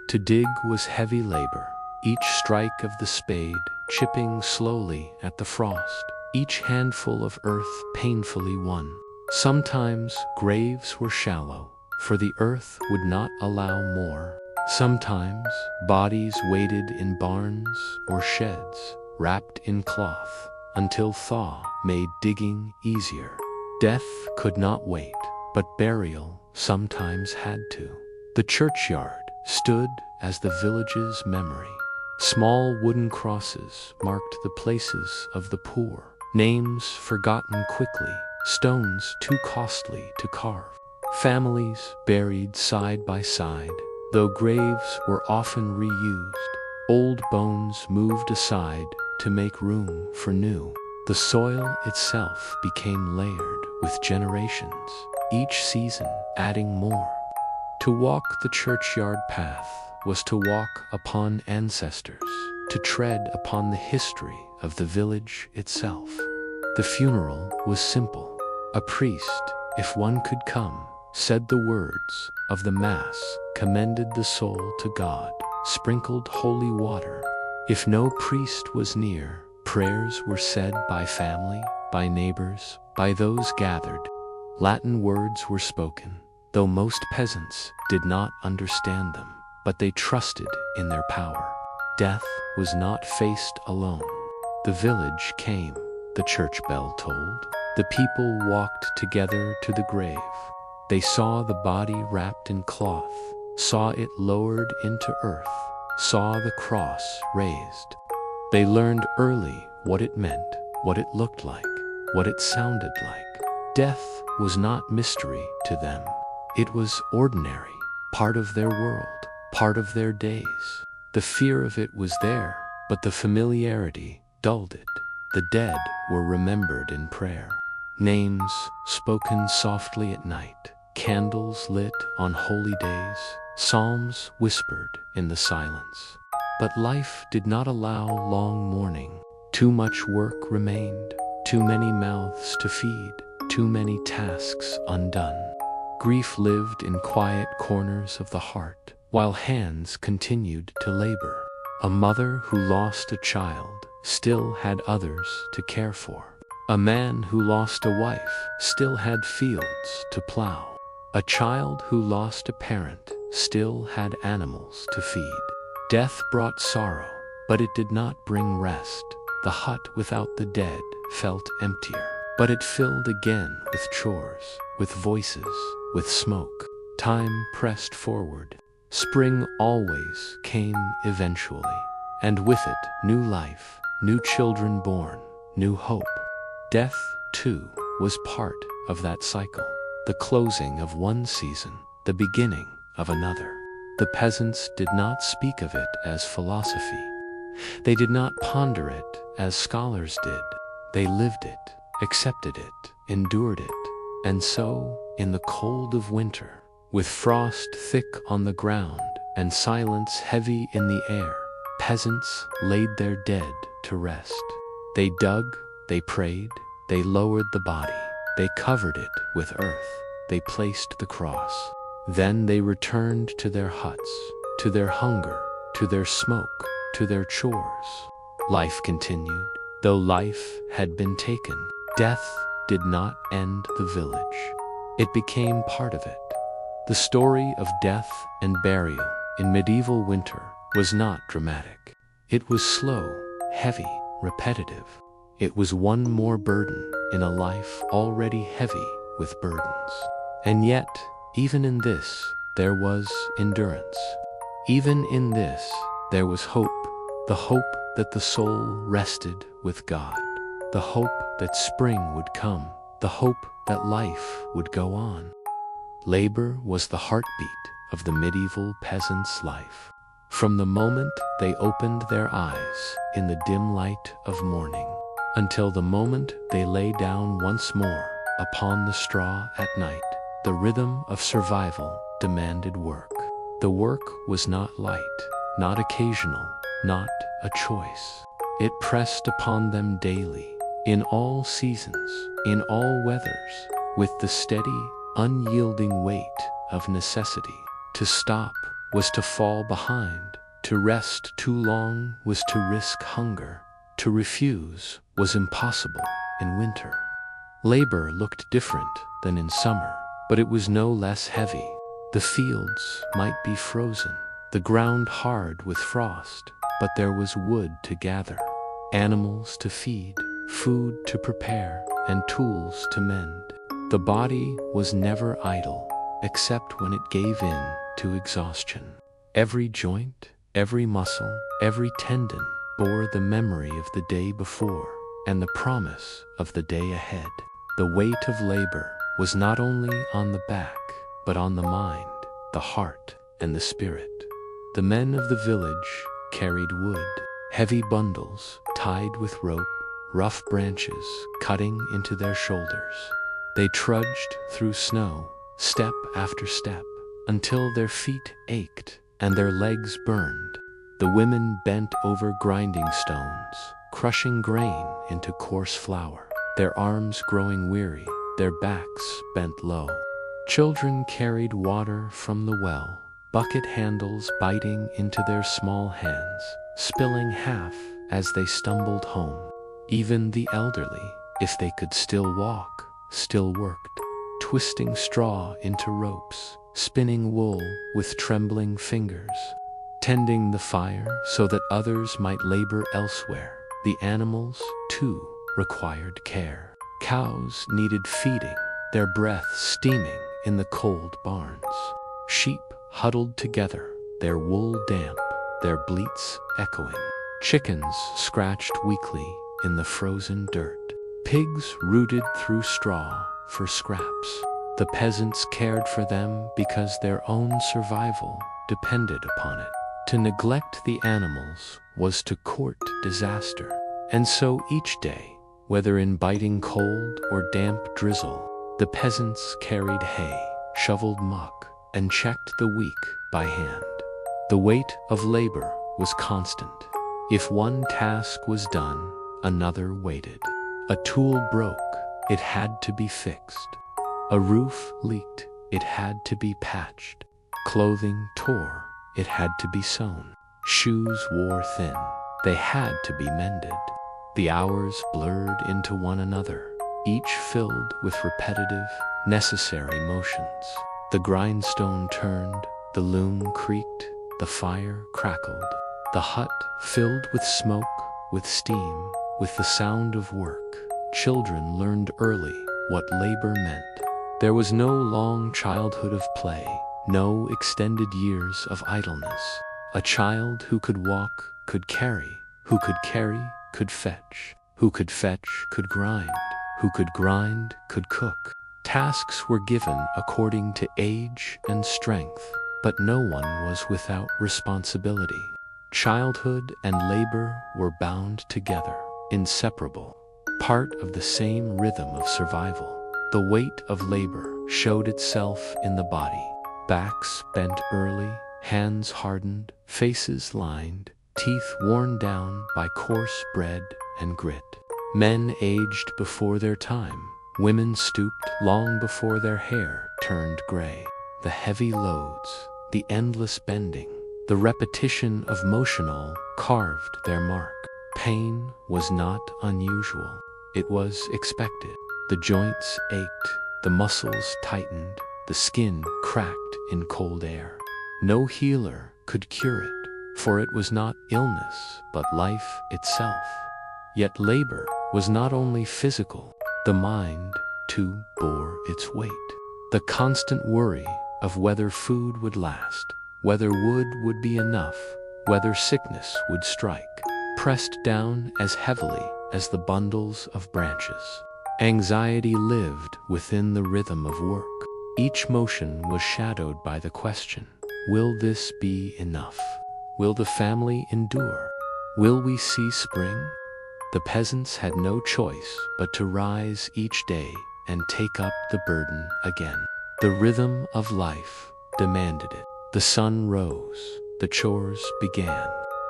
S1: To dig was heavy labor, each strike of the spade chipping slowly at the frost, each handful of earth painfully won. Sometimes graves were shallow, for the earth would not allow more. Sometimes bodies waited in barns or sheds, wrapped in cloth, until thaw made digging easier. Death could not wait, but burial sometimes had to. The churchyard stood as the village's memory. Small wooden crosses marked the places of the poor, names forgotten quickly, stones too costly to carve. Families buried side by side, though graves were often reused. Old bones moved aside to make room for new. The soil itself became layered with generations, each season adding more. To walk the churchyard path was to walk upon ancestors, to tread upon the history of the village itself. The funeral was simple. A priest, if one could come, said the words of the Mass, commended the soul to God, sprinkled holy water. If no priest was near, prayers were said by family, by neighbors, by those gathered. Latin words were spoken, though most peasants did not understand them, but they trusted in their power. Death was not faced alone. The village came, the church bell tolled, the people walked together to the grave. They saw the body wrapped in cloth, saw it lowered into earth, saw the cross raised. They learned early what it meant, what it looked like, what it sounded like. Death was not mystery to them. It was ordinary, part of their world, part of their days. The fear of it was there, but the familiarity dulled it. The dead were remembered in prayer. Names spoken softly at night, candles lit on holy days, psalms whispered in the silence. But life did not allow long mourning. Too much work remained, too many mouths to feed, too many tasks undone. Grief lived in quiet corners of the heart, while hands continued to labor. A mother who lost a child still had others to care for. A man who lost a wife still had fields to plow. A child who lost a parent still had animals to feed. Death brought sorrow, but it did not bring rest. The hut without the dead felt emptier, but it filled again with chores, with voices, with smoke. Time pressed forward. Spring always came eventually, and with it new life, new children born, new hope. Death, too, was part of that cycle, the closing of one season, the beginning of another. The peasants did not speak of it as philosophy. They did not ponder it as scholars did. They lived it, accepted it, endured it. And so, in the cold of winter, with frost thick on the ground and silence heavy in the air, peasants laid their dead to rest. They dug, they prayed, they lowered the body, they covered it with earth, they placed the cross. Then they returned to their huts, to their hunger, to their smoke, to their chores. Life continued, though life had been taken. Death did not end the village. It became part of it. The story of death and burial in medieval winter was not dramatic. It was slow, heavy, repetitive. It was one more burden in a life already heavy with burdens. And yet, even in this, there was endurance. Even in this, there was hope. The hope that the soul rested with God. The hope that spring would come. The hope that life would go on. Labor was the heartbeat of the medieval peasant's life. From the moment they opened their eyes in the dim light of morning, until the moment they lay down once more upon the straw at night, the rhythm of survival demanded work. The work was not light, not occasional, not a choice. It pressed upon them daily, in all seasons, in all weathers, with the steady, unyielding weight of necessity. To stop was to fall behind. To rest too long was to risk hunger. To refuse was impossible in winter. Labor looked different than in summer, but it was no less heavy. The fields might be frozen, the ground hard with frost, but there was wood to gather, animals to feed, food to prepare, and tools to mend. The body was never idle, except when it gave in to exhaustion. Every joint, every muscle, every tendon bore the memory of the day before and the promise of the day ahead. The weight of labor was not only on the back, but on the mind, the heart, and the spirit. The men of the village carried wood, heavy bundles tied with rope, rough branches cutting into their shoulders. They trudged through snow, step after step, until their feet ached and their legs burned. The women bent over grinding stones, crushing grain into coarse flour, their arms growing weary, their backs bent low. Children carried water from the well, bucket handles biting into their small hands, spilling half as they stumbled home. Even the elderly, if they could still walk, still worked, twisting straw into ropes, spinning wool with trembling fingers, tending the fire so that others might labor elsewhere. The animals, too, required care. Cows needed feeding, their breath steaming in the cold barns. Sheep huddled together, their wool damp, their bleats echoing. Chickens scratched weakly in the frozen dirt. Pigs rooted through straw for scraps. The peasants cared for them because their own survival depended upon it. To neglect the animals was to court disaster. And so each day, whether in biting cold or damp drizzle, the peasants carried hay, shoveled muck, and checked the weak by hand. The weight of labor was constant. If one task was done, another waited. A tool broke, it had to be fixed. A roof leaked, it had to be patched. Clothing tore, it had to be sewn. Shoes wore thin, they had to be mended. The hours blurred into one another, each filled with repetitive, necessary motions. The grindstone turned, the loom creaked, the fire crackled. The hut filled with smoke, with steam, with the sound of work. Children learned early what labor meant. There was no long childhood of play, no extended years of idleness. A child who could walk could carry, who could carry could fetch, who could fetch could grind, who could grind could cook. Tasks were given according to age and strength, but no one was without responsibility. Childhood and labor were bound together, inseparable, part of the same rhythm of survival. The weight of labor showed itself in the body. Backs bent early, hands hardened, faces lined, teeth worn down by coarse bread and grit. Men aged before their time. Women stooped long before their hair turned gray. The heavy loads, the endless bending, the repetition of motion all carved their mark. Pain was not unusual. It was expected. The joints ached, the muscles tightened, the skin cracked in cold air. No healer could cure it, for it was not illness, but life itself. Yet labor was not only physical. The mind, too, bore its weight. The constant worry of whether food would last, whether wood would be enough, whether sickness would strike, pressed down as heavily as the bundles of branches. Anxiety lived within the rhythm of work. Each motion was shadowed by the question, will this be enough? Will the family endure? Will we see spring? The peasants had no choice but to rise each day and take up the burden again. The rhythm of life demanded it. The sun rose, the chores began.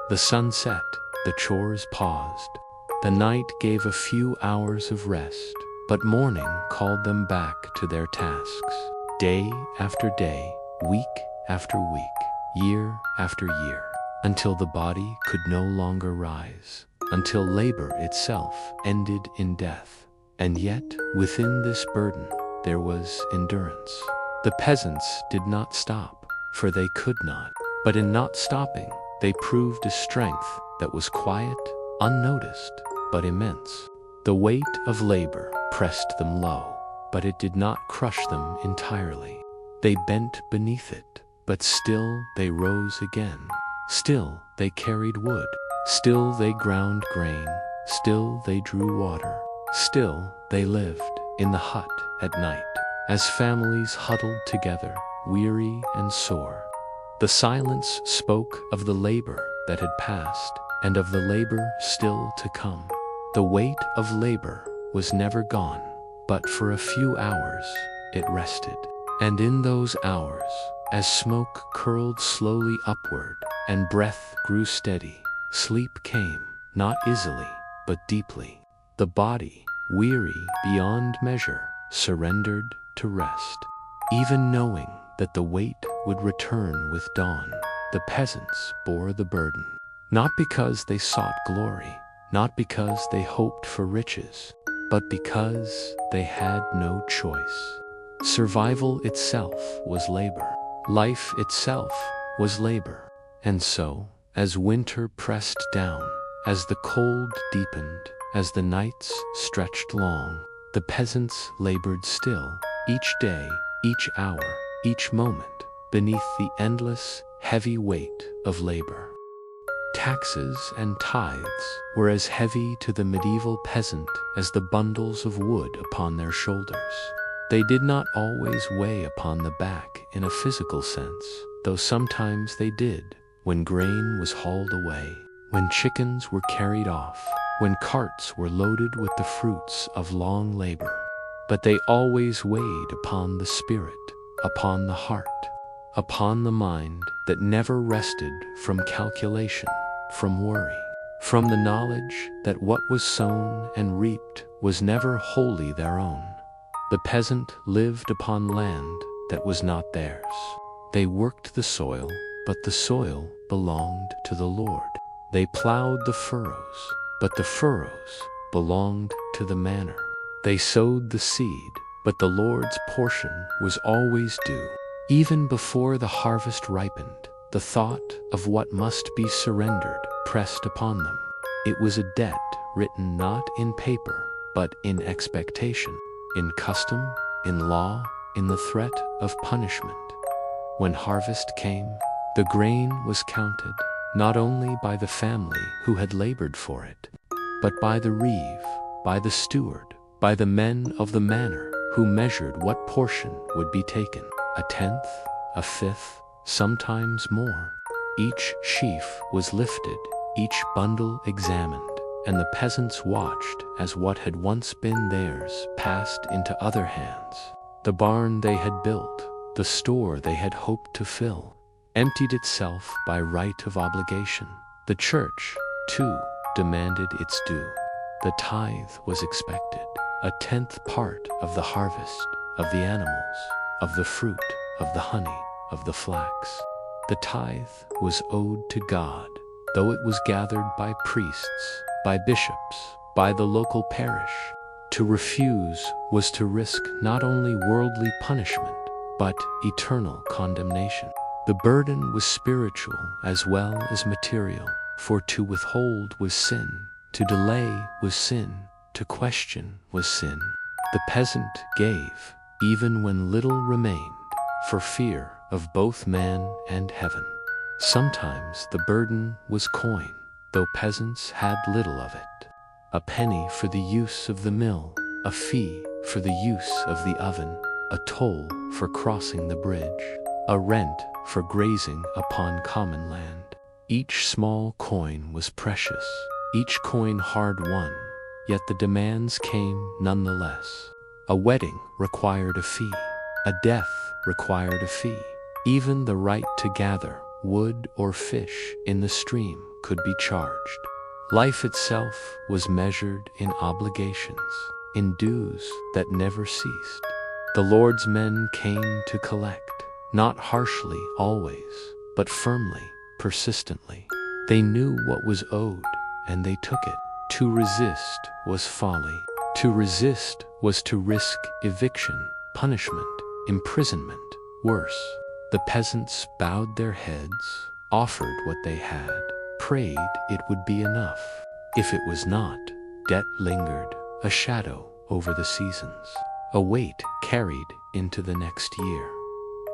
S1: The sun set, the chores paused. The night gave a few hours of rest, but morning called them back to their tasks. Day after day, week after week, year after year, until the body could no longer rise, until labor itself ended in death. And yet, within this burden, there was endurance. The peasants did not stop, for they could not. But in not stopping, they proved a strength that was quiet, unnoticed, but immense. The weight of labor pressed them low, but it did not crush them entirely. They bent beneath it, but still they rose again. Still they carried wood. Still they ground grain. Still they drew water. Still they lived in the hut at night, as families huddled together, weary and sore. The silence spoke of the labor that had passed and of the labor still to come. The weight of labor was never gone, but for a few hours it rested. And in those hours, as smoke curled slowly upward and breath grew steady, sleep came, not easily, but deeply. The body, weary beyond measure, surrendered to rest. Even knowing that the weight would return with dawn, the peasants bore the burden. Not because they sought glory, not because they hoped for riches, but because they had no choice. Survival itself was labor. Life itself was labor. And so, as winter pressed down, as the cold deepened, as the nights stretched long, the peasants labored still, each day, each hour, each moment, beneath the endless, heavy weight of labor. Taxes and tithes were as heavy to the medieval peasant as the bundles of wood upon their shoulders. They did not always weigh upon the back in a physical sense, though sometimes they did, when grain was hauled away, when chickens were carried off, when carts were loaded with the fruits of long labor. But they always weighed upon the spirit, upon the heart, upon the mind that never rested from calculation, from worry, from the knowledge that what was sown and reaped was never wholly their own. The peasant lived upon land that was not theirs. They worked the soil, but the soil belonged to the Lord. They plowed the furrows, but the furrows belonged to the manor. They sowed the seed, but the Lord's portion was always due. Even before the harvest ripened, the thought of what must be surrendered pressed upon them. It was a debt written not in paper, but in expectation, in custom, in law, in the threat of punishment. When harvest came, the grain was counted, not only by the family who had labored for it, but by the reeve, by the steward, by the men of the manor who measured what portion would be taken, 1/10, 1/5, sometimes more. Each sheaf was lifted, each bundle examined, and the peasants watched as what had once been theirs passed into other hands. The barn they had built, the store they had hoped to fill, emptied itself by right of obligation. The church, too, demanded its due. The tithe was expected, 1/10 part of the harvest, of the animals, of the fruit, of the honey, of the flax. The tithe was owed to God, though it was gathered by priests, by bishops, by the local parish. To refuse was to risk not only worldly punishment, but eternal condemnation. The burden was spiritual as well as material, for to withhold was sin, to delay was sin, to question was sin. The peasant gave, even when little remained, for fear of both man and heaven. Sometimes the burden was coin, though peasants had little of it. A penny for the use of the mill, a fee for the use of the oven, a toll for crossing the bridge, a rent for grazing upon common land. Each small coin was precious, each coin hard-won, yet the demands came nonetheless. A wedding required a fee, a death required a fee. Even the right to gather wood or fish in the stream could be charged. Life itself was measured in obligations, in dues that never ceased. The Lord's men came to collect, not harshly always, but firmly, persistently. They knew what was owed, and they took it. To resist was folly. To resist was to risk eviction, punishment, imprisonment, worse. The peasants bowed their heads, offered what they had, prayed it would be enough. If it was not, debt lingered, a shadow over the seasons, a weight carried into the next year.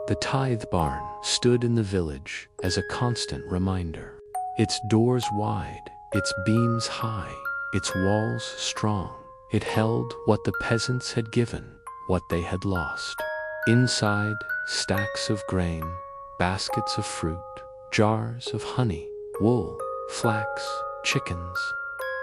S1: The tithe barn stood in the village as a constant reminder. Its doors wide, its beams high, its walls strong. It held what the peasants had given, what they had lost. Inside, stacks of grain, baskets of fruit, jars of honey, wool, flax, chickens,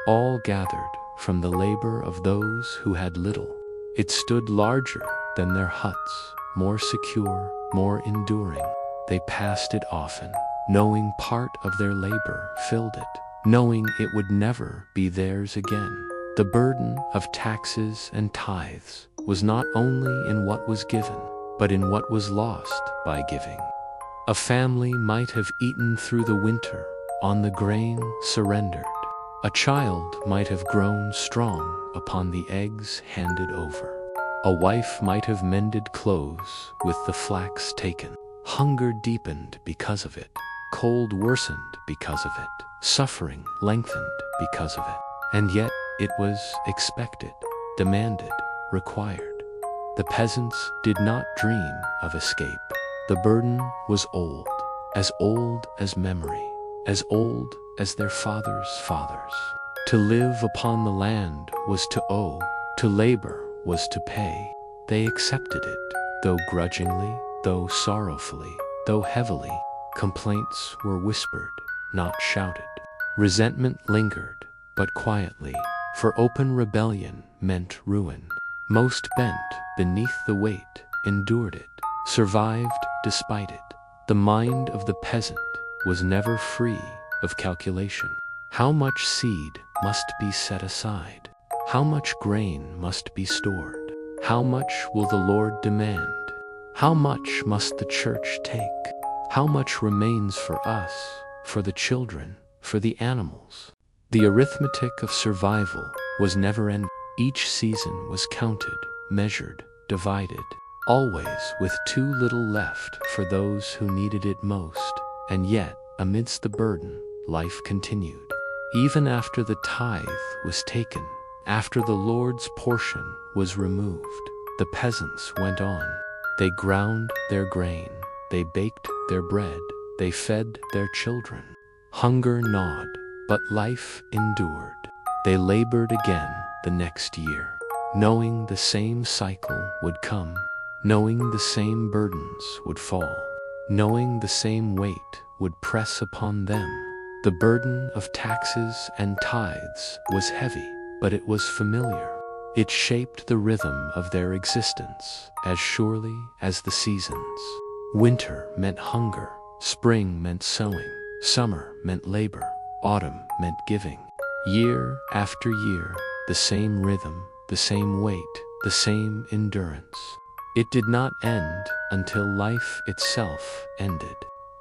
S1: all gathered from the labor of those who had little. It stood larger than their huts, more secure, more enduring. They passed it often, knowing part of their labor filled it, knowing it would never be theirs again. The burden of taxes and tithes was not only in what was given, but in what was lost by giving. A family might have eaten through the winter on the grain surrendered. A child might have grown strong upon the eggs handed over. A wife might have mended clothes with the flax taken. Hunger deepened because of it. Cold worsened because of it. Suffering lengthened because of it. And yet it was expected, demanded, required. The peasants did not dream of escape. The burden was old as memory, as old as their fathers' fathers. To live upon the land was to owe, to labor was to pay. They accepted it, though grudgingly, though sorrowfully, though heavily. Complaints were whispered, not shouted. Resentment lingered, but quietly, for open rebellion meant ruin. Most bent beneath the weight, endured it, survived despite it. The mind of the peasant was never free of calculation. How much seed must be set aside? How much grain must be stored? How much will the Lord demand? How much must the church take? How much remains for us, for the children, for the animals? The arithmetic of survival was never ending. Each season was counted, measured, divided, always with too little left for those who needed it most. And yet, amidst the burden, life continued. Even after the tithe was taken, after the Lord's portion was removed, the peasants went on. They ground their grain, they baked their bread, they fed their children. Hunger gnawed, but life endured. They labored again the next year, knowing the same cycle would come, knowing the same burdens would fall, knowing the same weight would press upon them. The burden of taxes and tithes was heavy, but it was familiar. It shaped the rhythm of their existence as surely as the seasons. Winter meant hunger, spring meant sowing, summer meant labor, autumn meant giving. Year after year, the same rhythm, the same weight, the same endurance. It did not end until life itself ended.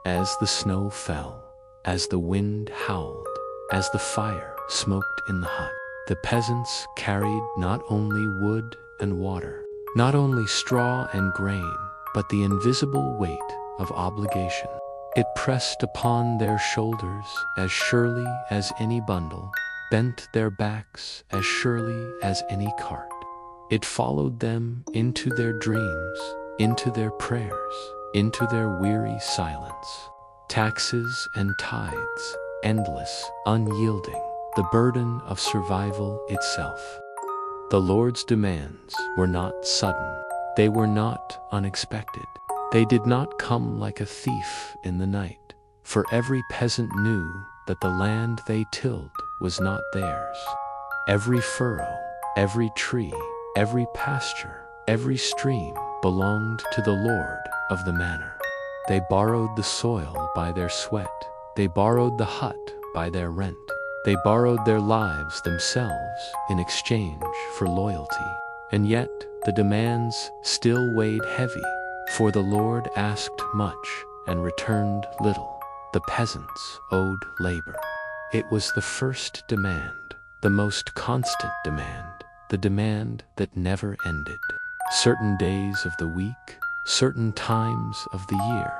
S1: As the snow fell, as the wind howled, as the fire smoked in the hut, the peasants carried not only wood and water, not only straw and grain, but the invisible weight of obligation. It pressed upon their shoulders as surely as any bundle, bent their backs as surely as any cart. It followed them into their dreams, into their prayers, into their weary silence. Taxes and tithes, endless, unyielding, the burden of survival itself. The Lord's demands were not sudden. They were not unexpected. They did not come like a thief in the night, for every peasant knew that the land they tilled was not theirs. Every furrow, every tree, every pasture, every stream belonged to the Lord of the manor. They borrowed the soil by their sweat. They borrowed the hut by their rent. They borrowed their lives themselves in exchange for loyalty. And yet the demands still weighed heavy, for the Lord asked much and returned little. The peasants owed labor. It was the first demand, the most constant demand, the demand that never ended. Certain days of the week, certain times of the year,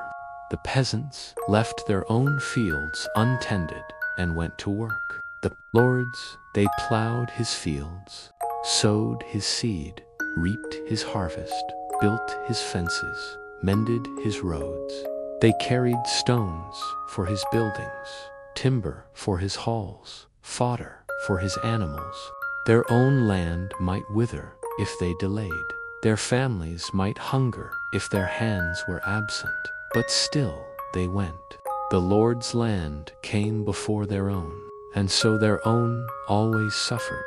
S1: the peasants left their own fields untended and went to work. The lords, they plowed his fields, sowed his seed, reaped his harvest, built his fences, mended his roads. They carried stones for his buildings, timber for his halls, fodder for his animals. Their own land might wither if they delayed. Their families might hunger if their hands were absent, but still they went. The Lord's land came before their own, and so their own always suffered.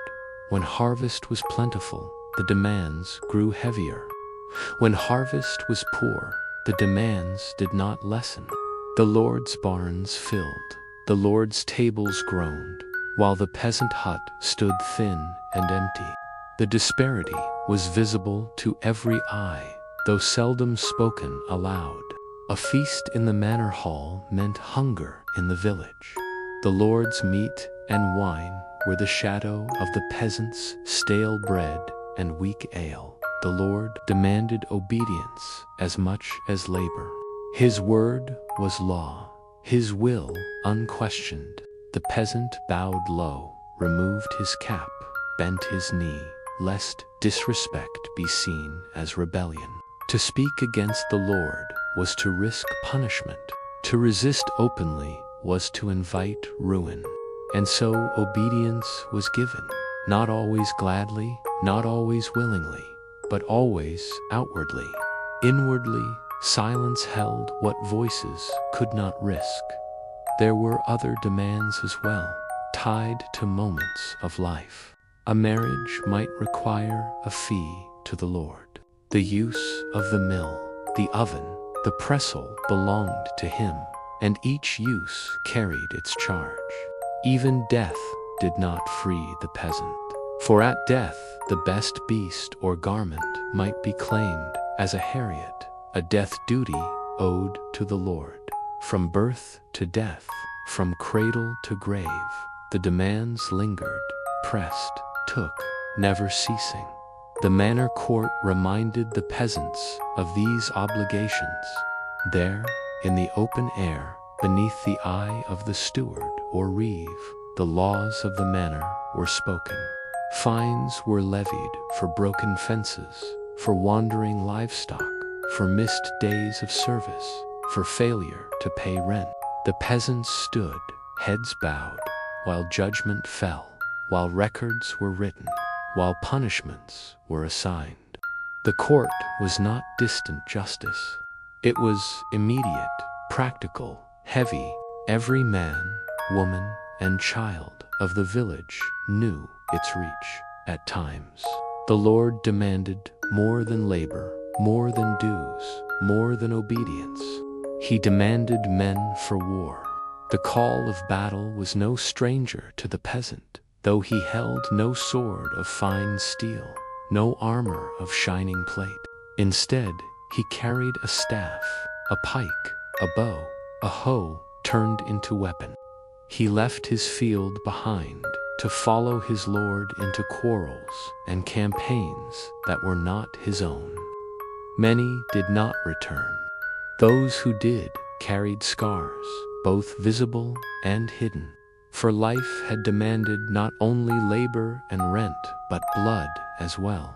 S1: When harvest was plentiful, the demands grew heavier. When harvest was poor, the demands did not lessen. The Lord's barns filled, the Lord's tables groaned, while the peasant hut stood thin and empty. The disparity was visible to every eye, though seldom spoken aloud. A feast in the manor hall meant hunger in the village. The Lord's meat and wine were the shadow of the peasant's stale bread and weak ale. The Lord demanded obedience as much as labor. His word was law, his will unquestioned. The peasant bowed low, removed his cap, bent his knee, lest disrespect be seen as rebellion. To speak against the Lord was to risk punishment. To resist openly was to invite ruin. And so obedience was given, not always gladly, not always willingly, but always outwardly. Inwardly, silence held what voices could not risk. There were other demands as well, tied to moments of life. A marriage might require a fee to the Lord. The use of the mill, the oven, the pestle belonged to him, and each use carried its charge. Even death did not free the peasant. For at death, the best beast or garment might be claimed as a heriot, a death duty owed to the Lord. From birth to death, from cradle to grave, the demands lingered, pressed, took, never ceasing. The manor court reminded the peasants of these obligations. There, in the open air, beneath the eye of the steward or reeve, the laws of the manor were spoken. Fines were levied for broken fences, for wandering livestock, for missed days of service, for failure to pay rent. The peasants stood, heads bowed, while judgment fell, while records were written, while punishments were assigned. The court was not distant justice. It was immediate, practical, heavy. Every man, woman, and child of the village knew its reach. At times, the Lord demanded more than labor, more than dues, more than obedience. He demanded men for war. The call of battle was no stranger to the peasant, though he held no sword of fine steel, no armor of shining plate. Instead, he carried a staff, a pike, a bow, a hoe turned into weapon. He left his field behind to follow his Lord into quarrels and campaigns that were not his own. Many did not return. Those who did carried scars, both visible and hidden, for life had demanded not only labor and rent, but blood as well.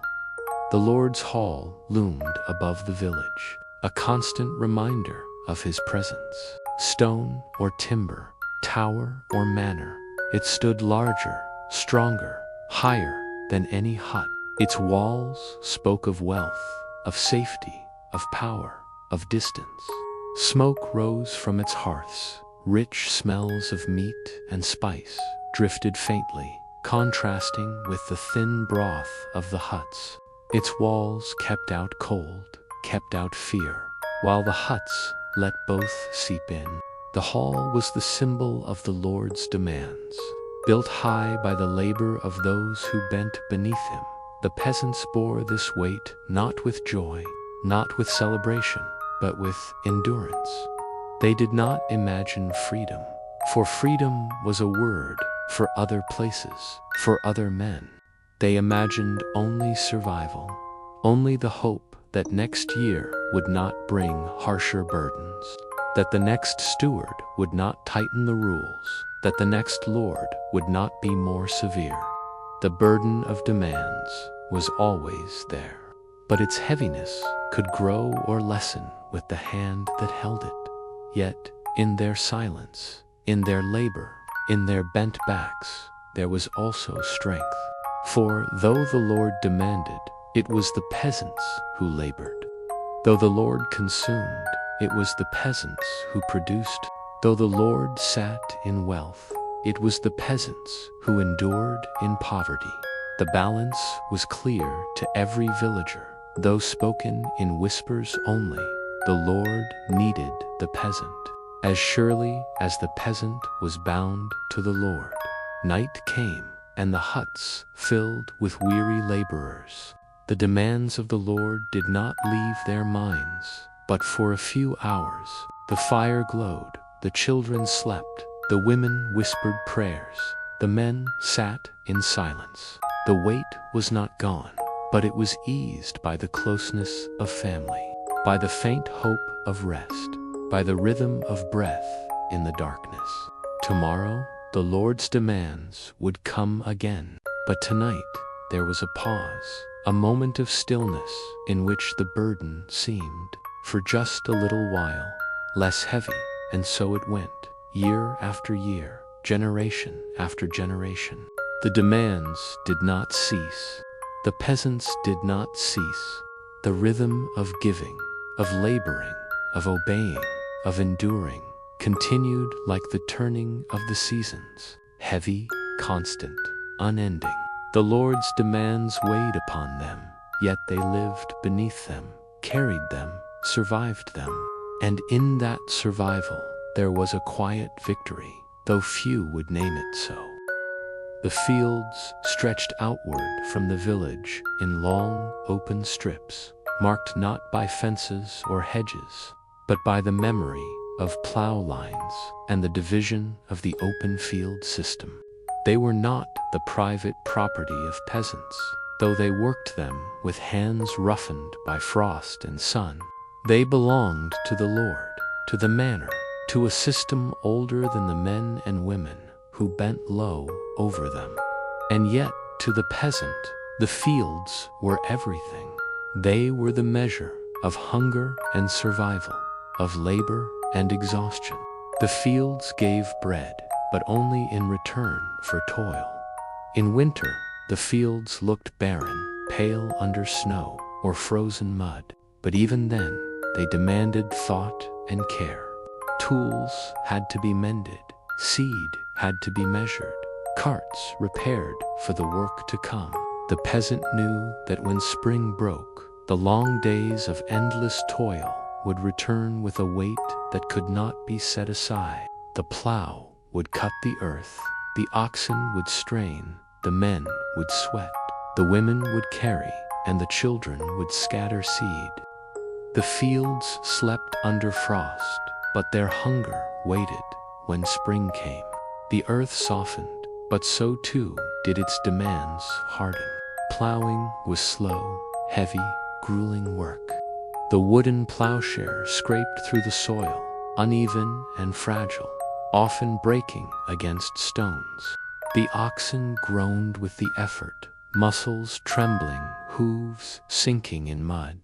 S1: The Lord's hall loomed above the village, a constant reminder of his presence. Stone or timber, tower or manor, it stood larger, stronger, higher than any hut. Its walls spoke of wealth, of safety, of power, of distance. Smoke rose from its hearths. Rich smells of meat and spice drifted faintly, contrasting with the thin broth of the huts. Its walls kept out cold, kept out fear, while the huts let both seep in. The hall was the symbol of the Lord's demands, built high by the labor of those who bent beneath him. The peasants bore this weight not with joy, not with celebration, but with endurance. They did not imagine freedom, for freedom was a word for other places, for other men. They imagined only survival, only the hope that next year would not bring harsher burdens, that the next steward would not tighten the rules, that the next Lord would not be more severe. The burden of demands was always there, but its heaviness could grow or lessen with the hand that held it. Yet, in their silence, in their labor, in their bent backs, there was also strength. For though the Lord demanded, it was the peasants who labored. Though the Lord consumed, it was the peasants who produced. Though the Lord sat in wealth, it was the peasants who endured in poverty. The balance was clear to every villager, though spoken in whispers only. The Lord needed the peasant, as surely as the peasant was bound to the Lord. Night came, and the huts filled with weary laborers. The demands of the Lord did not leave their minds, but for a few hours the fire glowed, the children slept, the women whispered prayers, the men sat in silence. The weight was not gone, but it was eased by the closeness of family, by the faint hope of rest, by the rhythm of breath in the darkness. Tomorrow, the Lord's demands would come again, but tonight there was a pause, a moment of stillness in which the burden seemed, for just a little while, less heavy. And so it went, year after year, generation after generation. The demands did not cease. The peasants did not cease. The rhythm of giving, of laboring, of obeying, of enduring, continued like the turning of the seasons, heavy, constant, unending. The Lord's demands weighed upon them, yet they lived beneath them, carried them, survived them. And in that survival, there was a quiet victory, though few would name it so. The fields stretched outward from the village in long, open strips, marked not by fences or hedges, but by the memory of plow lines and the division of the open field system. They were not the private property of peasants, though they worked them with hands roughened by frost and sun. They belonged to the Lord, to the manor, to a system older than the men and women who bent low over them. And yet, to the peasant, the fields were everything. They were the measure of hunger and survival, of labor and exhaustion. The fields gave bread, but only in return for toil. In winter, the fields looked barren, pale under snow or frozen mud, but even then, they demanded thought and care. Tools had to be mended, seed had to be measured, carts repaired for the work to come. The peasant knew that when spring broke, the long days of endless toil would return with a weight that could not be set aside. The plow would cut the earth, the oxen would strain, the men would sweat, the women would carry, and the children would scatter seed. The fields slept under frost, but their hunger waited when spring came. The earth softened, but so too did its demands harden. Plowing was slow, heavy, grueling work. The wooden plowshare scraped through the soil, uneven and fragile, often breaking against stones. The oxen groaned with the effort, muscles trembling, hooves sinking in mud.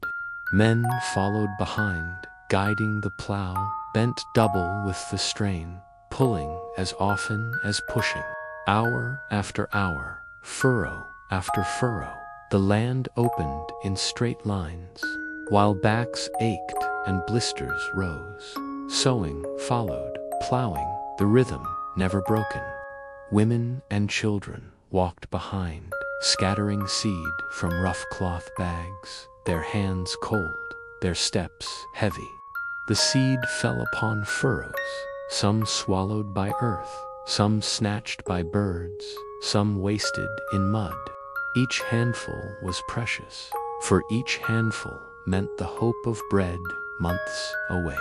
S1: Men followed behind, guiding the plow, bent double with the strain, pulling as often as pushing. Hour after hour, furrow after furrow, the land opened in straight lines, while backs ached and blisters rose. Sowing followed, plowing, the rhythm never broken. Women and children walked behind, scattering seed from rough cloth bags, their hands cold, their steps heavy. The seed fell upon furrows, some swallowed by earth, some snatched by birds, some wasted in mud. Each handful was precious, for each handful meant the hope of bread months away.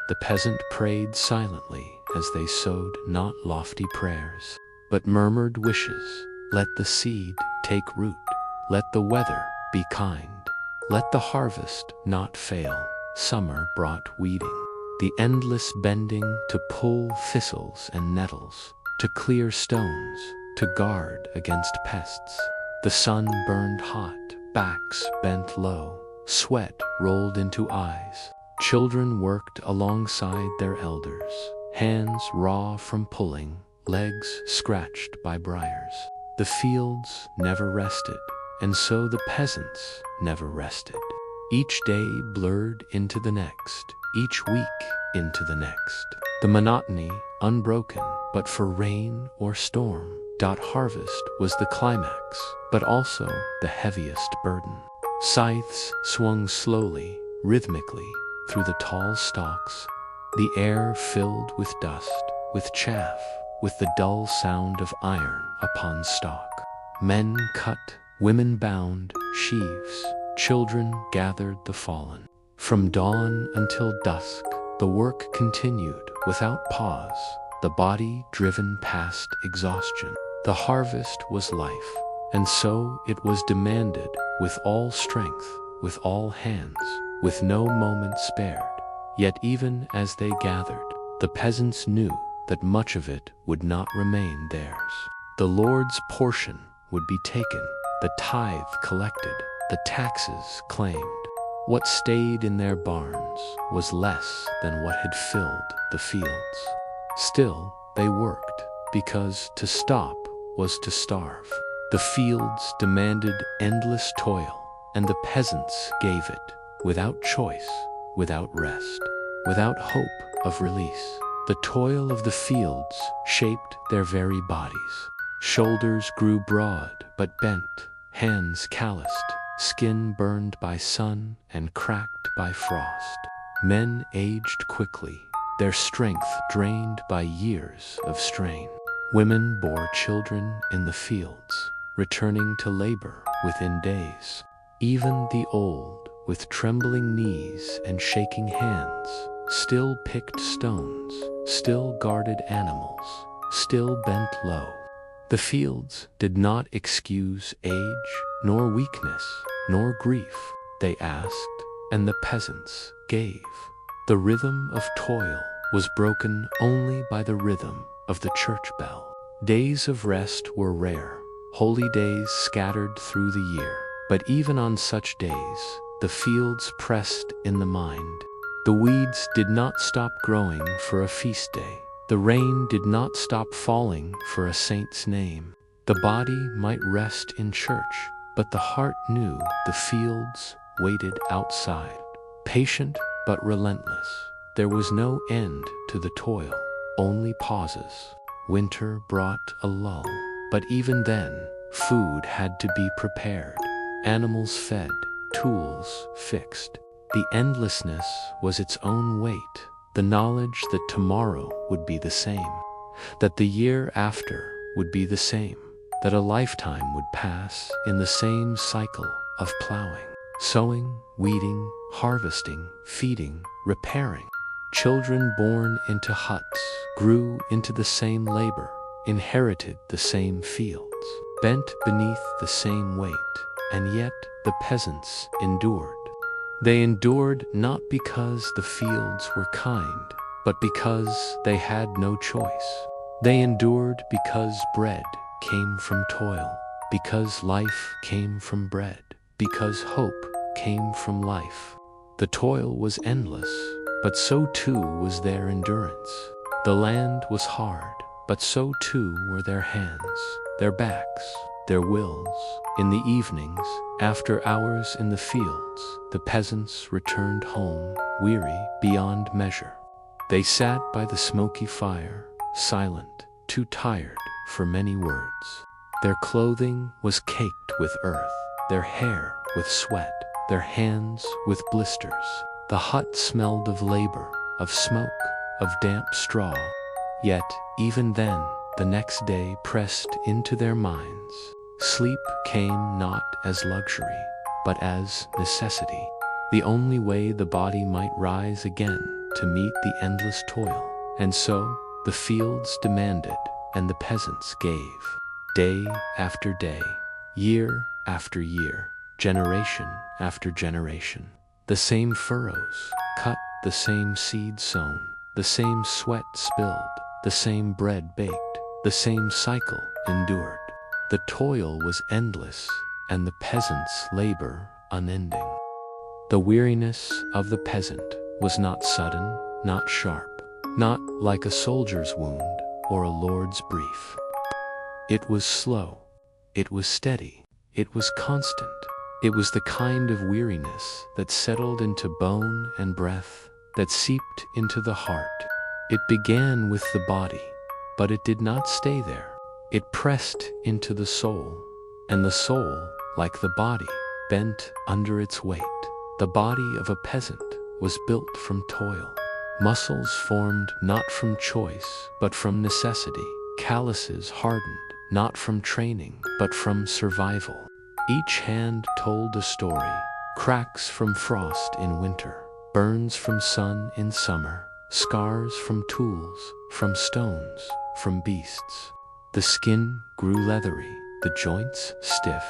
S1: The peasant prayed silently as they sowed not lofty prayers, but murmured wishes. Let the seed take root, let the weather be kind, let the harvest not fail. Summer brought weeding, the endless bending to pull thistles and nettles, to clear stones, to guard against pests. The sun burned hot, backs bent low, sweat rolled into eyes. Children worked alongside their elders, hands raw from pulling, legs scratched by briars. The fields never rested, and so the peasants never rested. Each day blurred into the next, each week into the next. The monotony unbroken, but for rain or storm, Harvest was the climax, but also the heaviest burden. Scythes swung slowly, rhythmically, through the tall stalks, the air filled with dust, with chaff, with the dull sound of iron upon stalk. Men cut, women bound, sheaves, children gathered the fallen. From dawn until dusk, the work continued without pause, the body driven past exhaustion. The harvest was life, and so it was demanded with all strength, with all hands, with no moment spared. Yet even as they gathered, the peasants knew that much of it would not remain theirs. The Lord's portion would be taken, the tithe collected, the taxes claimed. What stayed in their barns was less than what had filled the fields. Still, they worked, because to stop was to starve. The fields demanded endless toil, and the peasants gave it, without choice, without rest, without hope of release. The toil of the fields shaped their very bodies. Shoulders grew broad but bent, hands calloused, skin burned by sun and cracked by frost. Men aged quickly, their strength drained by years of strain. Women bore children in the fields, returning to labor within days. Even the old, with trembling knees and shaking hands, still picked stones, still guarded animals, still bent low. The fields did not excuse age, nor weakness, nor grief. They asked, and the peasants gave. The rhythm of toil was broken only by the rhythm of the church bell. Days of rest were rare, holy days scattered through the year. But even on such days, the fields pressed in the mind. The weeds did not stop growing for a feast day. The rain did not stop falling for a saint's name. The body might rest in church, but the heart knew the fields waited outside. Patient but relentless, there was no end to the toil, only pauses. Winter brought a lull, but even then, food had to be prepared. Animals fed, tools fixed. The endlessness was its own weight, the knowledge that tomorrow would be the same, that the year after would be the same, that a lifetime would pass in the same cycle of plowing, sowing, weeding, harvesting, feeding, repairing. Children born into huts grew into the same labor, inherited the same fields, bent beneath the same weight, and yet the peasants endured. They endured not because the fields were kind, but because they had no choice. They endured because bread came from toil, because life came from bread, because hope came from life. The toil was endless, but so too was their endurance. The land was hard, but so too were their hands, their backs, their wills. In the evenings, after hours in the fields, the peasants returned home, weary beyond measure. They sat by the smoky fire, silent, too tired for many words. Their clothing was caked with earth, their hair with sweat, their hands with blisters. The hut smelled of labor, of smoke, of damp straw. Yet, even then, the next day pressed into their minds. Sleep came not as luxury, but as necessity, the only way the body might rise again to meet the endless toil. And so, the fields demanded, and the peasants gave. Day after day, year after year, generation after generation. The same furrows cut, the same seed sown, the same sweat spilled, the same bread baked, the same cycle endured. The toil was endless, and the peasant's labor unending. The weariness of the peasant was not sudden, not sharp, not like a soldier's wound or a lord's brief. It was slow, it was steady, it was constant. It was the kind of weariness that settled into bone and breath, that seeped into the heart. It began with the body, but it did not stay there. It pressed into the soul, and the soul, like the body, bent under its weight. The body of a peasant was built from toil. Muscles formed not from choice, but from necessity. Calluses hardened, not from training, but from survival. Each hand told a story, cracks from frost in winter, burns from sun in summer, scars from tools, from stones, from beasts. The skin grew leathery, the joints stiff.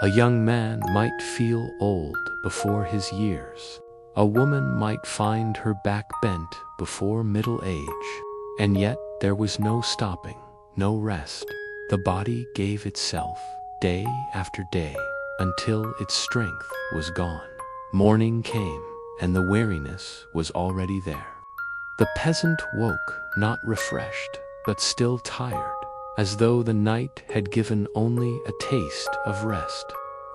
S1: A young man might feel old before his years. A woman might find her back bent before middle age. And yet there was no stopping, no rest. The body gave itself, day after day, until its strength was gone. Morning came, and the weariness was already there. The peasant woke, not refreshed, but still tired, as though the night had given only a taste of rest.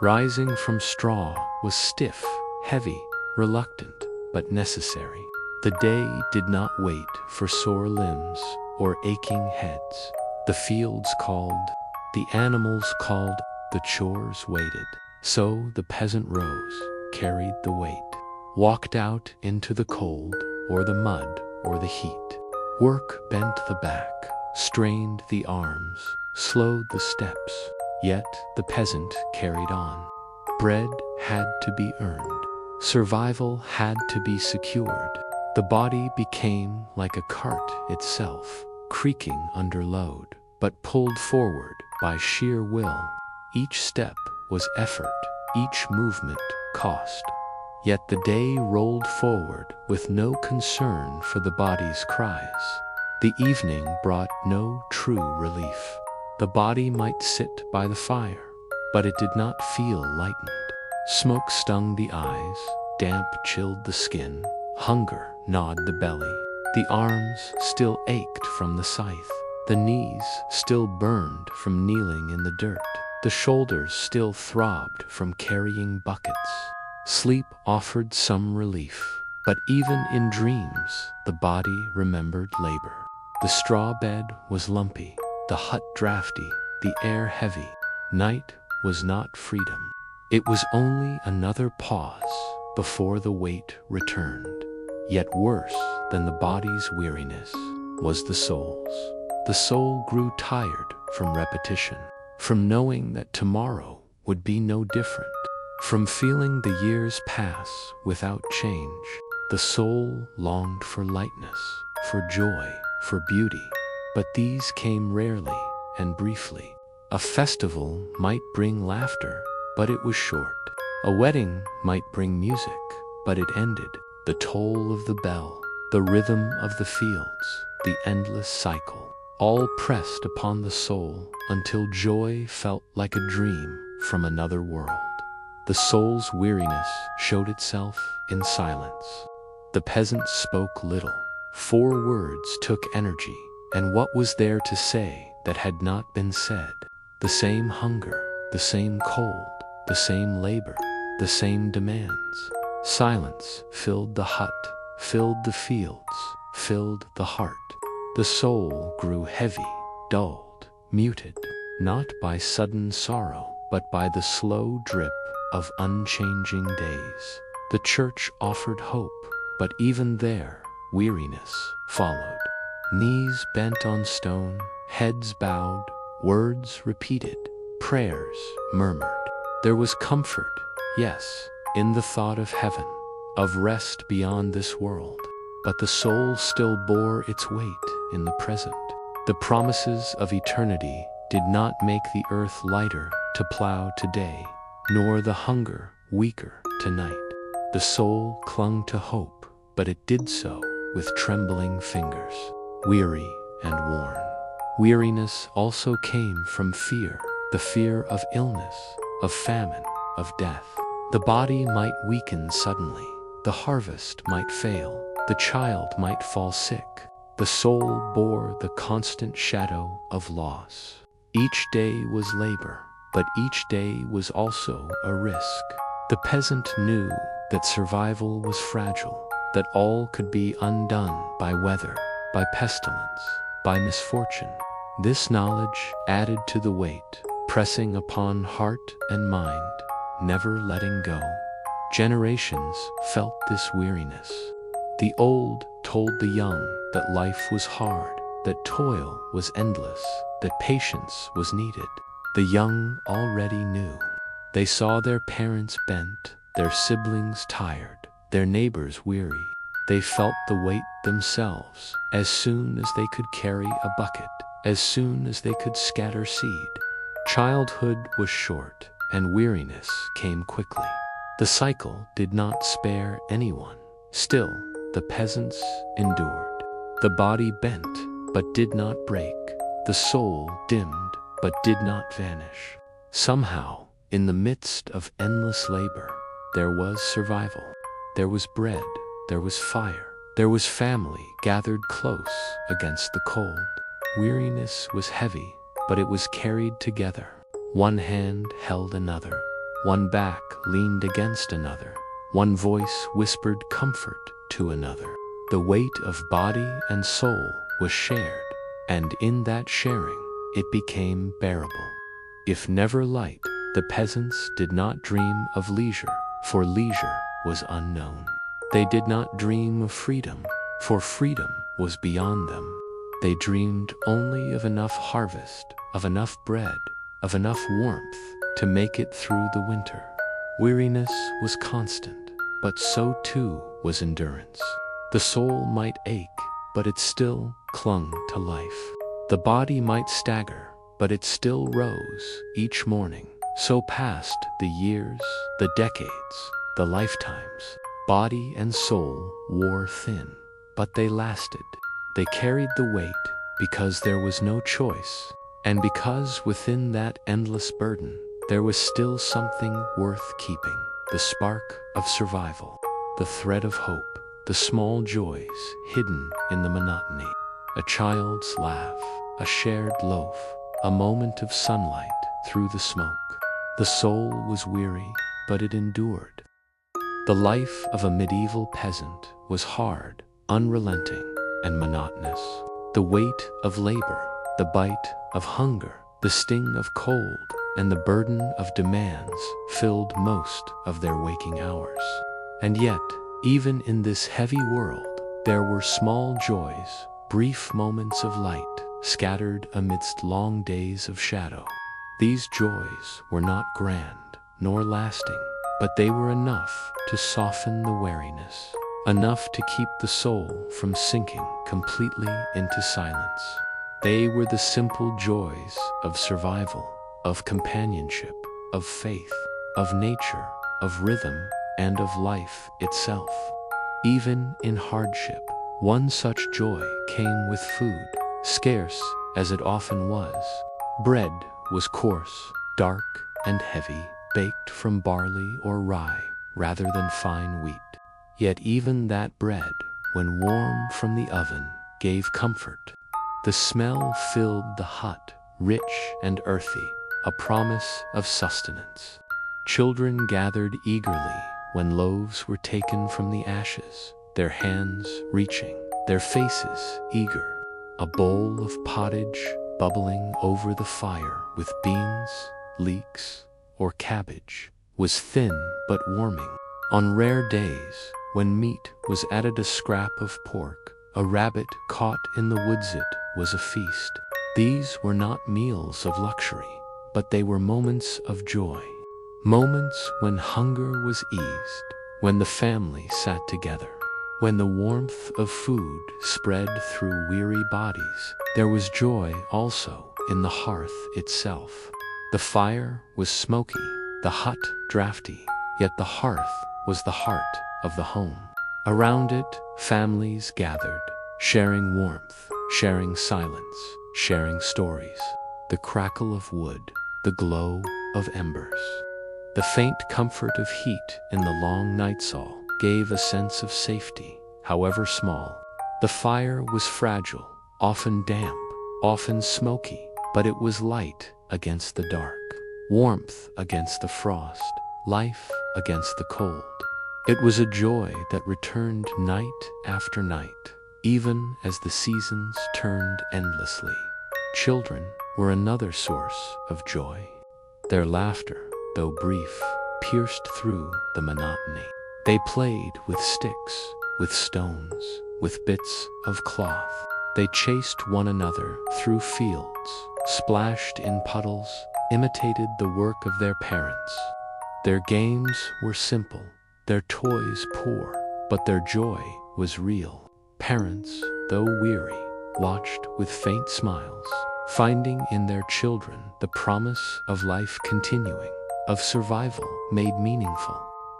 S1: Rising from straw was stiff, heavy, reluctant, but necessary. The day did not wait for sore limbs or aching heads. The fields called, the animals called, the chores waited. So the peasant rose, carried the weight, walked out into the cold, or the mud, or the heat. Work bent the back, strained the arms, slowed the steps, yet the peasant carried on. Bread had to be earned. Survival had to be secured. The body became like a cart itself, creaking under load, but pulled forward by sheer will. Each step was effort, each movement cost. Yet the day rolled forward with no concern for the body's cries. The evening brought no true relief. The body might sit by the fire, but it did not feel lightened. Smoke stung the eyes, damp chilled the skin, hunger gnawed the belly. The arms still ached from the scythe. The knees still burned from kneeling in the dirt. The shoulders still throbbed from carrying buckets. Sleep offered some relief, but even in dreams, the body remembered labor. The straw bed was lumpy, the hut drafty, the air heavy. Night was not freedom. It was only another pause before the weight returned. Yet worse than the body's weariness was the soul's. The soul grew tired from repetition, from knowing that tomorrow would be no different, from feeling the years pass without change. The soul longed for lightness, for joy, for beauty, but these came rarely and briefly. A festival might bring laughter, but it was short. A wedding might bring music, but it ended. The toll of the bell, the rhythm of the fields, the endless cycle, all pressed upon the soul until joy felt like a dream from another world. The soul's weariness showed itself in silence. The peasant spoke little. 4 words took energy, and what was there to say that had not been said? The same hunger, the same cold, the same labor, the same demands. Silence filled the hut, filled the fields, filled the heart. The soul grew heavy, dulled, muted, not by sudden sorrow, but by the slow drip of unchanging days. The church offered hope, but even there, weariness followed. Knees bent on stone, heads bowed, words repeated, prayers murmured. There was comfort, yes, in the thought of heaven, of rest beyond this world, but the soul still bore its weight in the present. The promises of eternity did not make the earth lighter to plow today, nor the hunger weaker tonight. The soul clung to hope, but it did so with trembling fingers, weary and worn. Weariness also came from fear, the fear of illness, of famine, of death. The body might weaken suddenly, the harvest might fail, the child might fall sick. The soul bore the constant shadow of loss. Each day was labor, but each day was also a risk. The peasant knew that survival was fragile, that all could be undone by weather, by pestilence, by misfortune. This knowledge added to the weight, pressing upon heart and mind, never letting go. Generations felt this weariness. The old told the young that life was hard, that toil was endless, that patience was needed. The young already knew. They saw their parents bent, their siblings tired, their neighbors weary. They felt the weight themselves as soon as they could carry a bucket, as soon as they could scatter seed. Childhood was short, and weariness came quickly. The cycle did not spare anyone. Still, the peasants endured. The body bent, but did not break. The soul dimmed, but did not vanish. Somehow, in the midst of endless labor, there was survival. There was bread, there was fire, there was family gathered close against the cold. Weariness was heavy, but it was carried together. One hand held another. One back leaned against another. One voice whispered comfort to another. The weight of body and soul was shared, and in that sharing, it became bearable. If never light, the peasants did not dream of leisure, for leisure was unknown. They did not dream of freedom, for freedom was beyond them. They dreamed only of enough harvest, of enough bread, of enough warmth to make it through the winter. Weariness was constant, but so too was endurance. The soul might ache, but it still clung to life. The body might stagger, but it still rose each morning. So passed the years, the decades, the lifetimes. Body and soul wore thin, but they lasted. They carried the weight because there was no choice, and because within that endless burden, there was still something worth keeping. The spark of survival, the thread of hope, the small joys hidden in the monotony. A child's laugh, a shared loaf, a moment of sunlight through the smoke. The soul was weary, but it endured. The life of a medieval peasant was hard, unrelenting, and monotonous. The weight of labor, the bite of hunger, the sting of cold, and the burden of demands filled most of their waking hours. And yet, even in this heavy world, there were small joys, brief moments of light, scattered amidst long days of shadow. These joys were not grand, nor lasting, but they were enough to soften the weariness, enough to keep the soul from sinking completely into silence. They were the simple joys of survival, of companionship, of faith, of nature, of rhythm, and of life itself. Even in hardship, one such joy came with food, scarce as it often was. Bread was coarse, dark, and heavy, baked from barley or rye rather than fine wheat. Yet even that bread, when warm from the oven, gave comfort. The smell filled the hut, rich and earthy, a promise of sustenance. Children gathered eagerly when loaves were taken from the ashes, their hands reaching, their faces eager. A bowl of pottage bubbling over the fire with beans, leeks, or cabbage was thin but warming. On rare days, when meat was added, a scrap of pork, a rabbit caught in the woodsit was a feast. These were not meals of luxury, but they were moments of joy. Moments when hunger was eased, when the family sat together, when the warmth of food spread through weary bodies. There was joy also in the hearth itself. The fire was smoky, the hut drafty, yet the hearth was the heart of the home. Around it, families gathered, sharing warmth, sharing silence, sharing stories. The crackle of wood, the glow of embers, the faint comfort of heat in the long nightsaw gave a sense of safety, however small. The fire was fragile, often damp, often smoky, but it was light against the dark, warmth against the frost, life against the cold. It was a joy that returned night after night, even as the seasons turned endlessly. Children were another source of joy. Their laughter, though brief, pierced through the monotony. They played with sticks, with stones, with bits of cloth. They chased one another through fields, splashed in puddles, imitated the work of their parents. Their games were simple, their toys poor, but their joy was real. Parents, though weary, watched with faint smiles, finding in their children the promise of life continuing, of survival made meaningful.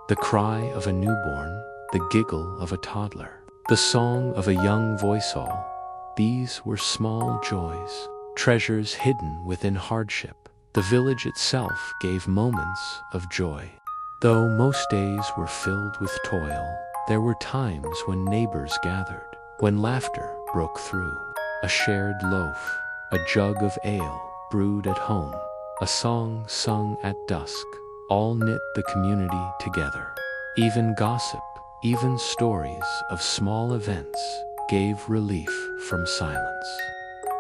S1: The cry of a newborn, the giggle of a toddler, the song of a young voice-all, these were small joys, treasures hidden within hardship. The village itself gave moments of joy. Though most days were filled with toil, there were times when neighbors gathered, when laughter broke through. A shared loaf, a jug of ale brewed at home, a song sung at dusk, all knit the community together. Even gossip, even stories of small events gave relief from silence.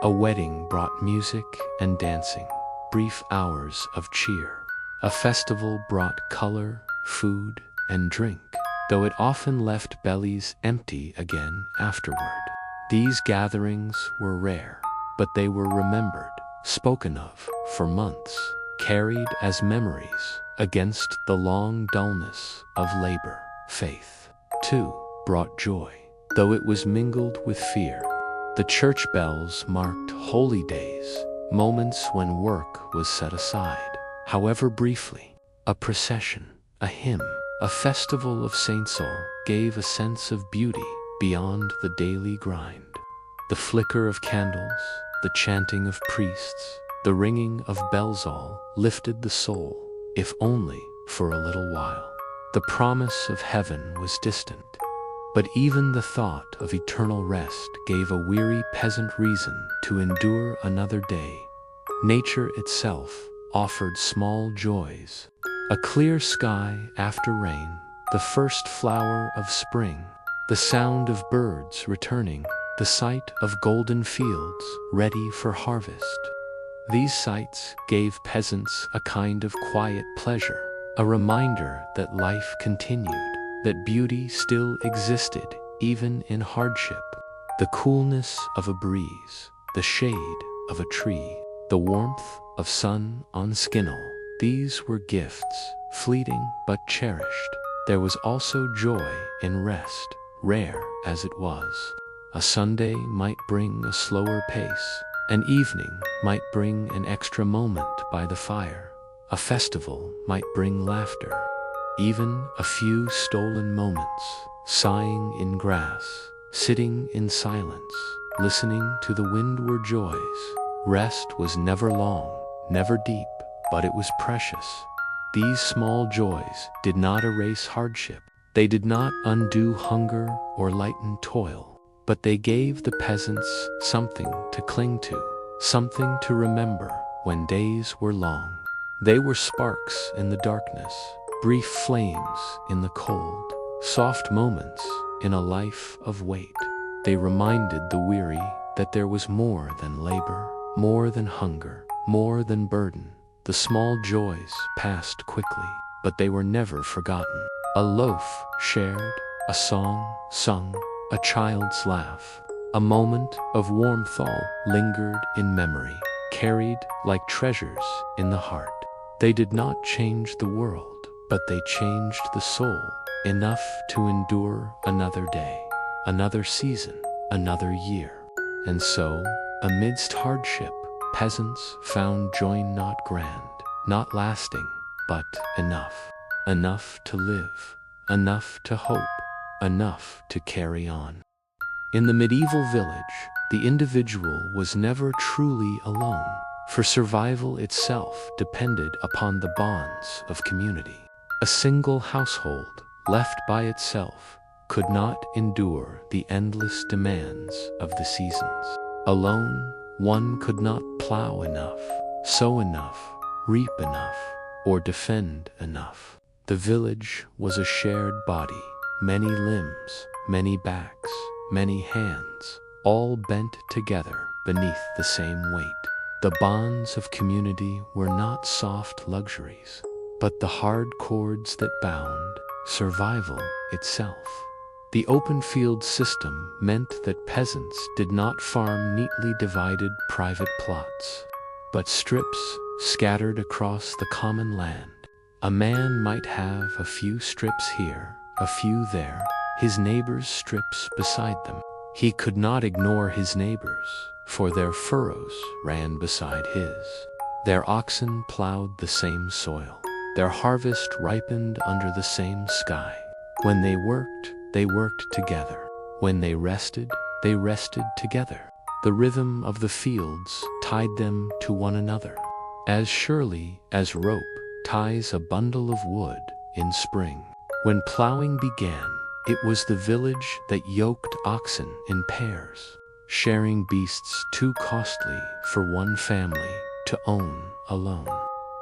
S1: A wedding brought music and dancing, brief hours of cheer. A festival brought color, food, and drink, though it often left bellies empty again afterward. These gatherings were rare, but they were remembered, spoken of for months, carried as memories against the long dullness of labor. Faith, too, brought joy, though it was mingled with fear. The church bells marked holy days, moments when work was set aside, however briefly. A procession, a hymn, a festival of saints-all gave a sense of beauty beyond the daily grind. The flicker of candles, the chanting of priests, the ringing of bells all lifted the soul, if only for a little while. The promise of heaven was distant, but even the thought of eternal rest gave a weary peasant reason to endure another day. Nature itself offered small joys. A clear sky after rain, the first flower of spring, the sound of birds returning, the sight of golden fields ready for harvest. These sights gave peasants a kind of quiet pleasure, a reminder that life continued, that beauty still existed even in hardship. The coolness of a breeze, the shade of a tree, the warmth of sun on skinel, these were gifts, fleeting but cherished. There was also joy in rest, rare as it was. A Sunday might bring a slower pace, an evening might bring an extra moment by the fire, a festival might bring laughter. Even a few stolen moments, sighing in grass, sitting in silence, listening to the wind were joys. Rest was never long, never deep, but it was precious. These small joys did not erase hardship. They did not undo hunger or lighten toil, but they gave the peasants something to cling to, something to remember when days were long. They were sparks in the darkness, brief flames in the cold, soft moments in a life of weight. They reminded the weary that there was more than labor, more than hunger, more than burden. The small joys passed quickly, but they were never forgotten. A loaf shared, a song sung, a child's laugh, a moment of warmth all lingered in memory, carried like treasures in the heart. They did not change the world, but they changed the soul, enough to endure another day, another season, another year. And so, amidst hardship, peasants found joy not grand, not lasting, but enough. Enough to live, enough to hope, enough to carry on. In the medieval village, the individual was never truly alone, for survival itself depended upon the bonds of community. A single household, left by itself, could not endure the endless demands of the seasons. Alone, one could not plow enough, sow enough, reap enough, or defend enough. The village was a shared body, many limbs, many backs, many hands, all bent together beneath the same weight. The bonds of community were not soft luxuries, but the hard cords that bound survival itself. The open field system meant that peasants did not farm neatly divided private plots, but strips scattered across the common land. A man might have a few strips here, a few there, his neighbors' strips beside them. He could not ignore his neighbors, for their furrows ran beside his. Their oxen plowed the same soil. Their harvest ripened under the same sky. When they worked together. When they rested together. The rhythm of the fields tied them to one another, as surely as rope ties a bundle of wood in spring. When plowing began, it was the village that yoked oxen in pairs, sharing beasts too costly for one family to own alone.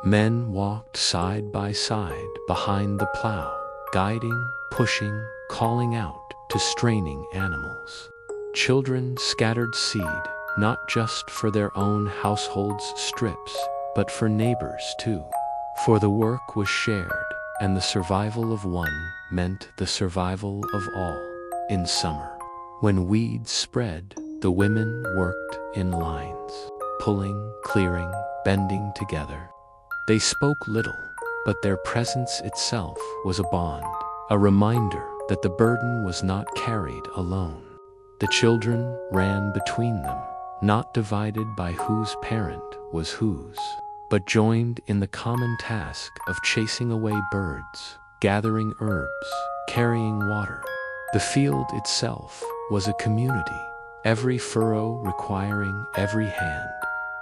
S1: Men walked side by side behind the plow, guiding, pushing, calling out to straining animals. Children scattered seed, not just for their own household's strips, but for neighbors too. For the work was shared, and the survival of one meant the survival of all. In summer, when weeds spread, the women worked in lines, pulling, clearing, bending together. They spoke little, but their presence itself was a bond, a reminder that the burden was not carried alone. The children ran between them, not divided by whose parent was whose, but joined in the common task of chasing away birds, gathering herbs, carrying water. The field itself was a community, every furrow requiring every hand.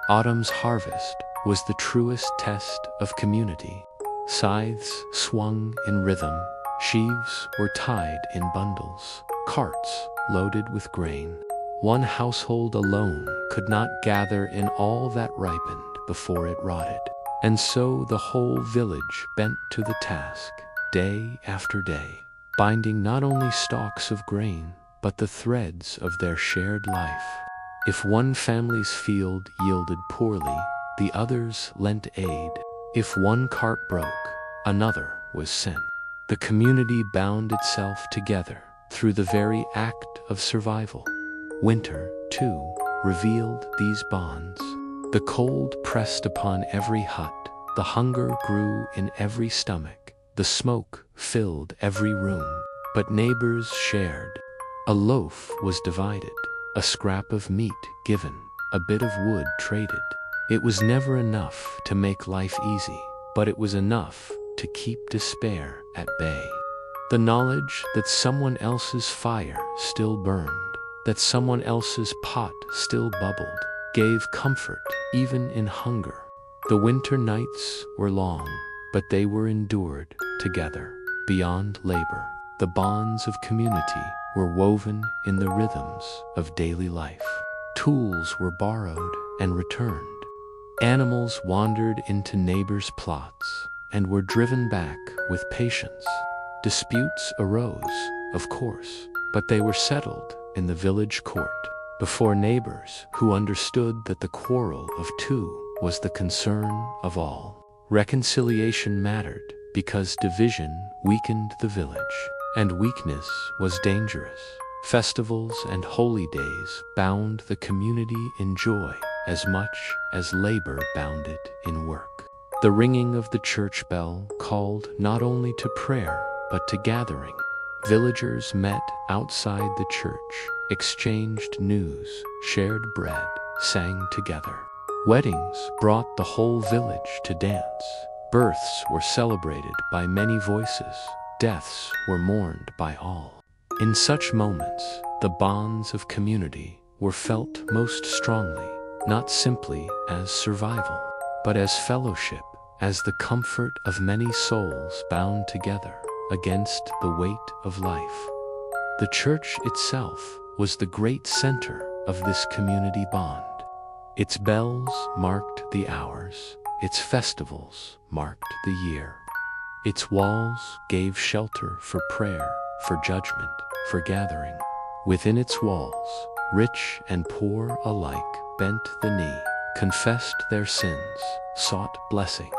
S1: Autumn's harvest was the truest test of community. Scythes swung in rhythm, sheaves were tied in bundles, carts loaded with grain. One household alone could not gather in all that ripened before it rotted. And so the whole village bent to the task, day after day, binding not only stalks of grain, but the threads of their shared life. If one family's field yielded poorly, the others lent aid. If one cart broke, another was sent. The community bound itself together through the very act of survival. Winter, too, revealed these bonds. The cold pressed upon every hut, the hunger grew in every stomach, the smoke filled every room, but neighbors shared. A loaf was divided, a scrap of meat given, a bit of wood traded. It was never enough to make life easy, but it was enough to keep despair at bay. The knowledge that someone else's fire still burned, that someone else's pot still bubbled, gave comfort even in hunger. The winter nights were long, but they were endured together. Beyond labor, the bonds of community were woven in the rhythms of daily life. Tools were borrowed and returned. Animals wandered into neighbors' plots and were driven back with patience. Disputes arose, of course, but they were settled in the village court, before neighbors who understood that the quarrel of two was the concern of all. Reconciliation mattered because division weakened the village, and weakness was dangerous. Festivals and holy days bound the community in joy as much as labor bound it in work. The ringing of the church bell called not only to prayer, but to gathering. Villagers met outside the church, exchanged news, shared bread, sang together. Weddings brought the whole village to dance. Births were celebrated by many voices. Deaths were mourned by all. In such moments, the bonds of community were felt most strongly, not simply as survival, but as fellowship, as the comfort of many souls bound together against the weight of life. The church itself was the great center of this community bond. Its bells marked the hours, its festivals marked the year. Its walls gave shelter for prayer, for judgment, for gathering. Within its walls, rich and poor alike bent the knee, confessed their sins, sought blessing.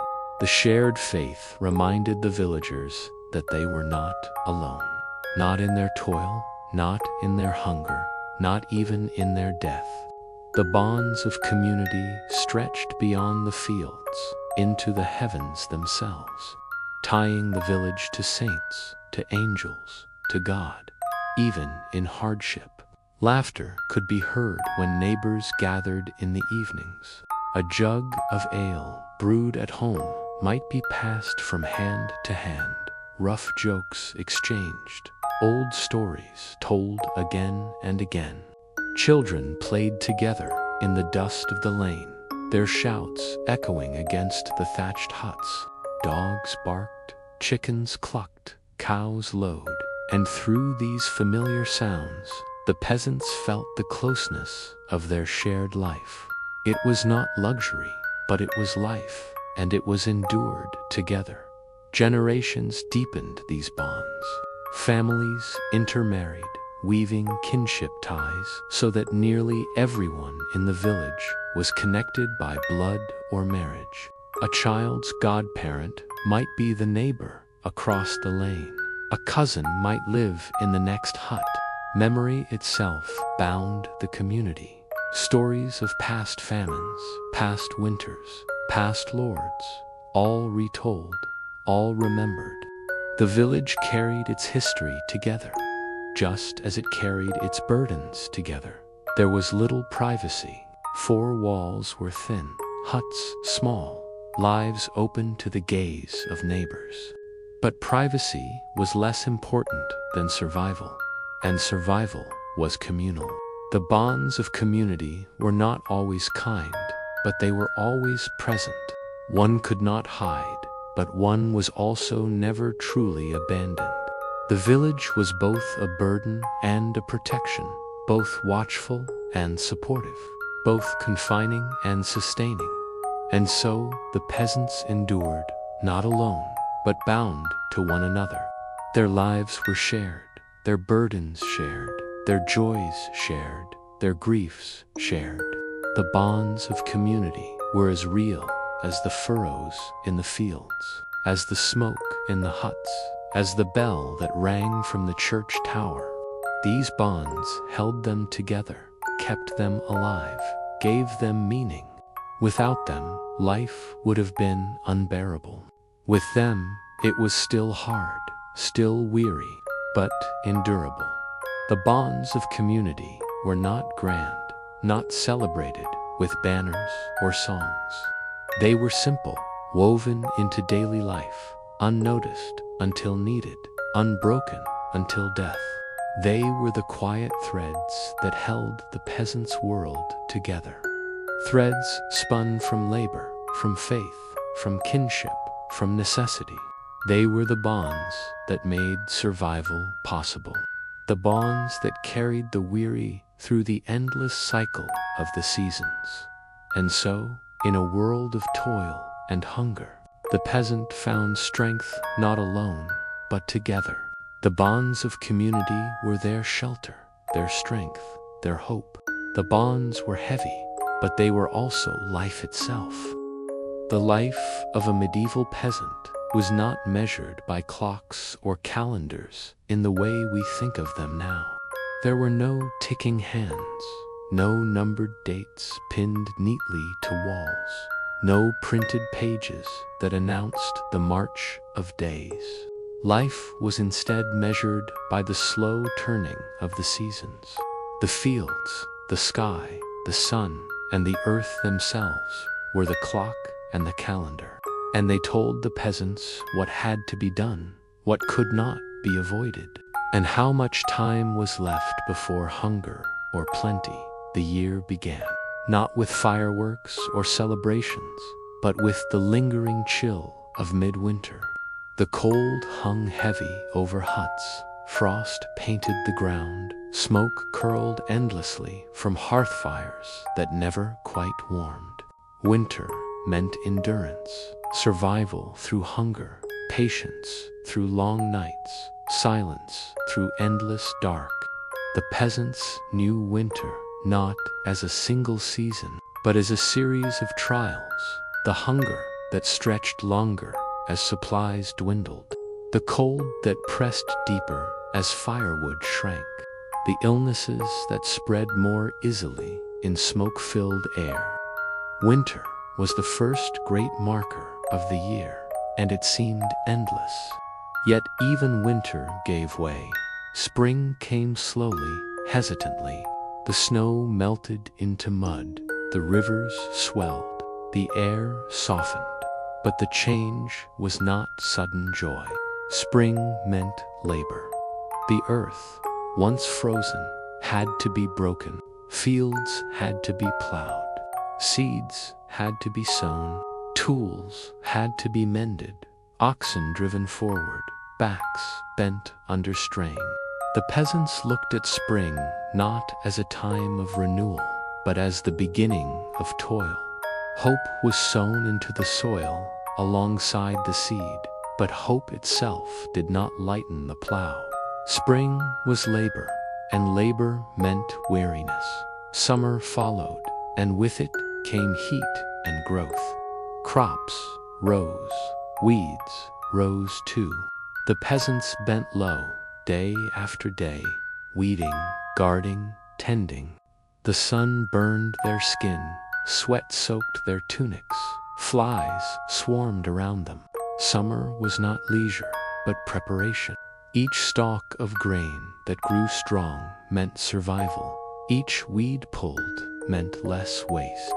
S1: The shared faith reminded the villagers that they were not alone. Not in their toil, not in their hunger, not even in their death. The bonds of community stretched beyond the fields into the heavens themselves, tying the village to saints, to angels, to God. Even in hardship, laughter could be heard when neighbors gathered in the evenings. A jug of ale brewed at home might be passed from hand to hand, rough jokes exchanged, old stories told again and again. Children played together in the dust of the lane, their shouts echoing against the thatched huts. Dogs barked, chickens clucked, cows lowed, and through these familiar sounds, the peasants felt the closeness of their shared life. It was not luxury, but it was life, and it was endured together. Generations deepened these bonds. Families intermarried, weaving kinship ties so that nearly everyone in the village was connected by blood or marriage. A child's godparent might be the neighbor across the lane. A cousin might live in the next hut. Memory itself bound the community. Stories of past famines, past winters, past lords, all retold, all remembered. The village carried its history together, just as it carried its burdens together. There was little privacy. 4 walls were thin, huts small, lives open to the gaze of neighbors. But privacy was less important than survival, and survival was communal. The bonds of community were not always kind, but they were always present. One could not hide, but one was also never truly abandoned. The village was both a burden and a protection, both watchful and supportive, both confining and sustaining. And so the peasants endured, not alone, but bound to one another. Their lives were shared, their burdens shared, their joys shared, their griefs shared. The bonds of community were as real as the furrows in the fields, as the smoke in the huts, as the bell that rang from the church tower. These bonds held them together, kept them alive, gave them meaning. Without them, life would have been unbearable. With them, it was still hard, still weary, but endurable. The bonds of community were not grand, not celebrated with banners or songs. They were simple, woven into daily life, unnoticed until needed, unbroken until death. They were the quiet threads that held the peasants' world together. Threads spun from labor, from faith, from kinship, from necessity. They were the bonds that made survival possible. The bonds that carried the weary through the endless cycle of the seasons. And so, in a world of toil and hunger, the peasant found strength not alone, but together. The bonds of community were their shelter, their strength, their hope. The bonds were heavy, but they were also life itself. The life of a medieval peasant was not measured by clocks or calendars in the way we think of them now. There were no ticking hands, no numbered dates pinned neatly to walls, no printed pages that announced the march of days. Life was instead measured by the slow turning of the seasons. The fields, the sky, the sun, and the earth themselves were the clock and the calendar. And they told the peasants what had to be done, what could not be avoided, and how much time was left before hunger or plenty. The year began, not with fireworks or celebrations, but with the lingering chill of midwinter. The cold hung heavy over huts, frost painted the ground, smoke curled endlessly from hearth fires that never quite warmed. Winter meant endurance, survival through hunger, patience through long nights, silence through endless dark. The peasants knew winter not as a single season, but as a series of trials. The hunger that stretched longer as supplies dwindled. The cold that pressed deeper as firewood shrank. The illnesses that spread more easily in smoke-filled air. Winter was the first great marker of the year, and it seemed endless. Yet even winter gave way. Spring came slowly, hesitantly. The snow melted into mud, the rivers swelled, the air softened. But the change was not sudden joy. Spring meant labor. The earth, once frozen, had to be broken. Fields had to be plowed. Seeds had to be sown. Tools had to be mended. Oxen driven forward, backs bent under strain. The peasants looked at spring not as a time of renewal, but as the beginning of toil. Hope was sown into the soil alongside the seed, but hope itself did not lighten the plow. Spring was labor, and labor meant weariness. Summer followed, and with it came heat and growth. Crops rose, weeds rose too. The peasants bent low, day after day, weeding, guarding, tending. The sun burned their skin, sweat soaked their tunics, flies swarmed around them. Summer was not leisure, but preparation. Each stalk of grain that grew strong meant survival. Each weed pulled meant less waste.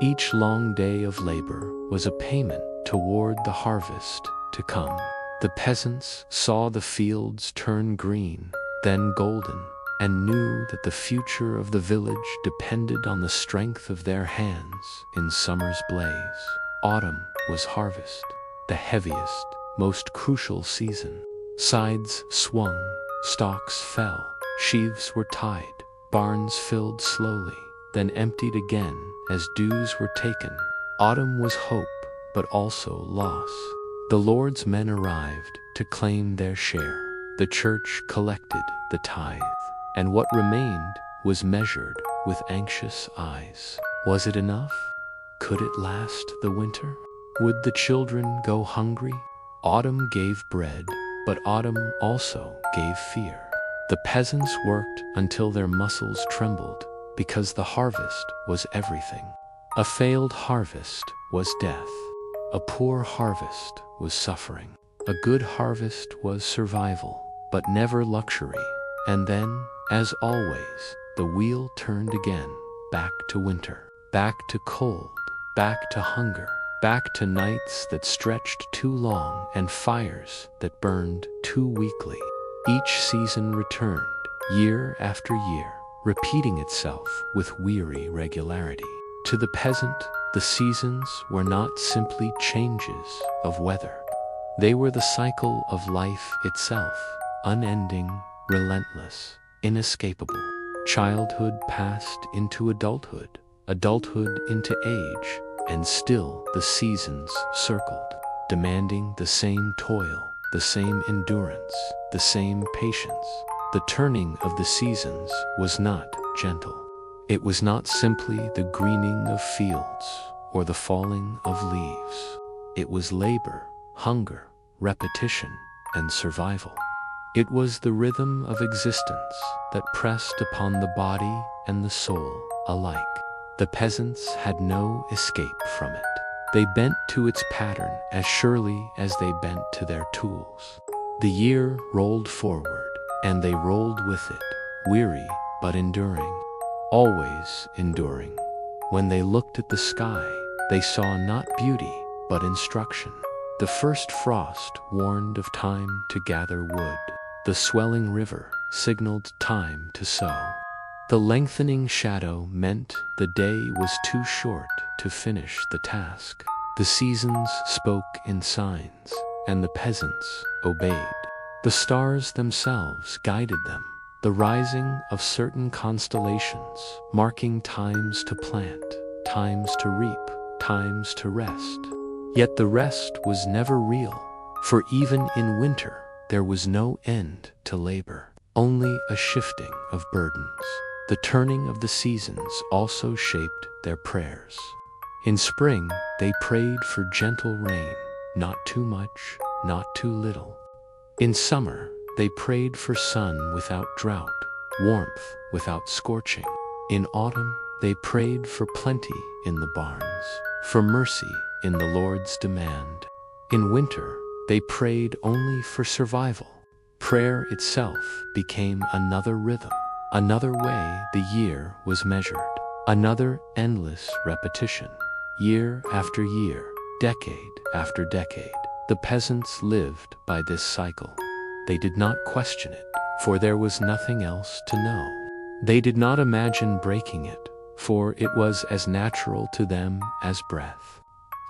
S1: Each long day of labor was a payment toward the harvest to come. The peasants saw the fields turn green, then golden, and knew that the future of the village depended on the strength of their hands in summer's blaze. Autumn was harvest, the heaviest, most crucial season. Scythes swung, stalks fell, sheaves were tied, barns filled slowly, then emptied again as dues were taken. Autumn was hope, but also loss. The Lord's men arrived to claim their share. The church collected the tithe, and what remained was measured with anxious eyes. Was it enough? Could it last the winter? Would the children go hungry? Autumn gave bread, but autumn also gave fear. The peasants worked until their muscles trembled, because the harvest was everything. A failed harvest was death. A poor harvest was suffering. A good harvest was survival, but never luxury. And then, as always, the wheel turned again, back to winter, back to cold, back to hunger, back to nights that stretched too long and fires that burned too weakly. Each season returned, year after year, repeating itself with weary regularity. To the peasant, the seasons were not simply changes of weather. They were the cycle of life itself, unending, relentless, inescapable. Childhood passed into adulthood, adulthood into age, and still the seasons circled, demanding the same toil, the same endurance, the same patience. The turning of the seasons was not gentle. It was not simply the greening of fields or the falling of leaves. It was labor, hunger, repetition, and survival. It was the rhythm of existence that pressed upon the body and the soul alike. The peasants had no escape from it. They bent to its pattern as surely as they bent to their tools. The year rolled forward, and they rolled with it, weary but enduring, always enduring. When they looked at the sky, they saw not beauty, but instruction. The first frost warned of time to gather wood. The swelling river signaled time to sow. The lengthening shadow meant the day was too short to finish the task. The seasons spoke in signs, and the peasants obeyed. The stars themselves guided them, the rising of certain constellations, marking times to plant, times to reap, times to rest. Yet the rest was never real, for even in winter there was no end to labor, only a shifting of burdens. The turning of the seasons also shaped their prayers. In spring, they prayed for gentle rain, not too much, not too little. In summer, they prayed for sun without drought, warmth without scorching. In autumn, they prayed for plenty in the barns, for mercy in the Lord's demand. In winter, they prayed only for survival. Prayer itself became another rhythm, another way the year was measured, another endless repetition. Year after year, decade after decade, the peasants lived by this cycle. They did not question it, for there was nothing else to know. They did not imagine breaking it, for it was as natural to them as breath.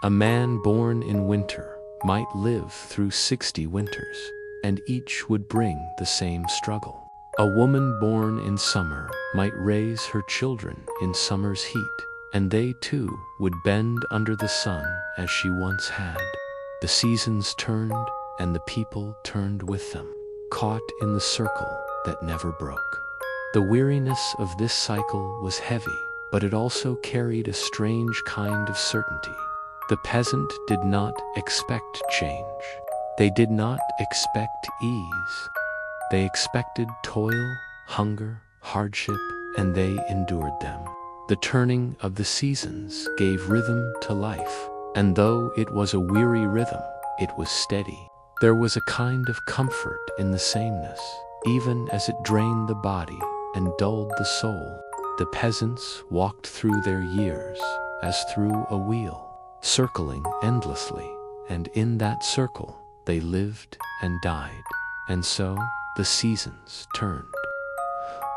S1: A man born in winter might live through 60 winters, and each would bring the same struggle. A woman born in summer might raise her children in summer's heat, and they too would bend under the sun as she once had. The seasons turned, and the people turned with them, caught in the circle that never broke. The weariness of this cycle was heavy, but it also carried a strange kind of certainty. The peasant did not expect change. They did not expect ease. They expected toil, hunger, hardship, and they endured them. The turning of the seasons gave rhythm to life, and though it was a weary rhythm, it was steady. There was a kind of comfort in the sameness, even as it drained the body and dulled the soul. The peasants walked through their years as through a wheel, circling endlessly, and in that circle they lived and died. And so the seasons turned.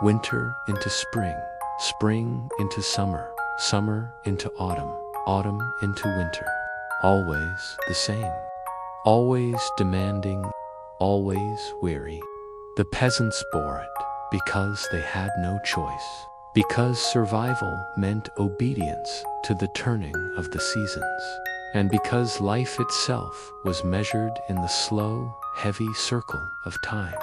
S1: Winter into spring, spring into summer, summer into autumn, autumn into winter. Always the same. Always demanding, always weary. The peasants bore it because they had no choice, because survival meant obedience to the turning of the seasons, and because life itself was measured in the slow, heavy circle of time.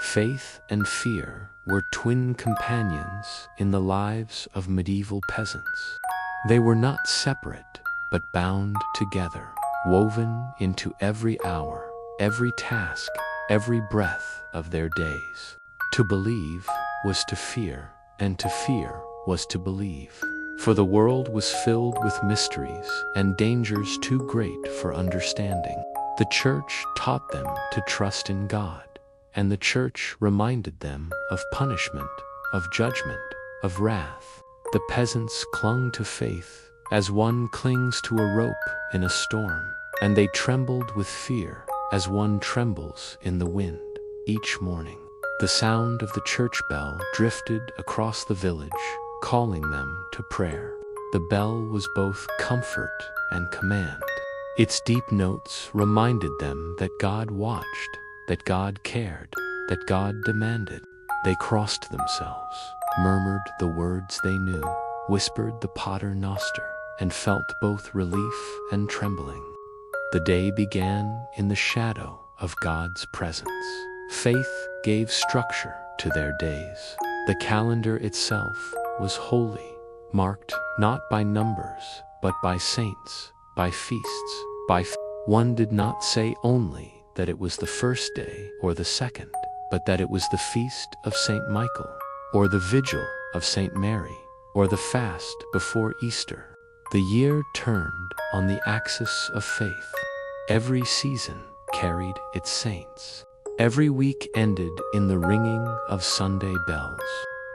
S1: Faith and fear were twin companions in the lives of medieval peasants. They were not separate, but bound together, woven into every hour, every task, every breath of their days. To believe was to fear, and to fear was to believe. For the world was filled with mysteries and dangers too great for understanding. The church taught them to trust in God, and the church reminded them of punishment, of judgment, of wrath. The peasants clung to faith as one clings to a rope in a storm, and they trembled with fear as one trembles in the wind. Each morning, the sound of the church bell drifted across the village, calling them to prayer. The bell was both comfort and command. Its deep notes reminded them that God watched, that God cared, that God demanded. They crossed themselves, murmured the words they knew, whispered the Pater Noster, and felt both relief and trembling. The day began in the shadow of God's presence. Faith gave structure to their days. The calendar itself was holy, marked not by numbers, but by saints, by feasts, One did not say only that it was the first day or the second, but that it was the feast of Saint Michael, or the vigil of Saint Mary, or the fast before Easter. The year turned on the axis of faith. Every season carried its saints. Every week ended in the ringing of Sunday bells.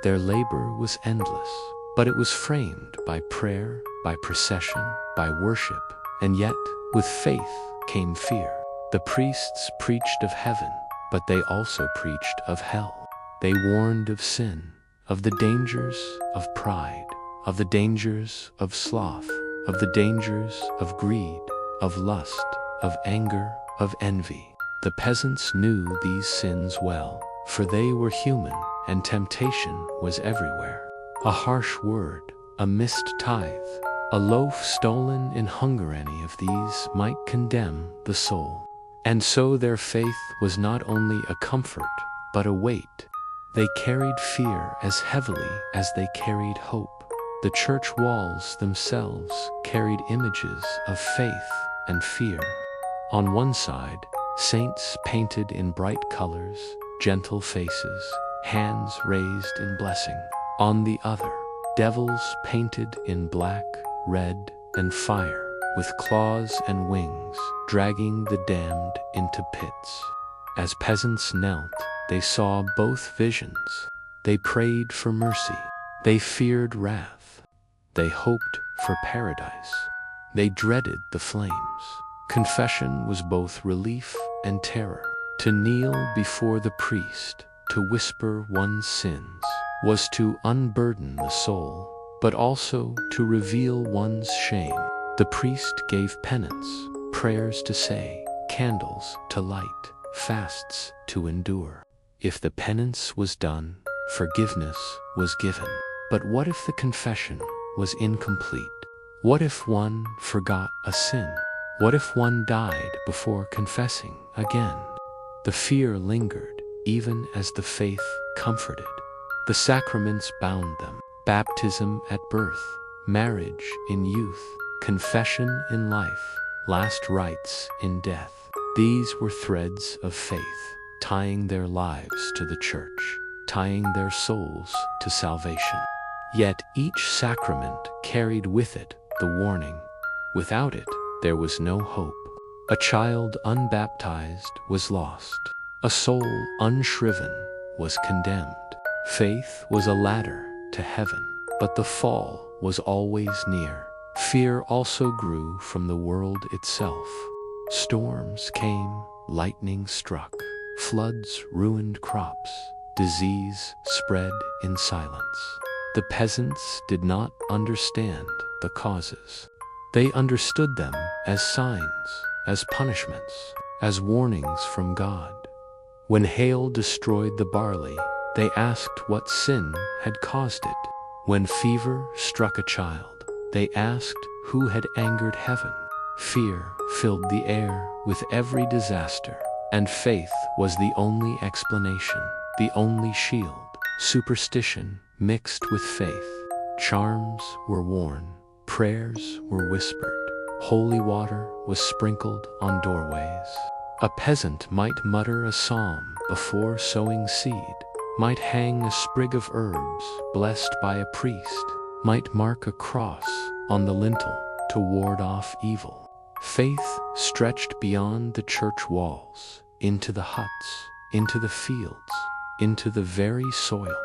S1: Their labor was endless, but it was framed by prayer, by procession, by worship, and yet, with faith came fear. The priests preached of heaven, but they also preached of hell. They warned of sin, of the dangers of pride, of the dangers of sloth, of the dangers of greed, of lust, of anger, of envy. The peasants knew these sins well, for they were human, and temptation was everywhere. A harsh word, a missed tithe, a loaf stolen in hunger, any of these might condemn the soul. And so their faith was not only a comfort, but a weight. They carried fear as heavily as they carried hope. The church walls themselves carried images of faith and fear. On one side, saints painted in bright colors, gentle faces, hands raised in blessing. On the other, devils painted in black, red, and fire, with claws and wings, dragging the damned into pits. As peasants knelt, they saw both visions. They prayed for mercy. They feared wrath. They hoped for paradise. They dreaded the flames. Confession was both relief and terror. To kneel before the priest, to whisper one's sins, was to unburden the soul, but also to reveal one's shame. The priest gave penance, prayers to say, candles to light, fasts to endure. If the penance was done, forgiveness was given. But what if the confession was incomplete? What if one forgot a sin? What if one died before confessing again? The fear lingered, even as the faith comforted. The sacraments bound them: baptism at birth, marriage in youth, confession in life, last rites in death. These were threads of faith, tying their lives to the church, tying their souls to salvation. Yet each sacrament carried with it the warning: without it, there was no hope. A child unbaptized was lost. A soul unshriven was condemned. Faith was a ladder to heaven, but the fall was always near. Fear also grew from the world itself. Storms came, lightning struck, floods ruined crops, disease spread in silence. The peasants did not understand the causes. They understood them as signs, as punishments, as warnings from God. When hail destroyed the barley, they asked what sin had caused it. When fever struck a child, they asked who had angered heaven. Fear filled the air with every disaster, and faith was the only explanation, the only shield. Superstition mixed with faith. Charms were worn, prayers were whispered, holy water was sprinkled on doorways. A peasant might mutter a psalm before sowing seed, might hang a sprig of herbs blessed by a priest, might mark a cross on the lintel to ward off evil. Faith stretched beyond the church walls, into the huts, into the fields, into the very soil.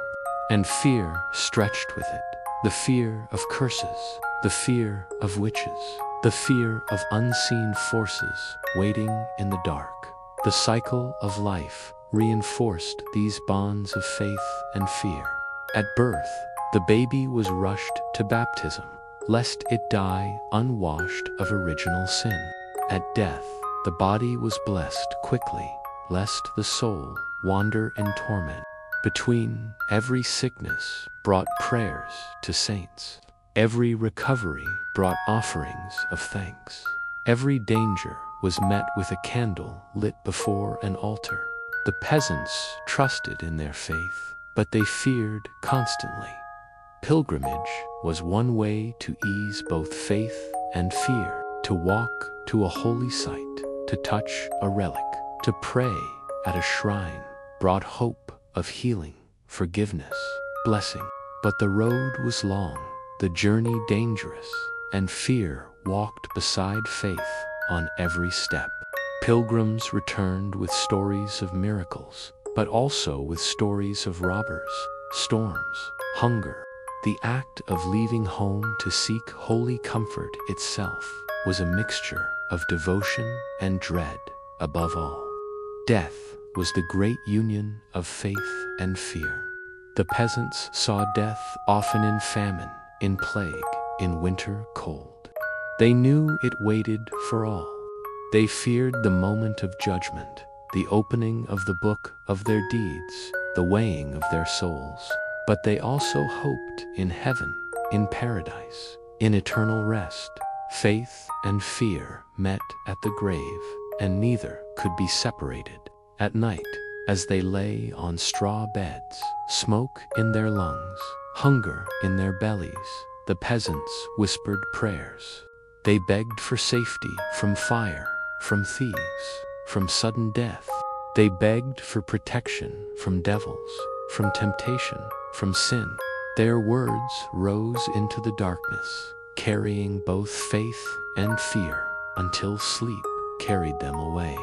S1: And fear stretched with it, the fear of curses, the fear of witches, the fear of unseen forces waiting in the dark. The cycle of life reinforced these bonds of faith and fear. At birth, the baby was rushed to baptism, lest it die unwashed of original sin. At death, the body was blessed quickly, lest the soul wander in torment. Between every sickness brought prayers to saints. Every recovery brought offerings of thanks. Every danger was met with a candle lit before an altar. The peasants trusted in their faith, but they feared constantly. Pilgrimage was one way to ease both faith and fear, to walk to a holy site, to touch a relic, to pray at a shrine, brought hope of healing, forgiveness, blessing. But the road was long, the journey dangerous, and fear walked beside faith on every step. Pilgrims returned with stories of miracles, but also with stories of robbers, storms, hunger. The act of leaving home to seek holy comfort itself was a mixture of devotion and dread. Above all, death was the great union of faith and fear. The peasants saw death often in famine, in plague, in winter cold. They knew it waited for all. They feared the moment of judgment, the opening of the book of their deeds, the weighing of their souls. But they also hoped in heaven, in paradise, in eternal rest. Faith and fear met at the grave, and neither could be separated. At night, as they lay on straw beds, smoke in their lungs, hunger in their bellies. The peasants whispered prayers. They begged for safety from fire, from thieves, from sudden death. They begged for protection from devils, from temptation, from sin. Their words rose into the darkness, carrying both faith and fear, until sleep carried them away.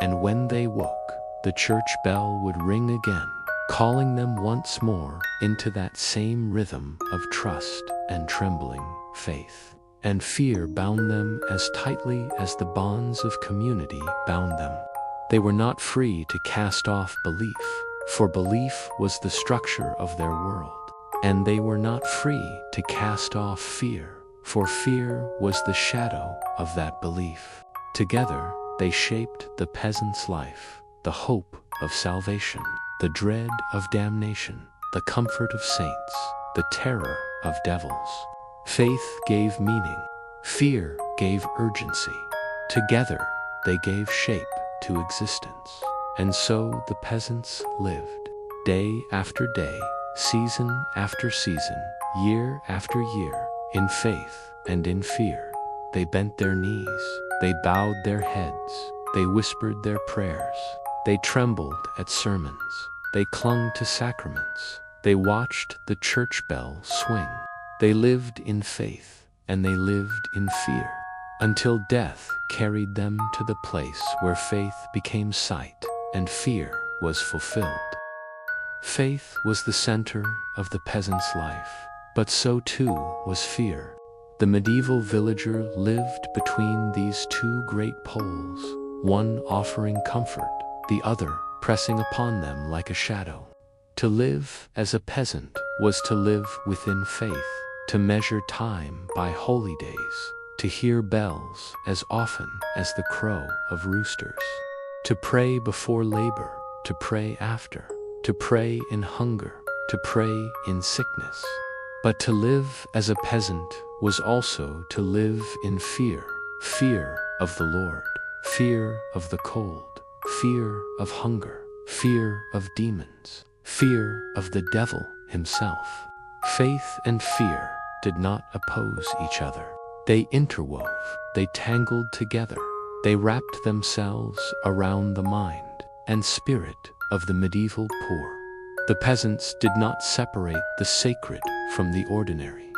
S1: And when they woke, the church bell would ring again, calling them once more into that same rhythm of trust and trembling faith. And fear bound them as tightly as the bonds of community bound them. They were not free to cast off belief, for belief was the structure of their world. And they were not free to cast off fear, for fear was the shadow of that belief. Together, they shaped the peasant's life, the hope of salvation, the dread of damnation, the comfort of saints, the terror of devils. Faith gave meaning, fear gave urgency. Together, they gave shape to existence. And so the peasants lived, day after day, season after season, year after year, in faith and in fear. They bent their knees, they bowed their heads, they whispered their prayers, they trembled at sermons, they clung to sacraments, they watched the church bell swing. They lived in faith, and they lived in fear, until death carried them to the place where faith became sight, and fear was fulfilled. Faith was the center of the peasant's life, but so too was fear. The medieval villager lived between these two great poles, one offering comfort, the other pressing upon them like a shadow. To live as a peasant was to live within faith, to measure time by holy days, to hear bells as often as the crow of roosters, to pray before labor, to pray after, to pray in hunger, to pray in sickness. But to live as a peasant was also to live in fear, fear of the Lord, fear of the cold, fear of hunger, fear of demons, fear of the devil himself. Faith and fear did not oppose each other. They interwove, they tangled together, they wrapped themselves around the mind and spirit of the medieval poor. The peasants did not separate the sacred from the ordinary.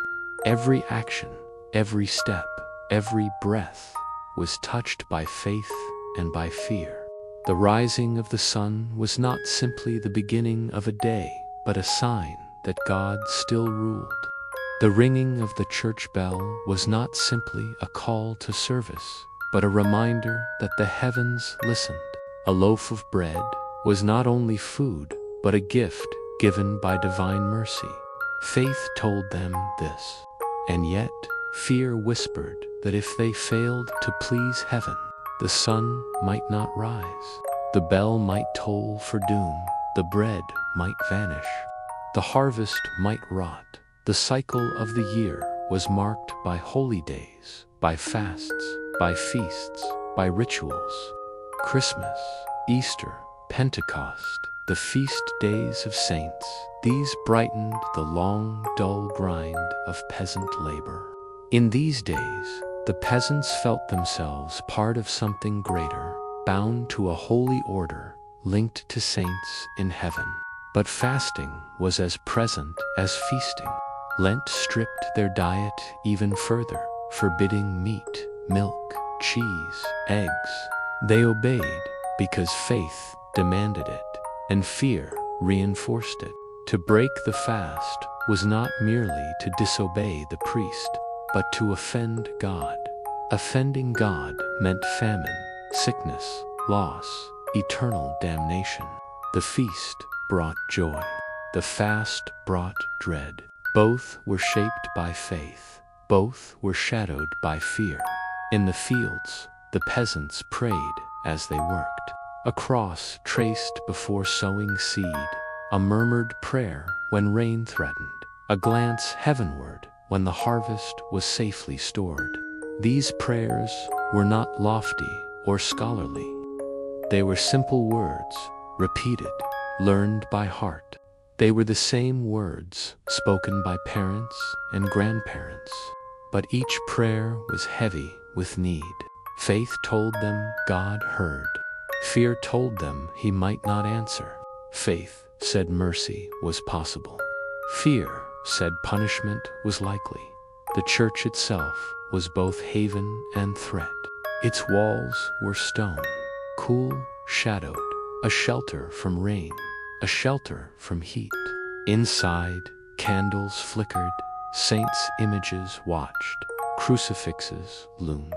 S1: Every action, every step, every breath was touched by faith and by fear. The rising of the sun was not simply the beginning of a day, but a sign that God still ruled. The ringing of the church bell was not simply a call to service, but a reminder that the heavens listened. A loaf of bread was not only food, but a gift given by divine mercy. Faith told them this, and yet fear whispered that if they failed to please heaven, the sun might not rise, the bell might toll for doom, the bread might vanish, the harvest might rot. The cycle of the year was marked by holy days, by fasts, by feasts, by rituals. Christmas, Easter, Pentecost, the feast days of saints, these brightened the long, dull grind of peasant labor. In these days, the peasants felt themselves part of something greater, bound to a holy order, linked to saints in heaven. But fasting was as present as feasting. Lent stripped their diet even further, forbidding meat, milk, cheese, eggs. They obeyed because faith demanded it, and fear reinforced it. To break the fast was not merely to disobey the priest, but to offend God. Offending God meant famine, sickness, loss, eternal damnation. The feast brought joy. The fast brought dread. Both were shaped by faith. Both were shadowed by fear. In the fields, the peasants prayed as they worked. A cross traced before sowing seed, a murmured prayer when rain threatened, a glance heavenward when the harvest was safely stored. These prayers were not lofty or scholarly. They were simple words, repeated, learned by heart. They were the same words spoken by parents and grandparents, but each prayer was heavy with need. Faith told them God heard. Fear told them he might not answer. Faith said mercy was possible. Fear said punishment was likely. The church itself was both haven and threat. Its walls were stone, cool, shadowed, a shelter from rain, a shelter from heat. Inside, candles flickered, saints' images watched, crucifixes loomed.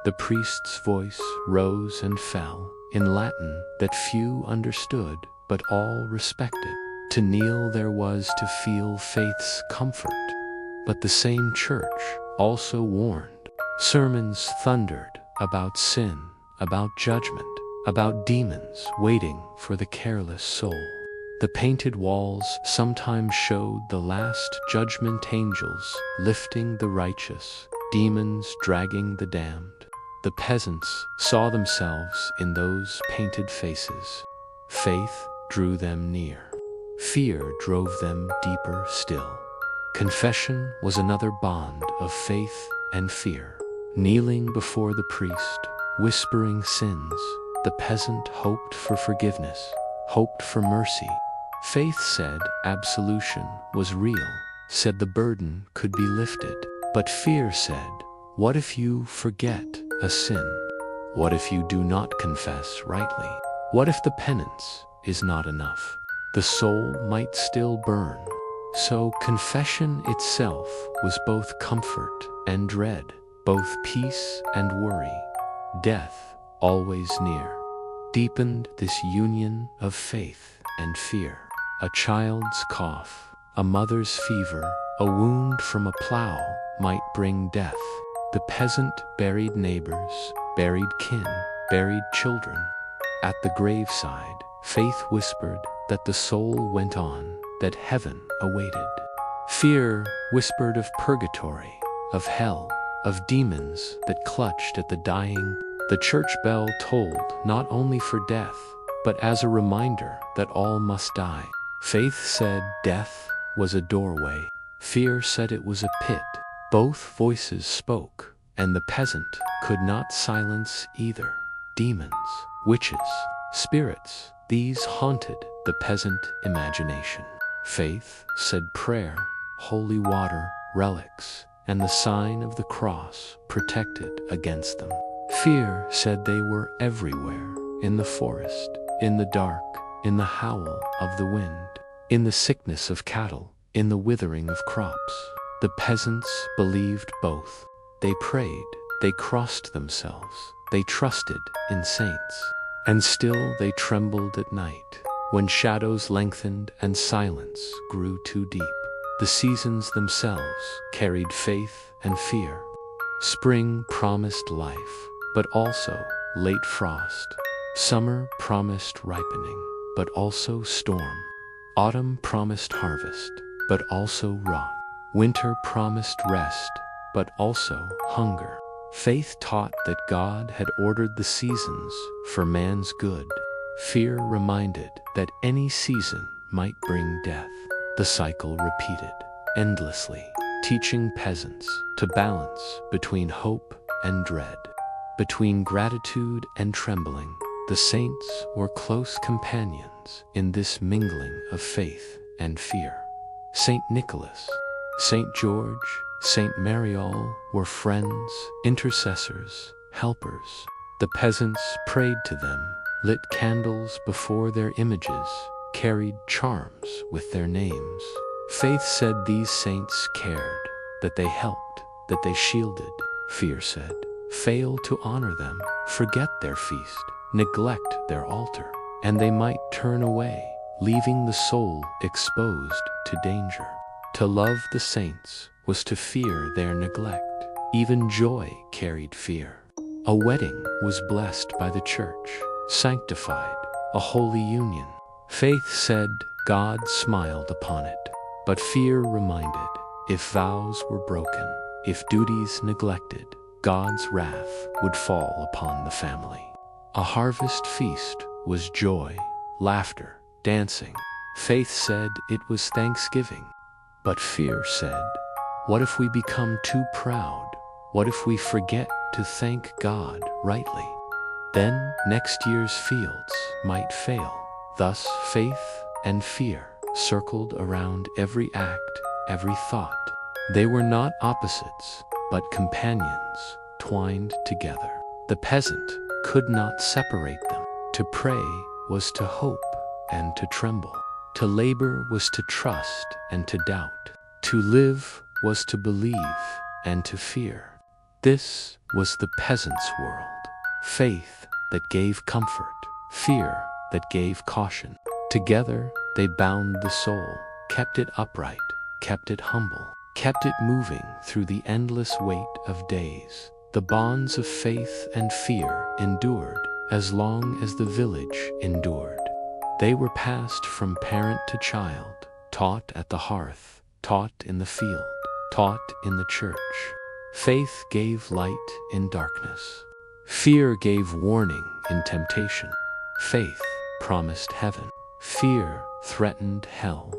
S1: The priest's voice rose and fell in Latin that few understood but all respected. To kneel there was to feel faith's comfort. But the same church also warned. Sermons thundered about sin, about judgment, about demons waiting for the careless soul. The painted walls sometimes showed the last judgment angels lifting the righteous, demons dragging the damned. The peasants saw themselves in those painted faces. Faith drew them near. Fear drove them deeper still. Confession was another bond of faith and fear. Kneeling before the priest, whispering sins, the peasant hoped for forgiveness, hoped for mercy. Faith said absolution was real, said the burden could be lifted. But fear said, what if you forget a sin? What if you do not confess rightly? What if the penance is not enough? The soul might still burn. So confession itself was both comfort and dread, both peace and worry. Death, always near, deepened this union of faith and fear. A child's cough, a mother's fever, a wound from a plow might bring death. The peasant buried neighbors, buried kin, buried children. At the graveside, faith whispered that the soul went on, that heaven awaited. Fear whispered of purgatory, of hell, of demons that clutched at the dying. The church bell tolled not only for death, but as a reminder that all must die. Faith said death was a doorway. Fear said it was a pit. Both voices spoke, and the peasant could not silence either. Demons, witches, spirits, these haunted the peasant imagination. Faith said prayer, holy water, relics, and the sign of the cross protected against them. Fear said they were everywhere, in the forest, in the dark, in the howl of the wind, in the sickness of cattle, in the withering of crops. The peasants believed both. They prayed, they crossed themselves, they trusted in saints. And still they trembled at night, when shadows lengthened and silence grew too deep. The seasons themselves carried faith and fear. Spring promised life, but also late frost. Summer promised ripening, but also storm. Autumn promised harvest, but also rot. Winter promised rest, but also hunger. Faith taught that God had ordered the seasons for man's good. Fear reminded that any season might bring death. The cycle repeated endlessly, teaching peasants to balance between hope and dread, between gratitude and trembling. The saints were close companions in this mingling of faith and fear. Saint Nicholas, Saint George, Saint Mariol were friends, intercessors, helpers. The peasants prayed to them, lit candles before their images, carried charms with their names. Faith said these saints cared, that they helped, that they shielded. Fear said, fail to honor them, forget their feast, neglect their altar, and they might turn away, leaving the soul exposed to danger. To love the saints was to fear their neglect. Even joy carried fear. A wedding was blessed by the church, sanctified, a holy union. Faith said God smiled upon it, but fear reminded, if vows were broken, if duties neglected, God's wrath would fall upon the family. A harvest feast was joy, laughter, dancing. Faith said it was Thanksgiving. But fear said, what if we become too proud? What if we forget to thank God rightly? Then next year's fields might fail. Thus faith and fear circled around every act, every thought. They were not opposites, but companions, twined together. The peasant could not separate them. To pray was to hope and to tremble. To labor was to trust and to doubt. To live was to believe and to fear. This was the peasant's world. Faith that gave comfort, fear that gave caution. Together they bound the soul, kept it upright, kept it humble, kept it moving through the endless weight of days. The bonds of faith and fear endured as long as the village endured. They were passed from parent to child, taught at the hearth, taught in the field, taught in the church. Faith gave light in darkness. Fear gave warning in temptation. Faith promised heaven. Fear threatened hell.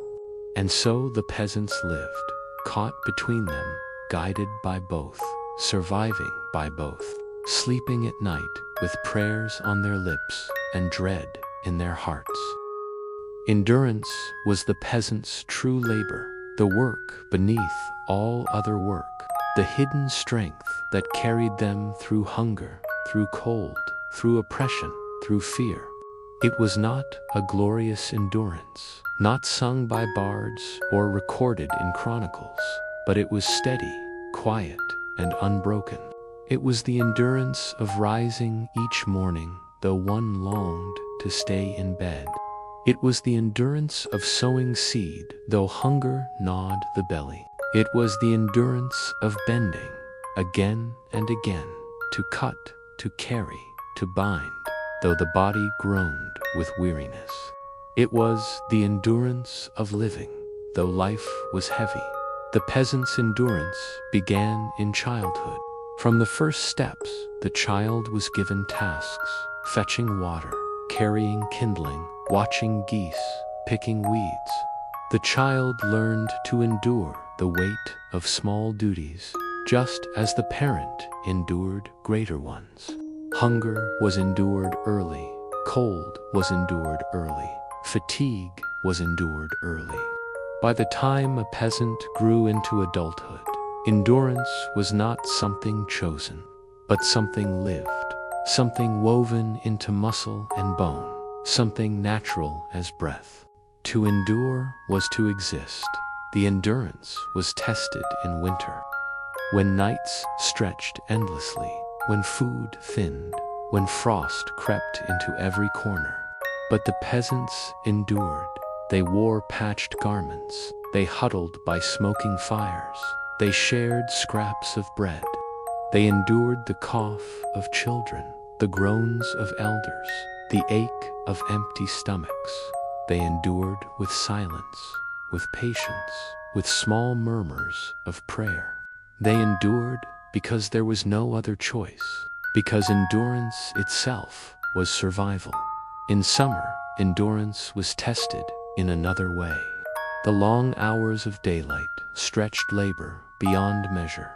S1: And so the peasants lived, caught between them, guided by both, surviving by both, sleeping at night with prayers on their lips and dread in their hearts. Endurance was the peasants' true labor, the work beneath all other work, the hidden strength that carried them through hunger, through cold, through oppression, through fear. It was not a glorious endurance, not sung by bards or recorded in chronicles, but it was steady, quiet, and unbroken. It was the endurance of rising each morning, though one longed to stay in bed. It was the endurance of sowing seed, though hunger gnawed the belly. It was the endurance of bending, again and again, to cut, to carry, to bind, though the body groaned with weariness. It was the endurance of living, though life was heavy. The peasant's endurance began in childhood. From the first steps, the child was given tasks, fetching water, carrying kindling, watching geese, picking weeds. The child learned to endure the weight of small duties, just as the parent endured greater ones. Hunger was endured early, cold was endured early, fatigue was endured early. By the time a peasant grew into adulthood, endurance was not something chosen, but something lived, something woven into muscle and bone, something natural as breath. To endure was to exist. The endurance was tested in winter, when nights stretched endlessly, when food thinned, when frost crept into every corner. But the peasants endured. They wore patched garments. They huddled by smoking fires. They shared scraps of bread. They endured the cough of children, the groans of elders, the ache of empty stomachs. They endured with silence, with patience, with small murmurs of prayer. They endured because there was no other choice, because endurance itself was survival. In summer, endurance was tested in another way. The long hours of daylight stretched labor beyond measure.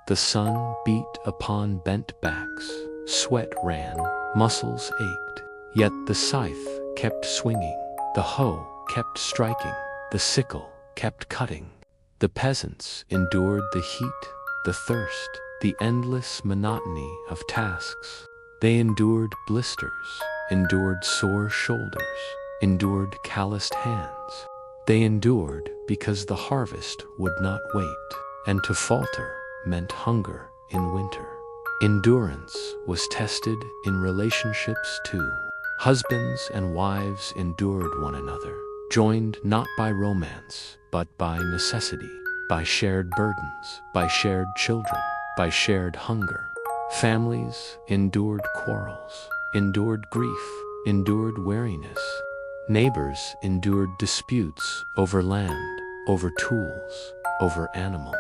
S1: The sun beat upon bent backs, sweat ran, muscles ached. Yet the scythe kept swinging, the hoe kept striking, the sickle kept cutting. The peasants endured the heat, the thirst, the endless monotony of tasks. They endured blisters, endured sore shoulders, endured calloused hands. They endured because the harvest would not wait, and to falter meant hunger in winter. Endurance was tested in relationships too. Husbands and wives endured one another, joined not by romance, but by necessity, by shared burdens, by shared children, by shared hunger. Families endured quarrels, endured grief, endured weariness. Neighbors endured disputes over land, over tools, over animals.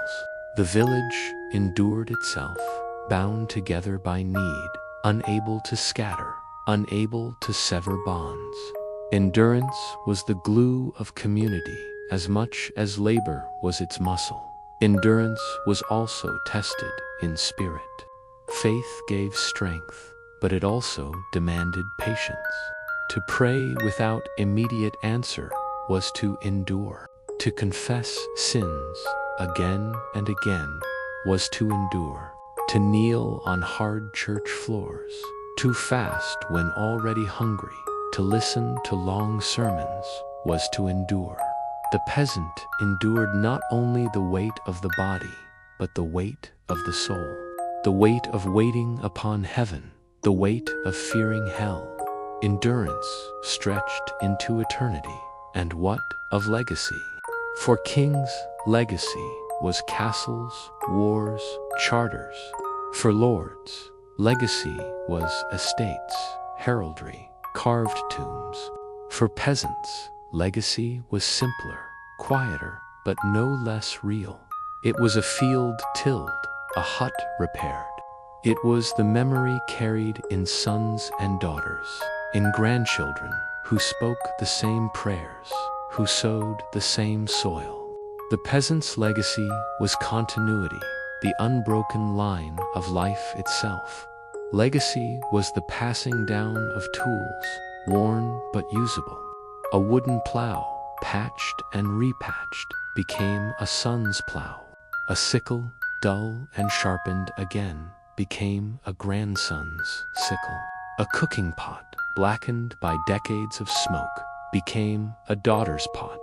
S1: The village endured itself, bound together by need, unable to scatter, unable to sever bonds. Endurance was the glue of community as much as labor was its muscle. Endurance was also tested in spirit. Faith gave strength, but it also demanded patience. To pray without immediate answer was to endure. To confess sins again and again was to endure. To kneel on hard church floors, to fast when already hungry, to listen to long sermons was to endure. The peasant endured not only the weight of the body, but the weight of the soul, the weight of waiting upon heaven, the weight of fearing hell. Endurance stretched into eternity. And what of legacy? For kings, legacy was castles, wars, charters. For lords, legacy was estates, heraldry, carved tombs. For peasants, legacy was simpler, quieter, but no less real. It was a field tilled, a hut repaired. It was the memory carried in sons and daughters, in grandchildren who spoke the same prayers, who sowed the same soil. The peasant's legacy was continuity, the unbroken line of life itself. Legacy was the passing down of tools, worn but usable. A wooden plow, patched and repatched, became a son's plow. A sickle, dull and sharpened again, became a grandson's sickle. A cooking pot, blackened by decades of smoke, became a daughter's pot.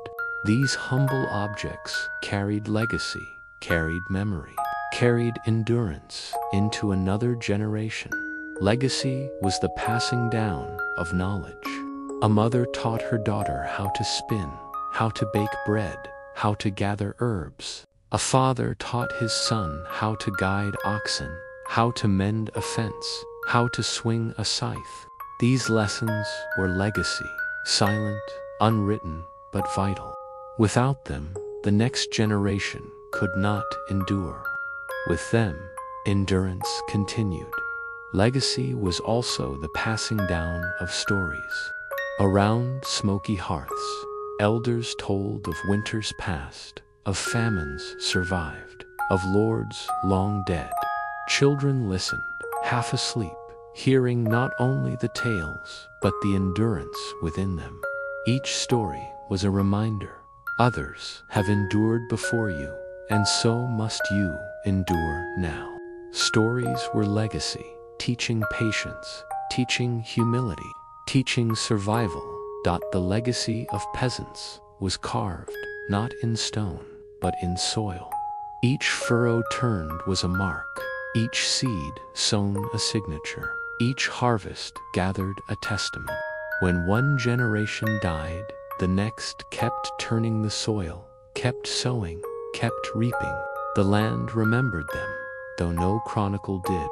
S1: These humble objects carried legacy, carried memory, carried endurance into another generation. Legacy was the passing down of knowledge. A mother taught her daughter how to spin, how to bake bread, how to gather herbs. A father taught his son how to guide oxen, how to mend a fence, how to swing a scythe. These lessons were legacy, silent, unwritten, but vital. Without them, the next generation could not endure. With them, endurance continued. Legacy was also the passing down of stories. Around smoky hearths, elders told of winters past, of famines survived, of lords long dead. Children listened, half asleep, hearing not only the tales, but the endurance within them. Each story was a reminder. Others have endured before you, and so must you endure now. Stories were legacy, teaching patience, teaching humility, teaching survival. The legacy of peasants was carved, not in stone, but in soil. Each furrow turned was a mark, each seed sown a signature, each harvest gathered a testament. When one generation died, the next kept turning the soil, kept sowing, kept reaping. The land remembered them, though no chronicle did.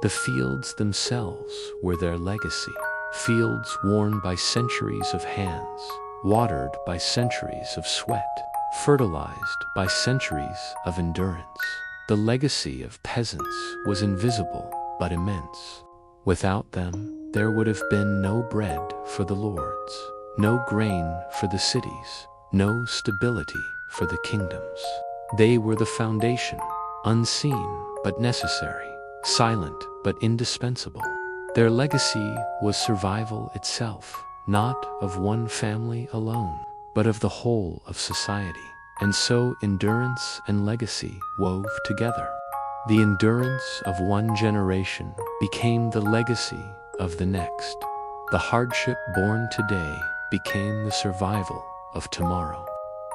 S1: The fields themselves were their legacy, fields worn by centuries of hands, watered by centuries of sweat, fertilized by centuries of endurance. The legacy of peasants was invisible but immense. Without them, there would have been no bread for the lords, no grain for the cities, no stability for the kingdoms. They were the foundation, unseen but necessary, silent but indispensable. Their legacy was survival itself, not of one family alone, but of the whole of society. And so endurance and legacy wove together. The endurance of one generation became the legacy of the next. The hardship born today became the survival of tomorrow.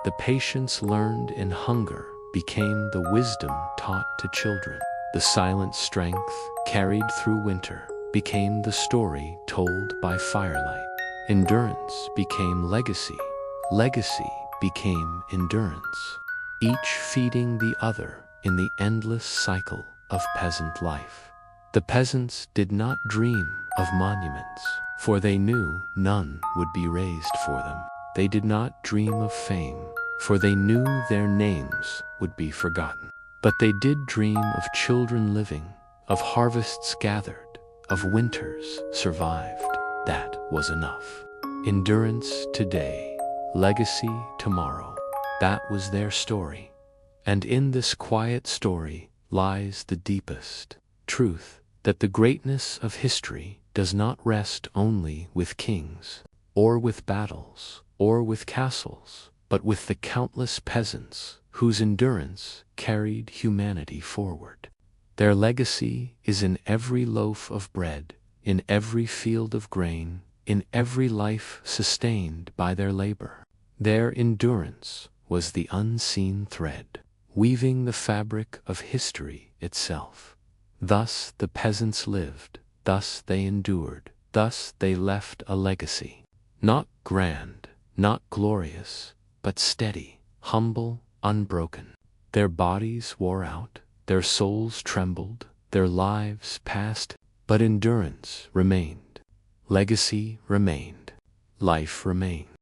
S1: The patience learned in hunger became the wisdom taught to children. The silent strength carried through winter became the story told by firelight. Endurance became legacy. Legacy became endurance, each feeding the other in the endless cycle of peasant life. The peasants did not dream of monuments, for they knew none would be raised for them. They did not dream of fame, for they knew their names would be forgotten. But they did dream of children living, of harvests gathered, of winters survived. That was enough. Endurance today, legacy tomorrow. That was their story. And in this quiet story lies the deepest truth, that the greatness of history does not rest only with kings, or with battles, or with castles, but with the countless peasants whose endurance carried humanity forward. Their legacy is in every loaf of bread, in every field of grain, in every life sustained by their labor. Their endurance was the unseen thread, weaving the fabric of history itself. Thus the peasants lived, thus they endured, thus they left a legacy. Not grand, not glorious, but steady, humble, unbroken. Their bodies wore out, their souls trembled, their lives passed, but endurance remained. Legacy remained. Life remained.